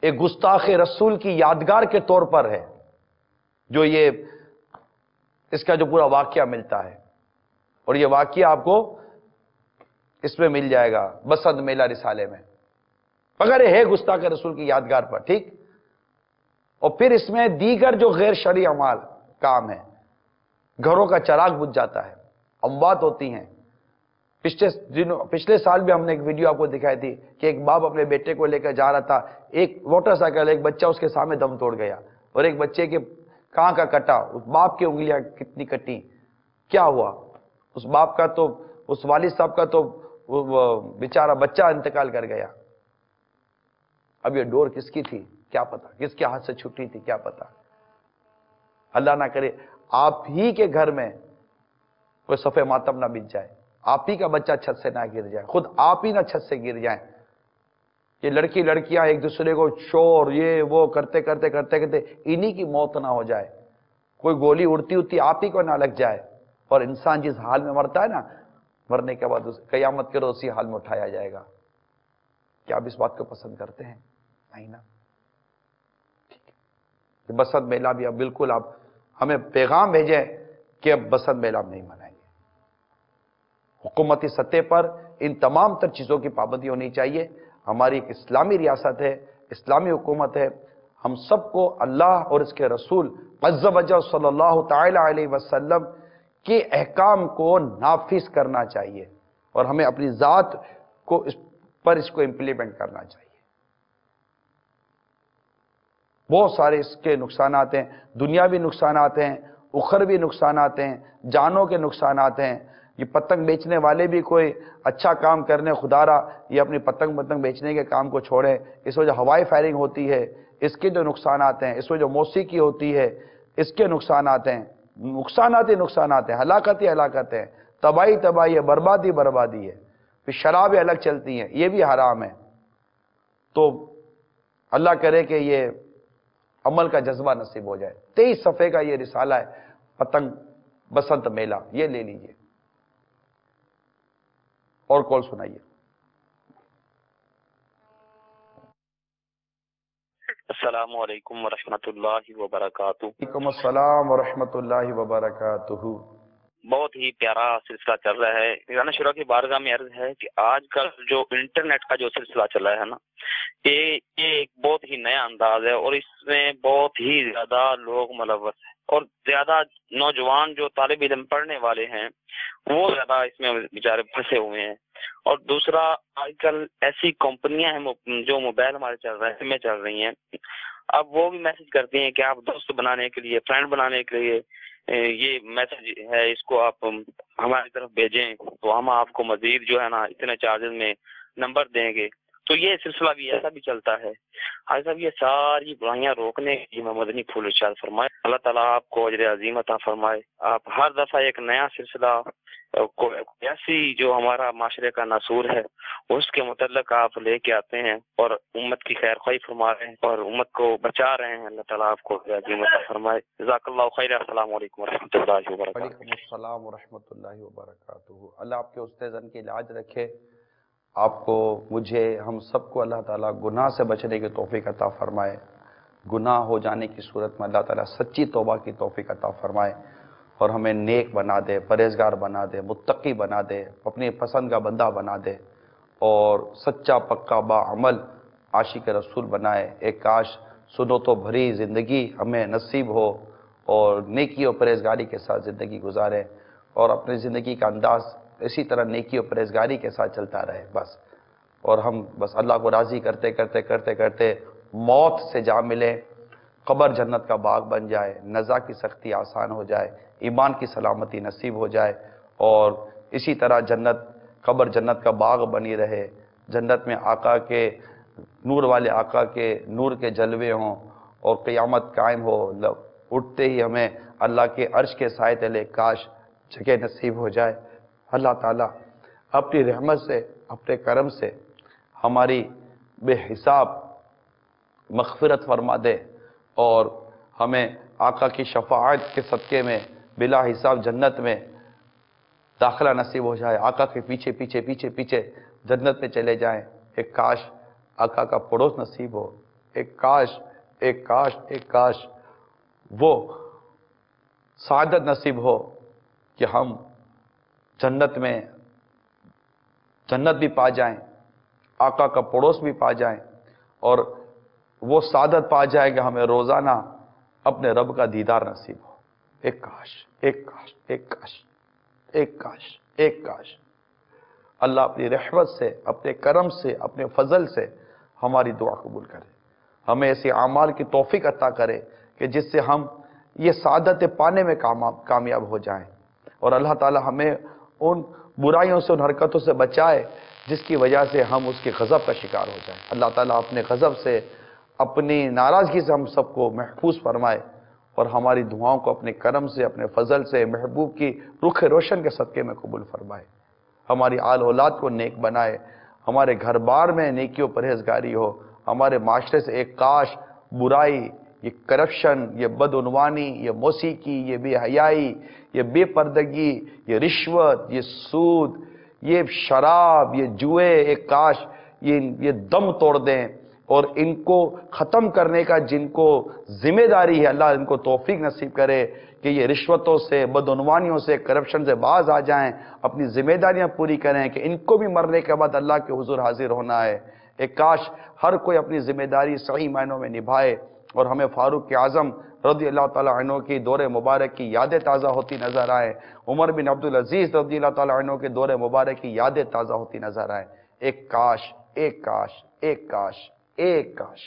एक गुस्ताखे रसूल की यादगार के तौर पर है, जो ये इसका जो पूरा वाकया मिलता है, और ये वाकया आपको इसमें मिल जाएगा बसंत मेला रिसाले में। मगर है गुस्ताखे रसूल की यादगार पर, ठीक। और फिर इसमें दीगर जो गैर शरई अमाल काम है, घरों का चराग बुझ जाता है, अमवात होती हैं। पिछले साल भी हमने एक वीडियो आपको दिखाई थी कि एक बाप अपने बेटे को लेकर जा रहा था, एक मोटरसाइकिल, एक बच्चा उसके सामने दम तोड़ गया, और एक बच्चे के कहां का कटा, उस बाप की उंगलियां कितनी कटी। क्या हुआ उस बाप का, तो उस वालिद साहब का तो बेचारा बच्चा इंतकाल कर गया। अब ये डोर किसकी थी क्या पता, किसके हाथ से छुट्टी थी क्या पता। اللہ ना करे आप ही के घर में कोई सफ़े मातम ना बीत जाए, आप ही का बच्चा छत से ना गिर जाए, खुद आप ही ना छत से गिर जाए। ये लड़की लड़कियां एक दूसरे को शोर ये वो करते करते करते करते इन्हीं की मौत ना हो जाए, कोई गोली उड़ती उड़ती आप ही को ना लग जाए। और इंसान जिस हाल में मरता है ना, मरने के बाद क़यामत के रोज़ उसी हाल में उठाया जाएगा। क्या आप इस बात को पसंद करते हैं? नहीं ना। ठीक है, बसंत मेला भी अब बिल्कुल आप हमें पैगाम भेजें कि अब बसंत मेला नहीं मनाएंगे। हुकूमती सतह पर इन तमाम तर चीज़ों की पाबंदी होनी चाहिए। हमारी एक इस्लामी रियासत है, इस्लामी हुकूमत है, हम सबको अल्लाह और इसके रसूल अज़्ज़ा वजल सल्लल्लाहु तआला अलैहि वसल्लम के अहकाम को नाफिज करना चाहिए और हमें अपनी ज़ात को इसको इम्प्लीमेंट करना चाहिए। बहुत सारे इसके नुकसानात हैं, दुनियावी नुकसानात हैं, उखरवी नुकसानात हैं, जानों के नुकसानात हैं। ये पतंग बेचने वाले भी कोई अच्छा काम करने खुदारा ये अपनी पतंग बेचने के काम को छोड़ें। इस वजह हवाई फायरिंग होती है, इसके जो नुकसानात हैं, इस वजह मौसीकी होती है, इसके नुकसानात हैं, नुकसानात ही नुकसानात हैं, हलाकत ही हलाकत है, तबाही तबाही है, बर्बादी बर्बादी है। फिर शराबें अलग चलती हैं, ये भी हराम है। तो अल्लाह करे कि ये अमल का जज्बा नसीब हो जाए। 23 सफ़े का ये रिसाला है, पतंग बसंत मेला, ये ले लीजिए और कॉल सुनाइए। अस्सलामु अलैकुम वरहमतुल्लाहि वबरकातुहू। वालेकुम अस्सलाम वरहमतुल्लाहि वबरकातुहू। बहुत ही प्यारा सिलसिला चल रहा है। राना शुरा की बारगाह में अर्ज है कि आजकल जो इंटरनेट का जो सिलसिला चला है ना, ये एक बहुत ही नया अंदाज है और इसमें बहुत ही ज्यादा लोग मुलव्वस हैं और ज्यादा नौजवान जो तालिब इल्म पढ़ने वाले हैं वो ज्यादा इसमें बेचारे फंसे हुए हैं। और दूसरा, आजकल ऐसी कंपनियां हैं जो मोबाइल हमारे चल रही हैं, अब वो भी मैसेज करती हैं कि आप दोस्त बनाने के लिए, फ्रेंड बनाने के लिए ये मैसेज है, इसको आप हमारी तरफ भेजें तो हम आपको मजीद जो है ना इतने चार्जेस में नंबर देंगे। तो ये सिलसिला भी ऐसा भी चलता है। हाजी साहब, ये सारी बुराइयां रोकने की मदनी फूल इरशाद फरमाए। अल्लाह ताला आपको अजर अजीम अता फरमाए। आप हर दफा एक नया सिलसिला को ऐसी जो हमारा माशरे का नसूर है उसके मुतल्लिक आप लेके आते हैं और उम्मत की खैर ख्वाही फरमा रहे हैं और उम्मत को बचा रहे हैं। अल्लाह ताला आपको अजर अजीम अता फरमाए। जज़ाकल्लाहु खैर। अस्सलाम वालेकुम वरहमतुल्लाहि वबरकातुहू। वालेकुम अस्सलाम वरहमतुल्लाहि वबरकातुहू। अल्लाह आपके उस्ते-जन की इलाज रखे, आपको मुझे हम सबको अल्लाह ताला गुनाह से बचने की तौफीक अता फरमाए। गुनाह हो जाने की सूरत में अल्लाह ताला सच्ची तौबा की तौफीक अता फरमाए और हमें नेक बना दे, परहेजगार बना दे, मुत्तकी बना दे, अपनी पसंद का बंदा बना दे और सच्चा पक्का बाअमल आशिक रसूल बनाए। एक काश सुनो तो भरी ज़िंदगी हमें नसीब हो और नेकी और परहेजगारी के साथ ज़िंदगी गुजारें और अपनी ज़िंदगी का अंदाज़ इसी तरह नेकी और परहेजगारी के साथ चलता रहे बस। और हम बस अल्लाह को राज़ी करते करते करते करते मौत से जा मिले, कब्र जन्नत का बाग बन जाए, नज़ा की सख्ती आसान हो जाए, ईमान की सलामती नसीब हो जाए और इसी तरह जन्नत कब्र जन्नत का बाग बनी रहे। जन्नत में आका के नूर वाले आका के नूर के जलवे हों और क़यामत कायम हो, उठते ही हमें अल्लाह के अर्श के साए तले काश जगह नसीब हो जाए। अल्लाह ताला अपनी रहमत से, अपने करम से हमारी बेहिसाब मग़फ़िरत फरमा दे और हमें आका की शफ़ाअत के सदक़े में बिला हिसाब जन्नत में दाखिला नसीब हो जाए। आका के पीछे पीछे पीछे पीछे जन्नत में चले जाएं। एक काश आका का पड़ोस नसीब हो, एक काश एक काश एक काश वो सादत नसीब हो कि हम जन्नत में जन्नत भी पा जाएं, आका का पड़ोस भी पा जाएं और वो सादत पा जाए कि हमें रोज़ाना अपने रब का दीदार नसीब हो। एक काश एक काश एक काश एक काश एक काश। अल्लाह अपनी रहमत से, अपने करम से, अपने फजल से हमारी दुआ कबूल करे, हमें ऐसे आमाल की तौफीक अता करे कि जिससे हम ये सादत पाने में कामयाब हो जाएं और अल्लाह ताला हमें उन बुराइयों से, उन हरकतों से बचाए जिसकी वजह से हम उसके गज़ब का शिकार हो जाएं। अल्लाह ताला अपने गज़ब से, अपनी नाराज़गी से हम सबको महफूज फरमाए اور ہماری دعاؤں کو اپنے کرم سے، اپنے فضل سے، محبوب کی رخ روشن کے صدقے میں قبول فرمائے، ہماری آل اولاد کو نیک بنائے، ہمارے گھر بار میں نیکی و پرہیزگاری ہو، ہمارے معاشرے سے ایک کاش برائی، یہ کرپشن، یہ بدعنوانی، یہ موسیقی، یہ بے حیائی، یہ بے پردگی، یہ رشوت، یہ سود، یہ شراب، یہ جوئے، ایک کاش یہ دم توڑ دیں اور ان کو ختم کرنے کا جن کو ذمہ داری ہے اللہ ان کو توفیق نصیب کرے کہ یہ رشوتوں سے، بدعنوانیوں سے، کرپشن سے باز آ جائیں، اپنی ذمہ داریاں پوری کریں کہ ان کو بھی مرنے کے بعد اللہ کے حضور حاضر ہونا ہے۔ ایک کاش ہر کوئی اپنی ذمہ داری صحیح معنوں میں نبھائے اور ہمیں فاروق اعظم رضی اللہ تعالیٰ عنہ کی دور مبارک کی یادیں تازہ ہوتی نظر آئیں، عمر بن عبدالعزیز رضی اللہ تعالیٰ عنہ کے دور مبارک کی یادیں تازہ ہوتی نظر آئیں۔ ایک کاش، ایک کاش، ایک کاش، ایک کاش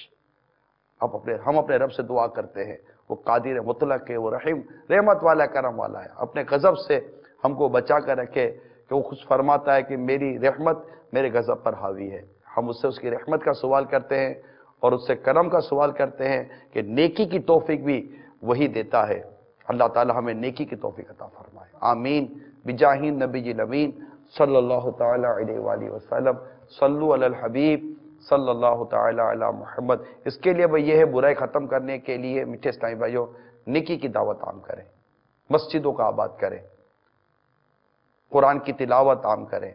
ہم اپنے رب سے دعا کرتے ہیں، وہ قادر مطلق ہے، وہ رحیم رحمت والا کرم والا ہے، اپنے غضب سے ہم کو بچا کر رکھے کہ وہ خود فرماتا ہے کہ میری رحمت میرے غضب پر حاوی ہے۔ ہم اس سے اس کی رحمت کا سوال کرتے ہیں اور اس سے کرم کا سوال کرتے ہیں کہ نیکی کی توفیق بھی وہی دیتا ہے۔ اللہ تعالی ہمیں نیکی کی توفیق عطا فرمائے، آمین بجاہ نبی الامین صلی اللہ تعالی علیہ وآلہ وسلم۔ صلو علی الحبیب صلی اللہ تعالی علی محمد۔ اس کے لیے بھئی یہ ہے برائی ختم کرنے کے لیے میٹھے اسلامی بھائیوں نیکی کی دعوت عام کریں، مسجدوں کا آباد کریں، قرآن کی تلاوت عام کریں۔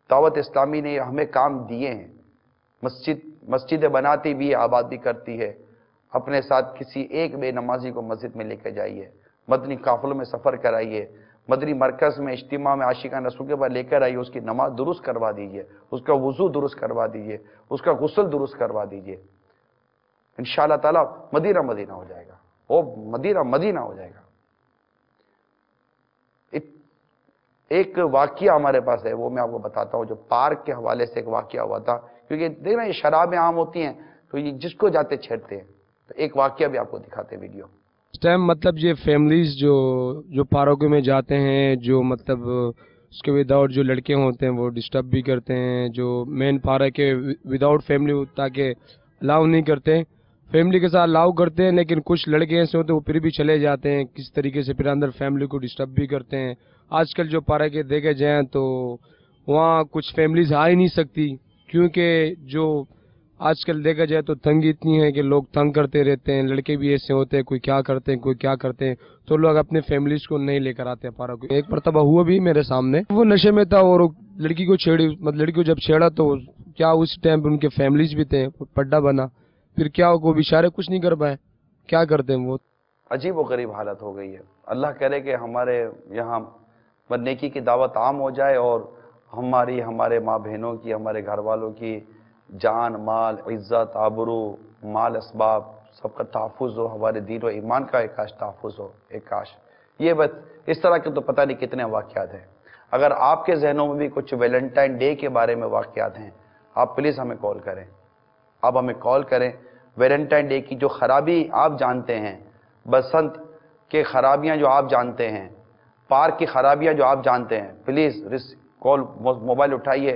دعوت اسلامی نے ہمیں کام دیے ہیں، مسجدیں بناتی بھی ہے، آباد بھی کرتی ہے۔ اپنے ساتھ کسی ایک بے نمازی کو مسجد میں لے کے جائیے، مدنی قافلوں میں سفر کرائیے، مدنی مرکز میں اجتماع میں عاشقانہ رسول کے بعد لے کر آئیے، اس کی نماز درست کروا دیجیے، اس کا وضو درست کروا دیجیے، اس کا غسل درست کروا دیجیے۔ انشاءاللہ تعالی مدینہ مدینہ ہو جائے گا، وہ مدینہ مدینہ ہو جائے گا۔ ایک واقعہ ہمارے پاس ہے، وہ میں آپ کو بتاتا ہوں، جو پارک کے حوالے سے ایک واقعہ ہوا تھا، کیونکہ دیکھنا یہ شرابیں عام ہوتی ہیں تو یہ جس کو جاتے چھیڑتے ہیں، تو ایک واقعہ بھی آپ کو دکھاتے ہیں ویڈیو۔ اس ٹائم مطلب یہ فیملیز جو پارکوں میں جاتے ہیں، جو مطلب اس کے وداؤٹ جو لڑکے ہوتے ہیں وہ ڈسٹرب بھی کرتے ہیں، جو مین پارک ہے وداؤٹ فیملی تاکہ الاؤ نہیں کرتے، فیملی کے ساتھ الاؤ کرتے ہیں، لیکن کچھ لڑکے ایسے ہوتے ہیں وہ پھر بھی چلے جاتے ہیں، کس طریقے سے پھر اندر فیملی کو ڈسٹرب بھی کرتے ہیں۔ آج کل جو پارک دیکھے جائیں تو وہاں کچھ فیملیز آ ہی نہیں سکتی، کیونکہ جو آج کل دیکھا جائے تو تنگی اتنی ہے کہ لوگ تنگ کرتے رہتے ہیں، لڑکے بھی ایسے ہوتے ہیں، کوئی کیا کرتے ہیں کوئی کیا کرتے ہیں، تو لوگ اپنے فیملیز کو نہیں لے کر آتے ہیں پارک۔ ایک مرتبہ ہوا بھی میرے سامنے، وہ نشے میں تھا اور لڑکی کو چھیڑی، مطلب لڑکی کو جب چھیڑا تو کیا اس ٹائم پہ ان کے فیملیز بھی تھے، پڈا بنا، پھر کیا وہ بیچارے کچھ نہیں کر پائے، کیا کرتے ہیں وہ۔ عجیب و غریب حالت ہو گئی ہے۔ اللہ کرے کہ ہمارے یہاں نیکی کی دعوت عام ہو جائے اور ہمارے ماں بہنوں کی، ہمارے گھر والوں کی جان، مال، عزت، آبرو، مال اسباب سب کا تحفظ ہو، ہمارے دین و ایمان کا ایک کاش تحفظ ہو، ایک کاش۔ یہ بس اس طرح کے تو پتہ نہیں کتنے واقعات ہیں۔ اگر آپ کے ذہنوں میں بھی کچھ ویلنٹائن ڈے کے بارے میں واقعات ہیں، آپ پلیز ہمیں کال کریں، آپ ہمیں کال کریں۔ ویلنٹائن ڈے کی جو خرابی آپ جانتے ہیں، بسنت کے خرابیاں جو آپ جانتے ہیں، پارک کی خرابیاں جو آپ جانتے ہیں، پلیز کال موبائل اٹھائیے،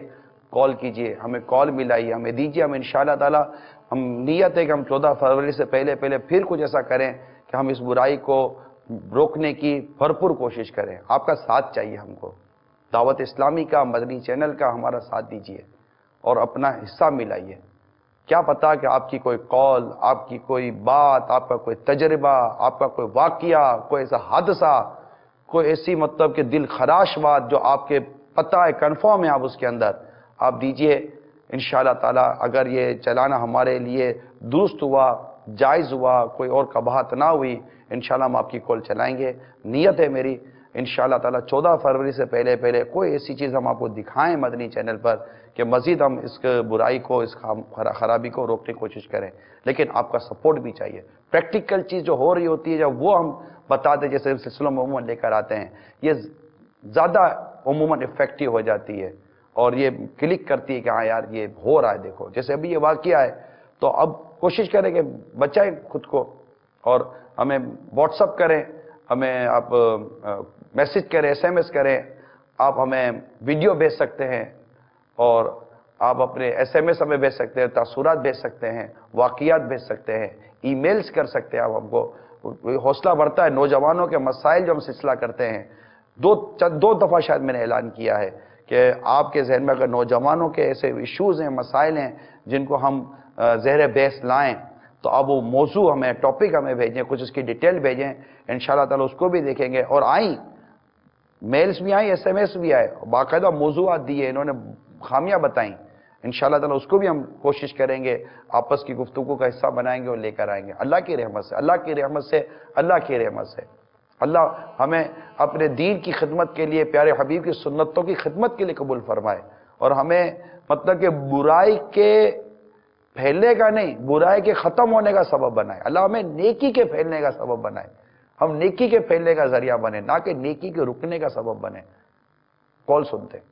کال کیجئے، ہمیں کال ملائیے، ہمیں دیجئے، ہم انشاءاللہ تعالی ہم نیت ہے کہ ہم 14 فروری سے پہلے پھر کچھ ایسا کریں کہ ہم اس برائی کو روکنے کی بھرپور کوشش کریں۔ آپ کا ساتھ چاہیے ہم کو، دعوت اسلامی کا، مدنی چینل کا ہمارا ساتھ دیجئے اور اپنا حصہ ملائیے۔ کیا پتا کہ آپ کی کوئی قول، آپ کی کوئی بات، آپ کا کوئی تجربہ، آپ کا کوئی واقعہ، کوئی ایسا حادثہ، کوئی ایسی مطلب کہ دل خراش بات جو آپ کے پتہ ہے، کنفرم ہے آپ اس کے اندر، آپ دیجئے۔ انشاءاللہ تعالی اگر یہ چلانا ہمارے لیے درست ہوا، جائز ہوا، کوئی اور قباحت نہ ہوئی، انشاءاللہ ہم آپ کی کال چلائیں گے۔ نیت ہے میری انشاءاللہ تعالی 14 فروری سے پہلے کوئی ایسی چیز ہم آپ کو دکھائیں مدنی چینل پر کہ مزید ہم اس برائی کو، اس خرابی کو روکنے کی کوشش کریں، لیکن آپ کا سپورٹ بھی چاہیے۔ پریکٹیکل چیز جو ہو رہی ہوتی ہے جب وہ ہم بتاتے جیسے سلسلوں میں عموماً لے کر آتے ہیں، یہ زیادہ عموماً افیکٹو ہو جاتی ہے اور یہ کلک کرتی ہے کہ ہاں یار یہ ہو رہا ہے، دیکھو جیسے ابھی یہ واقعہ ہے، تو اب کوشش کریں کہ بچائیں خود کو اور ہمیں واٹس اپ کریں، ہمیں آپ میسج کریں، SMS کریں، آپ ہمیں ویڈیو بھیج سکتے ہیں اور آپ اپنے SMS ہمیں بھیج سکتے ہیں، تاثرات بھیج سکتے ہیں، واقعات بھیج سکتے ہیں، ای میلز کر سکتے ہیں آپ ہم کو، حوصلہ بڑھتا ہے. نوجوانوں کے مسائل جو ہم سلسلہ کرتے ہیں, دو دفعہ شاید میں نے اعلان کیا ہے کہ آپ کے ذہن میں اگر نوجوانوں کے ایسے ایشوز ہیں, مسائل ہیں جن کو ہم زیر بحث لائیں, تو اب وہ موضوع ہمیں, ٹاپک ہمیں بھیجیں, کچھ اس کی ڈیٹیل بھیجیں, انشاءاللہ تعالی اس کو بھی دیکھیں گے. اور آئیں میلز بھی آئیں, SMS بھی آئے, باقاعدہ موضوعات دیے, انہوں نے خامیاں بتائیں. انشاءاللہ تعالی اس کو بھی ہم کوشش کریں گے, آپس کی گفتگو کا حصہ بنائیں گے اور لے کر آئیں گے. اللہ کی رحمت سے, اللہ کی رحمت سے, اللہ کی رحمت سے. اللہ ہمیں اپنے دین کی خدمت کے لیے, پیارے حبیب کی سنتوں کی خدمت کے لیے قبول فرمائے, اور ہمیں مطلب کہ برائی کے پھیلنے کا نہیں, برائی کے ختم ہونے کا سبب بنائے. اللہ ہمیں نیکی کے پھیلنے کا سبب بنائے, ہم نیکی کے پھیلنے کا ذریعہ بنے, نہ کہ نیکی کے رکنے کا سبب بنے. کال سنتے ہیں.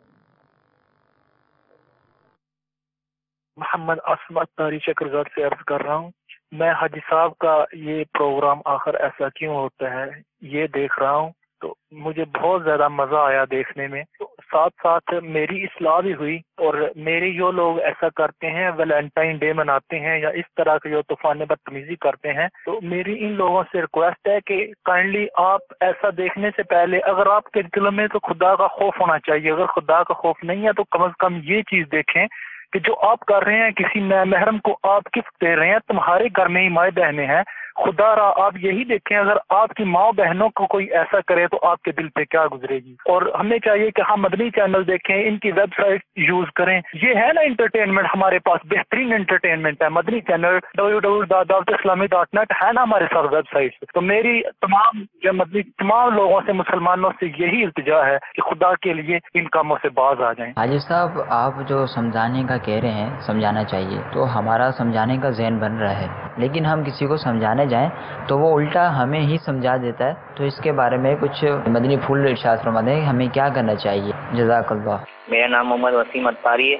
محمد عاصم اتاری چکرزاد سے عرض کر رہا ہوں. میں حاجی صاحب کا یہ پروگرام آخر ایسا کیوں ہوتا ہے یہ دیکھ رہا ہوں, تو مجھے بہت زیادہ مزہ آیا دیکھنے میں. تو ساتھ ساتھ میری اصلاح بھی ہوئی, اور میرے جو لوگ ایسا کرتے ہیں, ویلنٹائن ڈے مناتے ہیں یا اس طرح کے جو طوفان بدتمیزی کرتے ہیں, تو میری ان لوگوں سے ریکویسٹ ہے کہ کائنڈلی آپ ایسا دیکھنے سے پہلے, اگر آپ کے دل میں تو خدا کا خوف ہونا چاہیے, اگر خدا کا خوف نہیں ہے تو کم از کم یہ چیز دیکھیں کہ جو آپ کر رہے ہیں, کسی محرم کو آپ گفٹ دے رہے ہیں, تمہارے گھر میں ہی مائیں بہنیں ہیں. خدا را آپ یہی دیکھیں, اگر آپ کی ماں بہنوں کو کوئی ایسا کرے تو آپ کے دل پہ کیا گزرے گی. اور ہمیں چاہیے کہ ہم مدنی چینل دیکھیں, ان کی ویب سائٹ یوز کریں. یہ ہے نا انٹرٹینمنٹ, ہمارے پاس بہترین انٹرٹینمنٹ ہے. مدنی چینل www.dawatislami.net ہے نا ہمارے ساتھ ویب سائٹ. تو میری تمام لوگوں سے, مسلمانوں سے یہی التجا ہے کہ خدا کے لیے ان کاموں سے باز آ جائیں. حاجی صاحب, آپ جو سمجھانے کا کہہ رہے ہیں, سمجھانا چاہیے, تو ہمارا سمجھانے کا ذہن بن رہا ہے, لیکن ہم کسی کو سمجھانے جائیں تو وہ الٹا ہمیں ہی سمجھا دیتا ہے. تو اس کے بارے میں کچھ مدنی پھول ارشاد فرما دیں, ہمیں کیا کرنا چاہیے. جزاک اللہ. میرا نام محمد وسیم اتاری ہے,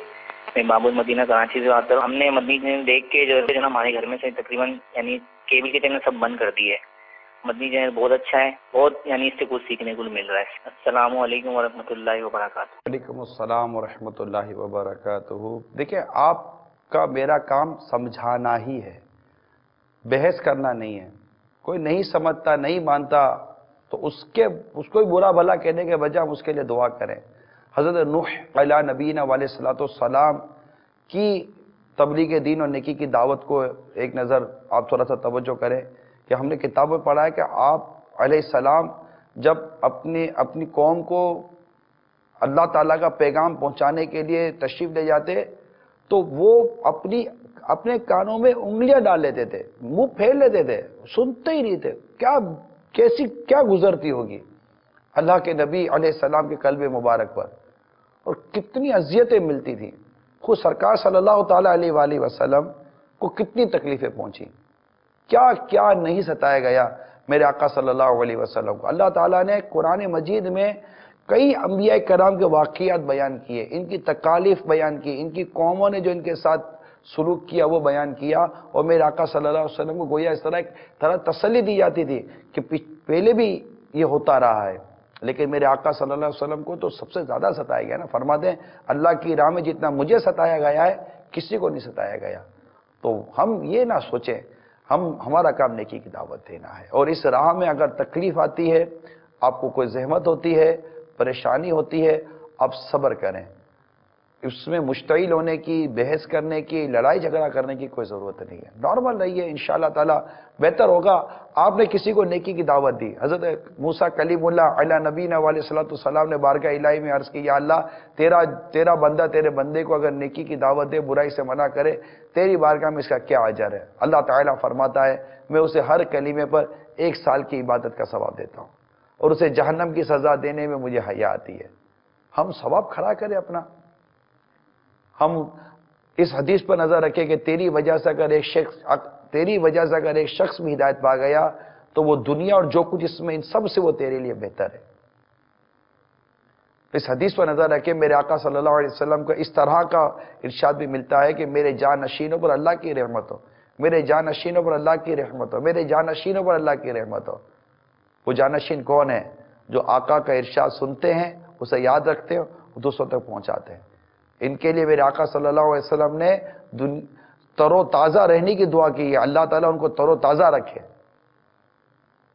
میں باب المدینہ کراچی سے آتا ہوں. ہم نے مدنی چینل دیکھ کے جو ہے ہمارے گھر میں سے تقریباً یعنی کیبل کے چینل سب بند کر دیے. مدنی چینل بہت اچھا ہے, بہت یعنی اس سے کچھ سیکھنے کو مل رہا ہے. السلام علیکم ورحمۃ اللہ وبرکاتہ. وعلیکم السلام ورحمۃ اللہ وبرکاتہ. دیکھیں, آپ کا میرا کام سمجھانا ہی ہے, بحث کرنا نہیں ہے. کوئی نہیں سمجھتا, نہیں مانتا, تو اس کو برا بھلا کہنے کے بجائے ہم اس کے لیے دعا کریں. حضرت نوح علیہ نبینا علیہ الصلوۃ والسلام کی تبلیغ دین اور نیکی کی دعوت کو ایک نظر آپ تھوڑا سا توجہ کریں کہ ہم نے کتاب میں پڑھا ہے کہ آپ علیہ السلام جب اپنی قوم کو اللہ تعالیٰ کا پیغام پہنچانے کے لیے تشریف لے جاتے تو وہ اپنے کانوں میں انگلیاں ڈال لیتے تھے, منہ پھیل لیتے تھے, سنتے ہی نہیں تھے. کیا گزرتی ہوگی اللہ کے نبی علیہ السلام کے قلب مبارک پر, اور کتنی اذیتیں ملتی تھیں. خود سرکار صلی اللہ تعالیٰ علیہ وآلہ وسلم کو کتنی تکلیفیں پہنچی, کیا نہیں ستایا گیا میرے آقا صلی اللہ علیہ وسلم کو. اللہ تعالیٰ نے قرآن مجید میں کئی انبیاء کرام کے واقعات بیان کیے, ان کی تکالیف بیان کی, ان کی قوموں نے جو ان کے ساتھ سلوک کیا وہ بیان کیا, اور میرے آقا صلی اللہ علیہ وسلم کو گویا اس طرح تسلی دی جاتی تھی کہ پہلے بھی یہ ہوتا رہا ہے, لیکن میرے آقا صلی اللہ علیہ وسلم کو تو سب سے زیادہ ستایا گیا نا. فرماتے ہیں اللہ کی راہ میں جتنا مجھے ستایا گیا ہے کسی کو نہیں ستایا گیا. تو ہم یہ نہ سوچیں, ہمارا کام نیکی کی دعوت دینا ہے, اور اس راہ میں اگر تکلیف آتی ہے, آپ کو کوئی زحمت ہوتی ہے, پریشانی ہوتی ہے, آپ صبر کریں. اس میں مشتعل ہونے کی, بحث کرنے کی, لڑائی جھگڑا کرنے کی کوئی ضرورت نہیں ہے. نارمل رہیے, انشاءاللہ تعالیٰ بہتر ہوگا. آپ نے کسی کو نیکی کی دعوت دی, حضرت موسیٰ کلیم اللہ علیہ نبینا علیہ الصلوۃ والسلام نے بارگاہ الہی میں عرض کی, یا اللہ تیرا بندہ تیرے بندے کو اگر نیکی کی دعوت دے, برائی سے منع کرے, تیری بارگاہ میں اس کا کیا اجر ہے. اللہ تعالیٰ فرماتا ہے میں اسے ہر کلمے پر 1 سال کی عبادت کا ثواب دیتا ہوں, اور اسے جہنم کی سزا دینے میں مجھے حیا آتی ہے. ہم ثواب کھڑا کریں اپنا. ہم اس حدیث پر نظر رکھیں کہ تیری وجہ سے اگر ایک شخص بھی ہدایت پا گیا تو وہ دنیا اور جو کچھ اس میں ان سب سے وہ تیرے لیے بہتر ہے. اس حدیث پر نظر رکھیں, میرے آقا صلی اللہ علیہ وسلم کو اس طرح کا ارشاد بھی ملتا ہے کہ میرے جانشینوں پر اللہ کی رحمت ہو, میرے جانشینوں پر اللہ کی رحمت ہو, میرے جانشینوں پر اللہ کی رحمت ہو. وہ جانشین کون ہے؟ جو آقا کا ارشاد سنتے ہیں, اسے یاد رکھتے ہیں, دوسروں تک پہنچاتے ہیں. ان کے لیے میرے آقا صلی اللہ علیہ وسلم نے تر و تازہ رہنے کی دعا کی ہے. اللہ تعالیٰ ان کو تر و تازہ رکھے.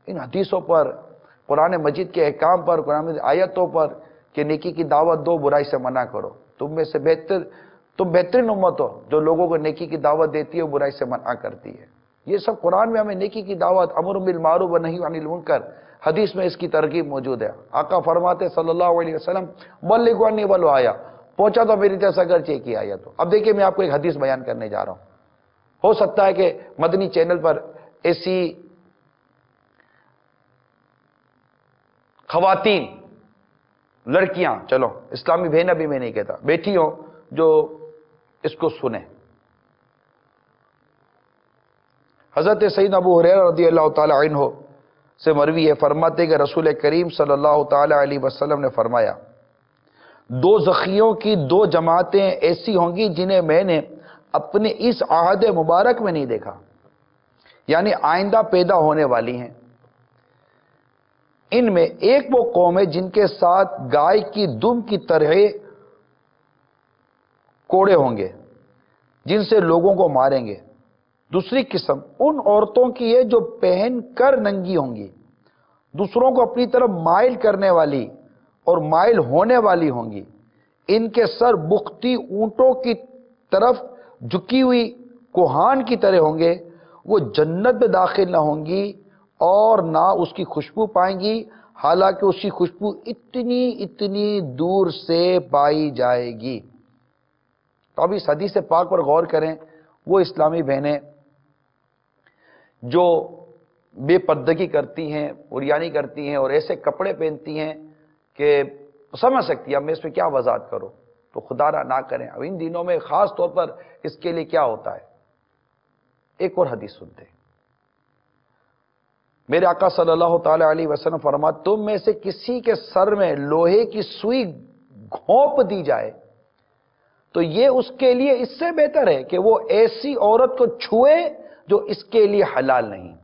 इन हदीसों पर, कुरान मजीद के अहकाम पर, कुरान मजीद आयतों पर कि नेकी की दावत दो, बुराई से मना करो। तुम में से तुम बेहतरीन उम्मत हो जो लोगों को नेकी की दावत देती है, बुराई से मना करती है। ये सब कुरान में हमें नेकी की दावत, अमर बिल मारूफ व नही अनिल मुनकर, हदीस में इसकी तरगीब मौजूद है। आका फरमाते सल्लल्लाहु अलैहि वसल्लम, बल्लिगु अन्नी वलो आया, पहुंचा तो मेरी तरफ से अगरचे की आया तो। अब देखिए मैं आपको एक हदीस बयान करने जा रहा हूं। हो सकता है कि मदनी चैनल पर ऐसी खवातीन, लड़कियां, चलो इस्लामी बहन अभी मैं नहीं कहता, बैठी हो जो इसको सुने। हजरत सईद अबू हुरैरा रज़ियल्लाहु ताला अन्हु से मरवी है, फरमाते कि रसूल करीम सल्लल्लाहु ताला अलैहि वसल्लम ने फरमाया, दो ज़खियों की दो जमातें ऐसी होंगी जिन्हें मैंने अपने इस आहद मुबारक में नहीं देखा, यानी आइंदा पैदा होने वाली हैं। इनमें एक वो कौम है जिनके साथ गाय की दुम की तरह कोड़े होंगे जिनसे लोगों को मारेंगे। दूसरी किस्म उन औरतों की है जो पहन कर नंगी होंगी, दूसरों को अपनी तरफ माइल करने वाली और माइल होने वाली होंगी। इनके सर बुख्ती ऊंटों की तरफ झुकी हुई कोहान की तरह होंगे। वो जन्नत में दाखिल ना होंगी और ना उसकी खुशबू पाएंगी, हालांकि उसकी खुशबू इतनी इतनी दूर से पाई जाएगी। तो अब इस हदीस पाक पर गौर करें। वो इस्लामी बहनें जो बेपर्दगी करती हैं, उरियानी करती हैं और ऐसे कपड़े पहनती हैं कि समझ सकती है, अब मैं इसमें क्या वजाहत करूं, तो खुदारा ना करें। अब इन दिनों में खास तौर पर इसके लिए क्या होता है। एक और हदीस सुनते हैं। मेरे आका सल्लल्लाहु ताला अलैहि वसल्लम फरमा, तुम में से किसी के सर में लोहे की सुई घोंप दी जाए तो ये उसके लिए इससे बेहतर है कि वो ऐसी औरत को छुए जो इसके लिए हलाल नहीं।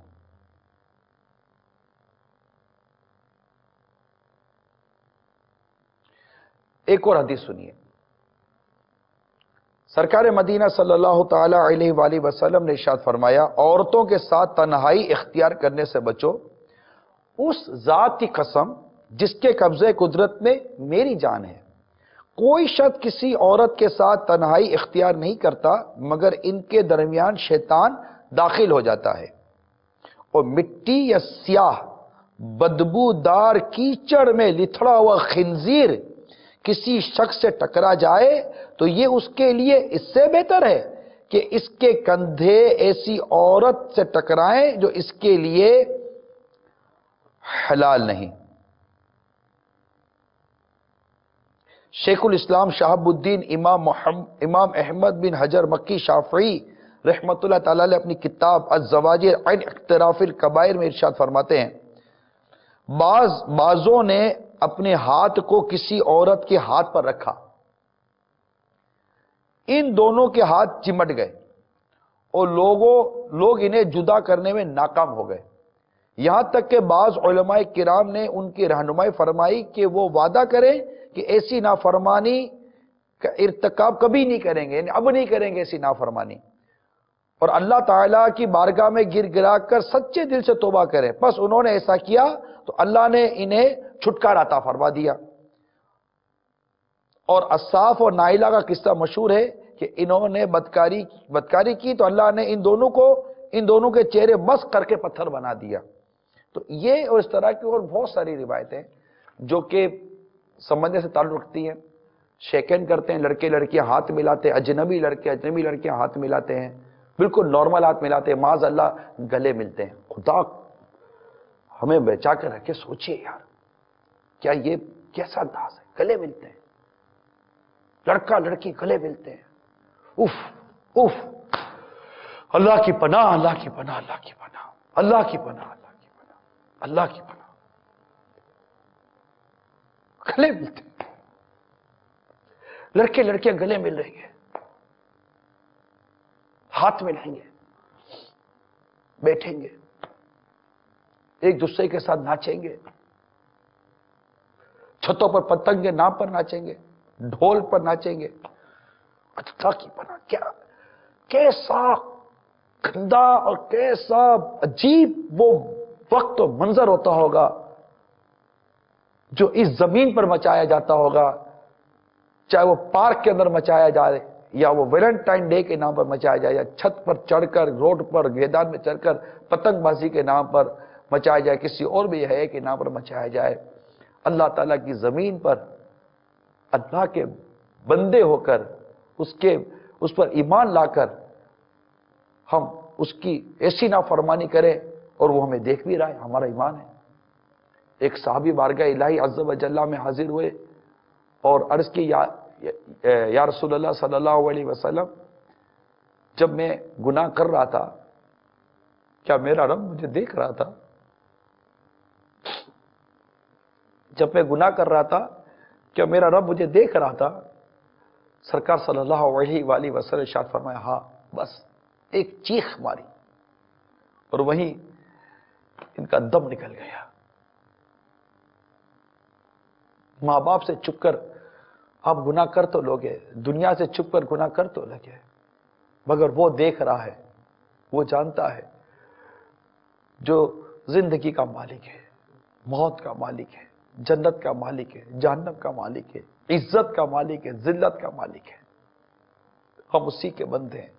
एक और हदीस सुनिए। सरकार मदीना सल्लल्लाहु ताला अलैहि वसल्लम ने इरशाद फरमाया, औरतों के साथ तन्हाई इख्तियार करने से बचो, उस जात की कसम जिसके कब्जे कुदरत में मेरी जान है। कोई शख्स किसी औरत के साथ तन्हाई इख्तियार नहीं करता मगर इनके दरमियान शैतान दाखिल हो जाता है और मिट्टी या स्याह बदबूदार कीचड़ में लिथड़ा हुआ खिंजीर किसी शख्स से टकरा जाए तो ये उसके लिए इससे बेहतर है कि इसके कंधे ऐसी औरत से टकराएं जो इसके लिए हलाल नहीं। शेखुल इस्लाम शहाबुद्दीन इमाम अहमद बिन हजर मक्की शाफी रहमतुल्लाह ताला अलैह अपनी किताब अज़्ज़वाजिर अन इख्तिराफिल कबाइर में इरशाद फरमाते हैं, बाजों ने अपने हाथ को किसी औरत के हाथ पर रखा, इन दोनों के हाथ चिमट गए और लोग इन्हें जुदा करने में नाकाम हो गए। यहां तक कि बाज उलमाए किराम ने उनकी रहनुमाई फरमाई कि वो वादा करें कि ऐसी नाफरमानी का इर्तिकाब कभी नहीं करेंगे, यानी अब नहीं करेंगे ऐसी नाफरमानी, और अल्लाह ताला की बारगाह में गिर गिरा कर सच्चे दिल से तौबा करें। बस उन्होंने ऐसा किया तो अल्लाह ने इन्हें छुटकारा अता फरमा दिया। और असाफ और नाइला का किस्सा मशहूर है कि इन्होंने बदकारी की तो अल्लाह ने इन दोनों के चेहरे मस्क करके पत्थर बना दिया। तो ये और इस तरह की और बहुत सारी रिवायतें जो कि समझने से ताल्लुक रखती हैं। शेकन करते हैं लड़के लड़कियां, हाथ मिलाते हैं, अजनबी लड़के अजनबी लड़कियां हाथ मिलाते हैं, बिल्कुल नॉर्मल हाथ मिलाते हैं, माज अल्लाह गले मिलते हैं। खुदा हमें बचा कर रखे। सोचिए यार, क्या ये कैसा अंदाज है, गले मिलते हैं, लड़का लड़की गले मिलते हैं। उफ उफ, अल्लाह की पनाह, अल्लाह की पनाह, अल्लाह की पनाह, अल्लाह की पनाह, अल्लाह की पनाह, अल्लाह की पनाह, गले मिलते हैं, लड़के लड़कियां गले मिल रही है, हाथ मिलाएंगे, बैठेंगे, एक दूसरे के साथ नाचेंगे, छतों पर पतंगे नाम पर नाचेंगे, ढोल पर नाचेंगे। अल्लाह की पनाह, क्या कैसा गंदा और कैसा अजीब वो वक्त और मंजर होता होगा जो इस जमीन पर मचाया जाता होगा, चाहे वो पार्क के अंदर मचाया जाए या वो वैलेंटाइन डे के नाम पर मचाया जाए, या छत पर चढ़कर, रोड पर, मैदान में चढ़कर पतंगबाजी के नाम पर मचाया जाए, किसी और भी है के नाम पर मचाया जाए। अल्लाह ताला की जमीन पर अल्लाह के बंदे होकर उस पर ईमान लाकर हम उसकी ऐसी नाफरमानी करें और वो हमें देख भी रहा है, हमारा ईमान है। एक साहबी बारगाह इलाही अज़्ज़ व जल्ला में हाजिर हुए और अर्ज की, या रसूलल्लाह सल्लल्लाहु अलैहि वसल्लम, जब मैं गुनाह कर रहा था क्या मेरा रब मुझे देख रहा था? जब मैं गुनाह कर रहा था क्या मेरा रब मुझे देख रहा था? सरकार सल्लल्लाहु अलैहि वसल्लम इरशाद फरमाया, हाँ। बस एक चीख मारी और वहीं इनका दम निकल गया। मां बाप से चुपकर आप गुनाह कर तो लोगे, दुनिया से चुपकर गुनाह कर तो लगे, मगर वो देख रहा है, वो जानता है, जो जिंदगी का मालिक है, मौत का मालिक है, जन्नत का मालिक है, जहन्नम का मालिक है, इज्जत का मालिक है, जिल्लत का मालिक है। हम उसी के बंदे हैं,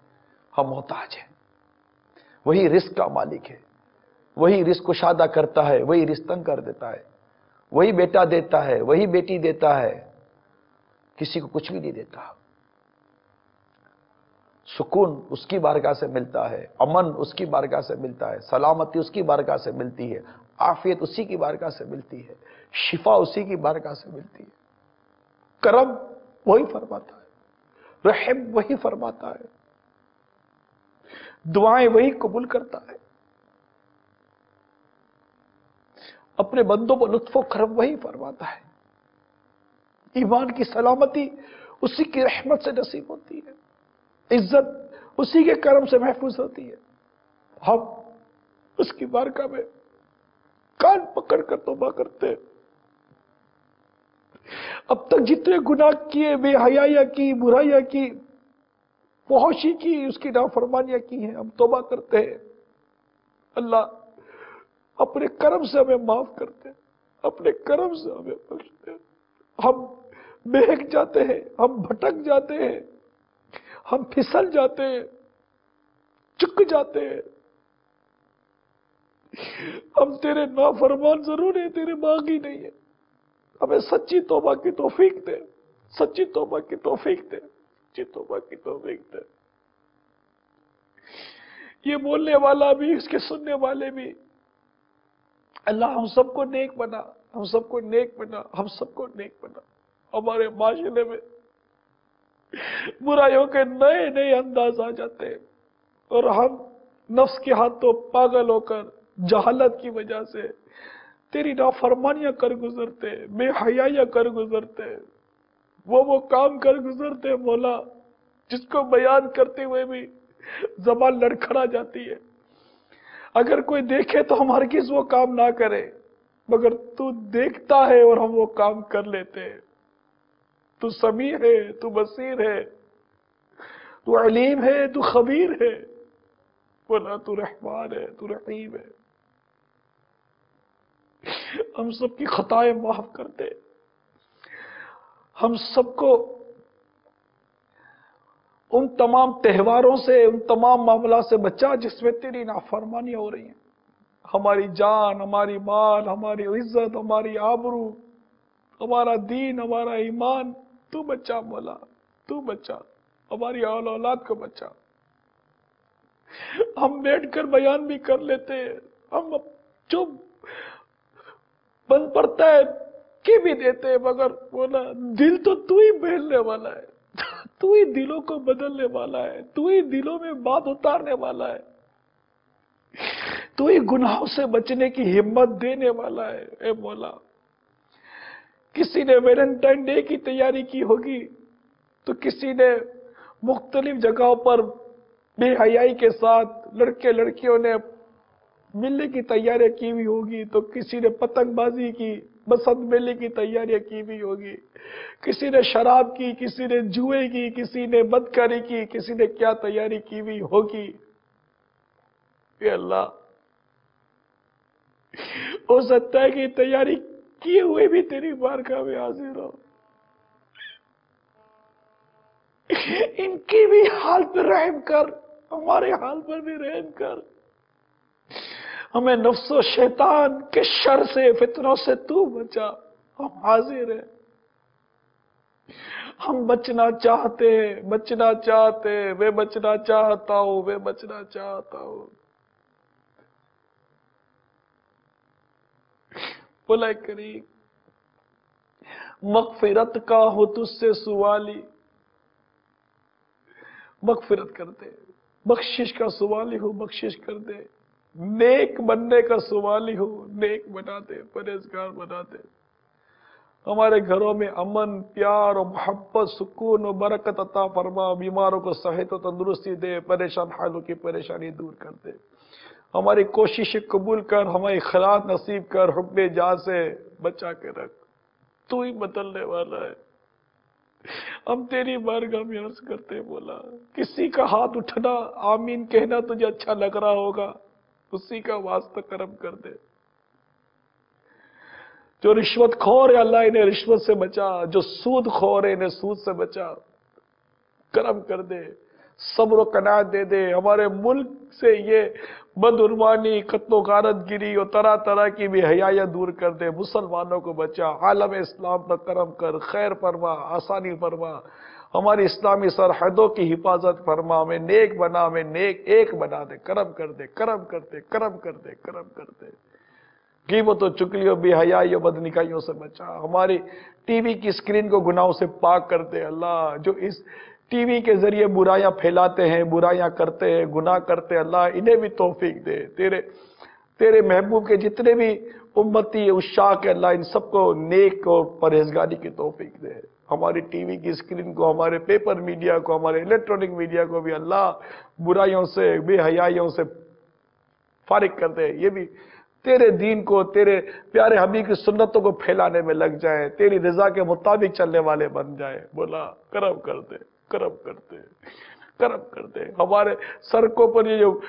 हम मोहताज हैं। वही रिस्क का मालिक है, वही रिस्क कुशादा करता है, वही रिस्क तंग कर देता है, वही बेटा देता है, वही बेटी देता है, किसी को कुछ भी नहीं देता। सुकून उसकी बारगाह से मिलता है, अमन उसकी बारगाह से मिलता है, सलामती उसकी बारगाह से मिलती है, आफियत उसी की बारगाह से मिलती है, शिफा उसी की बारगाह से मिलती है। करम वही फरमाता है, रहम वही फरमाता है, दुआएं वही कबूल करता है, अपने बंदों पर लुत्फो करम वही फरमाता है। ईमान की सलामती उसी की रहमत से नसीब होती है, इज्जत उसी के करम से महफूज होती है। हम उसकी बारगाह में कान पकड़कर तौबा करते हैं। अब तक जितने गुनाह किए, बेहयाइयां की, बुराइयां की, फौहशी की, उसकी नाफरमानियां की हैं, हम तौबा करते हैं। अल्लाह अपने करम से हमें माफ करते हैं, अपने करम से हमें बख्शते हैं। हम बहक जाते हैं, हम भटक जाते हैं, हम फिसल जाते हैं, चुक जाते हैं। हम तेरे नाफरमान जरूर हैं, तेरे बागी नहीं है। हमें सच्ची तौबा की तौफीक दे, सच्ची तौबा की तौफीक दे, सच्ची तौबा की तौफीक दे। ये बोलने वाला भी, इसके सुनने वाले भी, अल्लाह हम सबको नेक बना, हम सबको नेक बना, हम सबको नेक बना। हमारे माशरे में बुराइयों के नए नए अंदाज आ जाते हैं और हम नफ्स के हाथों पागल होकर जहालत की वजह से तेरी नाफरमानियां कर गुजरते, बेहयाइयां कर गुजरते, वो काम कर गुजरते मौला जिसको बयान करते हुए भी ज़बान लड़खड़ा जाती है। अगर कोई देखे तो हम हरगिज़ वो काम ना करें, मगर तू देखता है और हम वो काम कर लेते हैं। तू समी है, तू बसीर है, तू अलीम है, तू खबीर है, बोला तू रहमान है, तू रहीम है। हम सबकी खताएं माफ कर दे, हम सबको उन तमाम त्योहारों से, उन तमाम मामला से बचा जिसमें तेरी नाफरमानियां हो रही हैं। हमारी जान, हमारी माल, हमारी इज्जत, हमारी आबरू, हमारा दीन, हमारा ईमान तू बचा मौला, तू बचा, हमारी औलाद को बचा। हम बैठकर बयान भी कर लेते हैं, हम जो बन पड़ता है कि भी देते हैं, मगर बोला दिल तो तू ही बदलने वाला है, तू ही दिलों को बदलने वाला है, तू ही दिलों में बात उतारने वाला है, तू ही गुनाहों से बचने की हिम्मत देने वाला है। ए मौला, किसी ने वैलेंटाइन डे की तैयारी की होगी तो किसी ने मुख्तलिफ जगहों पर बेहयाई के साथ लड़के लड़कियों ने मिलने की तैयारियां की हुई होगी, तो किसी ने पतंगबाजी की, बसंत मेले की तैयारियां की हुई होगी, किसी ने शराब की, किसी ने जुए की, किसी ने बदकारी की, किसी ने क्या तैयारी की हुई होगी। ये अल्लाह हो सकता है कि तैयारी किए हुए भी तेरी बारगाह में हाजिर हो। इनकी भी हाल पर रहम कर, हमारे हाल पर भी रहम कर। हमें नफ्सो शैतान के शर से, फितनों से तू बचा। हम हाजिर हैं, हम बचना चाहते हैं, बचना चाहते हैं। मैं बचना चाहता हूं, मैं बचना चाहता हूं। बोला करीम, मगफिरत का हो तुझसे सुवाली, मगफिरत कर दे। बख्शिश का सवाली हो, बख्शिश कर दे। नेक बनने का सवाली हो, नेक बना दे, परहेजगार बना दे। हमारे घरों में अमन, प्यार और मोहब्बत, सुकून और बरकत अता फरमा। बीमारों को सेहत और तंदुरुस्ती दे, परेशान हालों की परेशानी दूर कर दे। हमारी कोशिश कबूल कर, हमारी इखलास नसीब कर, हुक्म जा से बचा के रख। तू ही बदलने वाला है। हम तेरी बारगाह में अर्ज करते बोला, किसी का हाथ उठना, आमीन कहना तुझे अच्छा लग रहा होगा, उसी का वास्ता करम कर दे। जो रिश्वत खोर है अल्लाह इन्हें रिश्वत से बचा, जो सूद खोर है इन्हें सूद से बचा, करम कर दे, सब्र कनात दे दे। हमारे मुल्क से ये बदउर्वानी, कत्लो गारतगिरी और तरह तरह की बेहयाया दूर कर दे। मुसलमानों को बचा, आलम इस्लाम पर करम कर, खैर फरमा, आसानी फरमा। हमारी इस्लामी सरहदों की हिफाजत फरमा, हमें नेक बना, हमें नेक एक बना दे। करम कर दे, करम कर दे, करम कर दे, करम कर दे। कीमतों, चुगलियों, बेहयाइयों, बदनिकाइयों से बचा। हमारी टीवी की स्क्रीन को गुनाहों से पाक कर दे अल्लाह। जो इस टीवी के जरिए बुराइयां फैलाते हैं, बुराइयां करते हैं, गुनाह करते हैं, अल्लाह इन्हें भी तौफीक दे। तेरे महबूब के जितने भी उम्मती उशाक है अल्लाह इन सबको नेक और परहेजगारी की तौफीक दे। हमारी टीवी की स्क्रीन को, हमारे पेपर मीडिया को, हमारे इलेक्ट्रॉनिक मीडिया को भी अल्लाह बुराइयों से, बेहयाइयों से फारिग कर दे। ये भी तेरे दीन को, तेरे प्यारे हबीब की सुन्नतों को फैलाने में लग जाए, तेरी रजा के मुताबिक चलने वाले बन जाए। बोला करम कर दे, करम कर दे, करम कर दे। हमारे सड़कों पर ये जो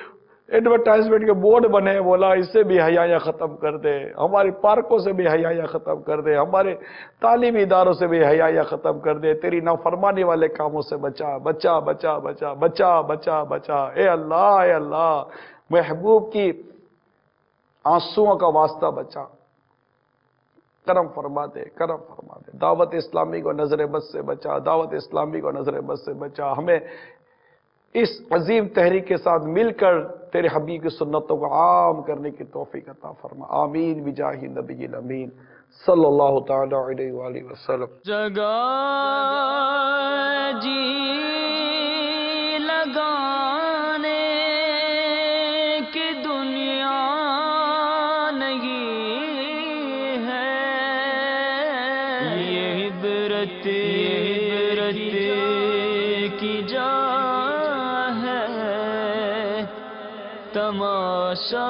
एडवर्टाइजमेंट के बोर्ड बने हैं, बोला इससे भी हयाया खत्म कर दे। हमारी पार्कों से भी हयाया खत्म कर दे। हमारे तालीमी इदारों से भी हयाया खत्म कर दे। तेरी नाफरमानी वाले कामों से बचा, बचा, बचा, बचा, बचा, बचा, बचा। ए अल्लाह, ए अल्लाह, महबूब की आंसुओं का वास्ता बचा, करम फरमा दे, करम फरमा दे। दावत इस्लामी को नजर बद से बचा, दावत इस्लामी को नजर बद से बचा। हमें इस अजीम तहरीक के साथ मिलकर तेरे हबीब की सुन्नतों को आम करने की तौफीक अता फरमा। आमीन बिजाहि नबील अमीन सल्लल्लाहु तआला अलैहि वसल्लम। जगा जी लगाने की दुनिया नहीं है, ये इबरत की जा है, तमाशा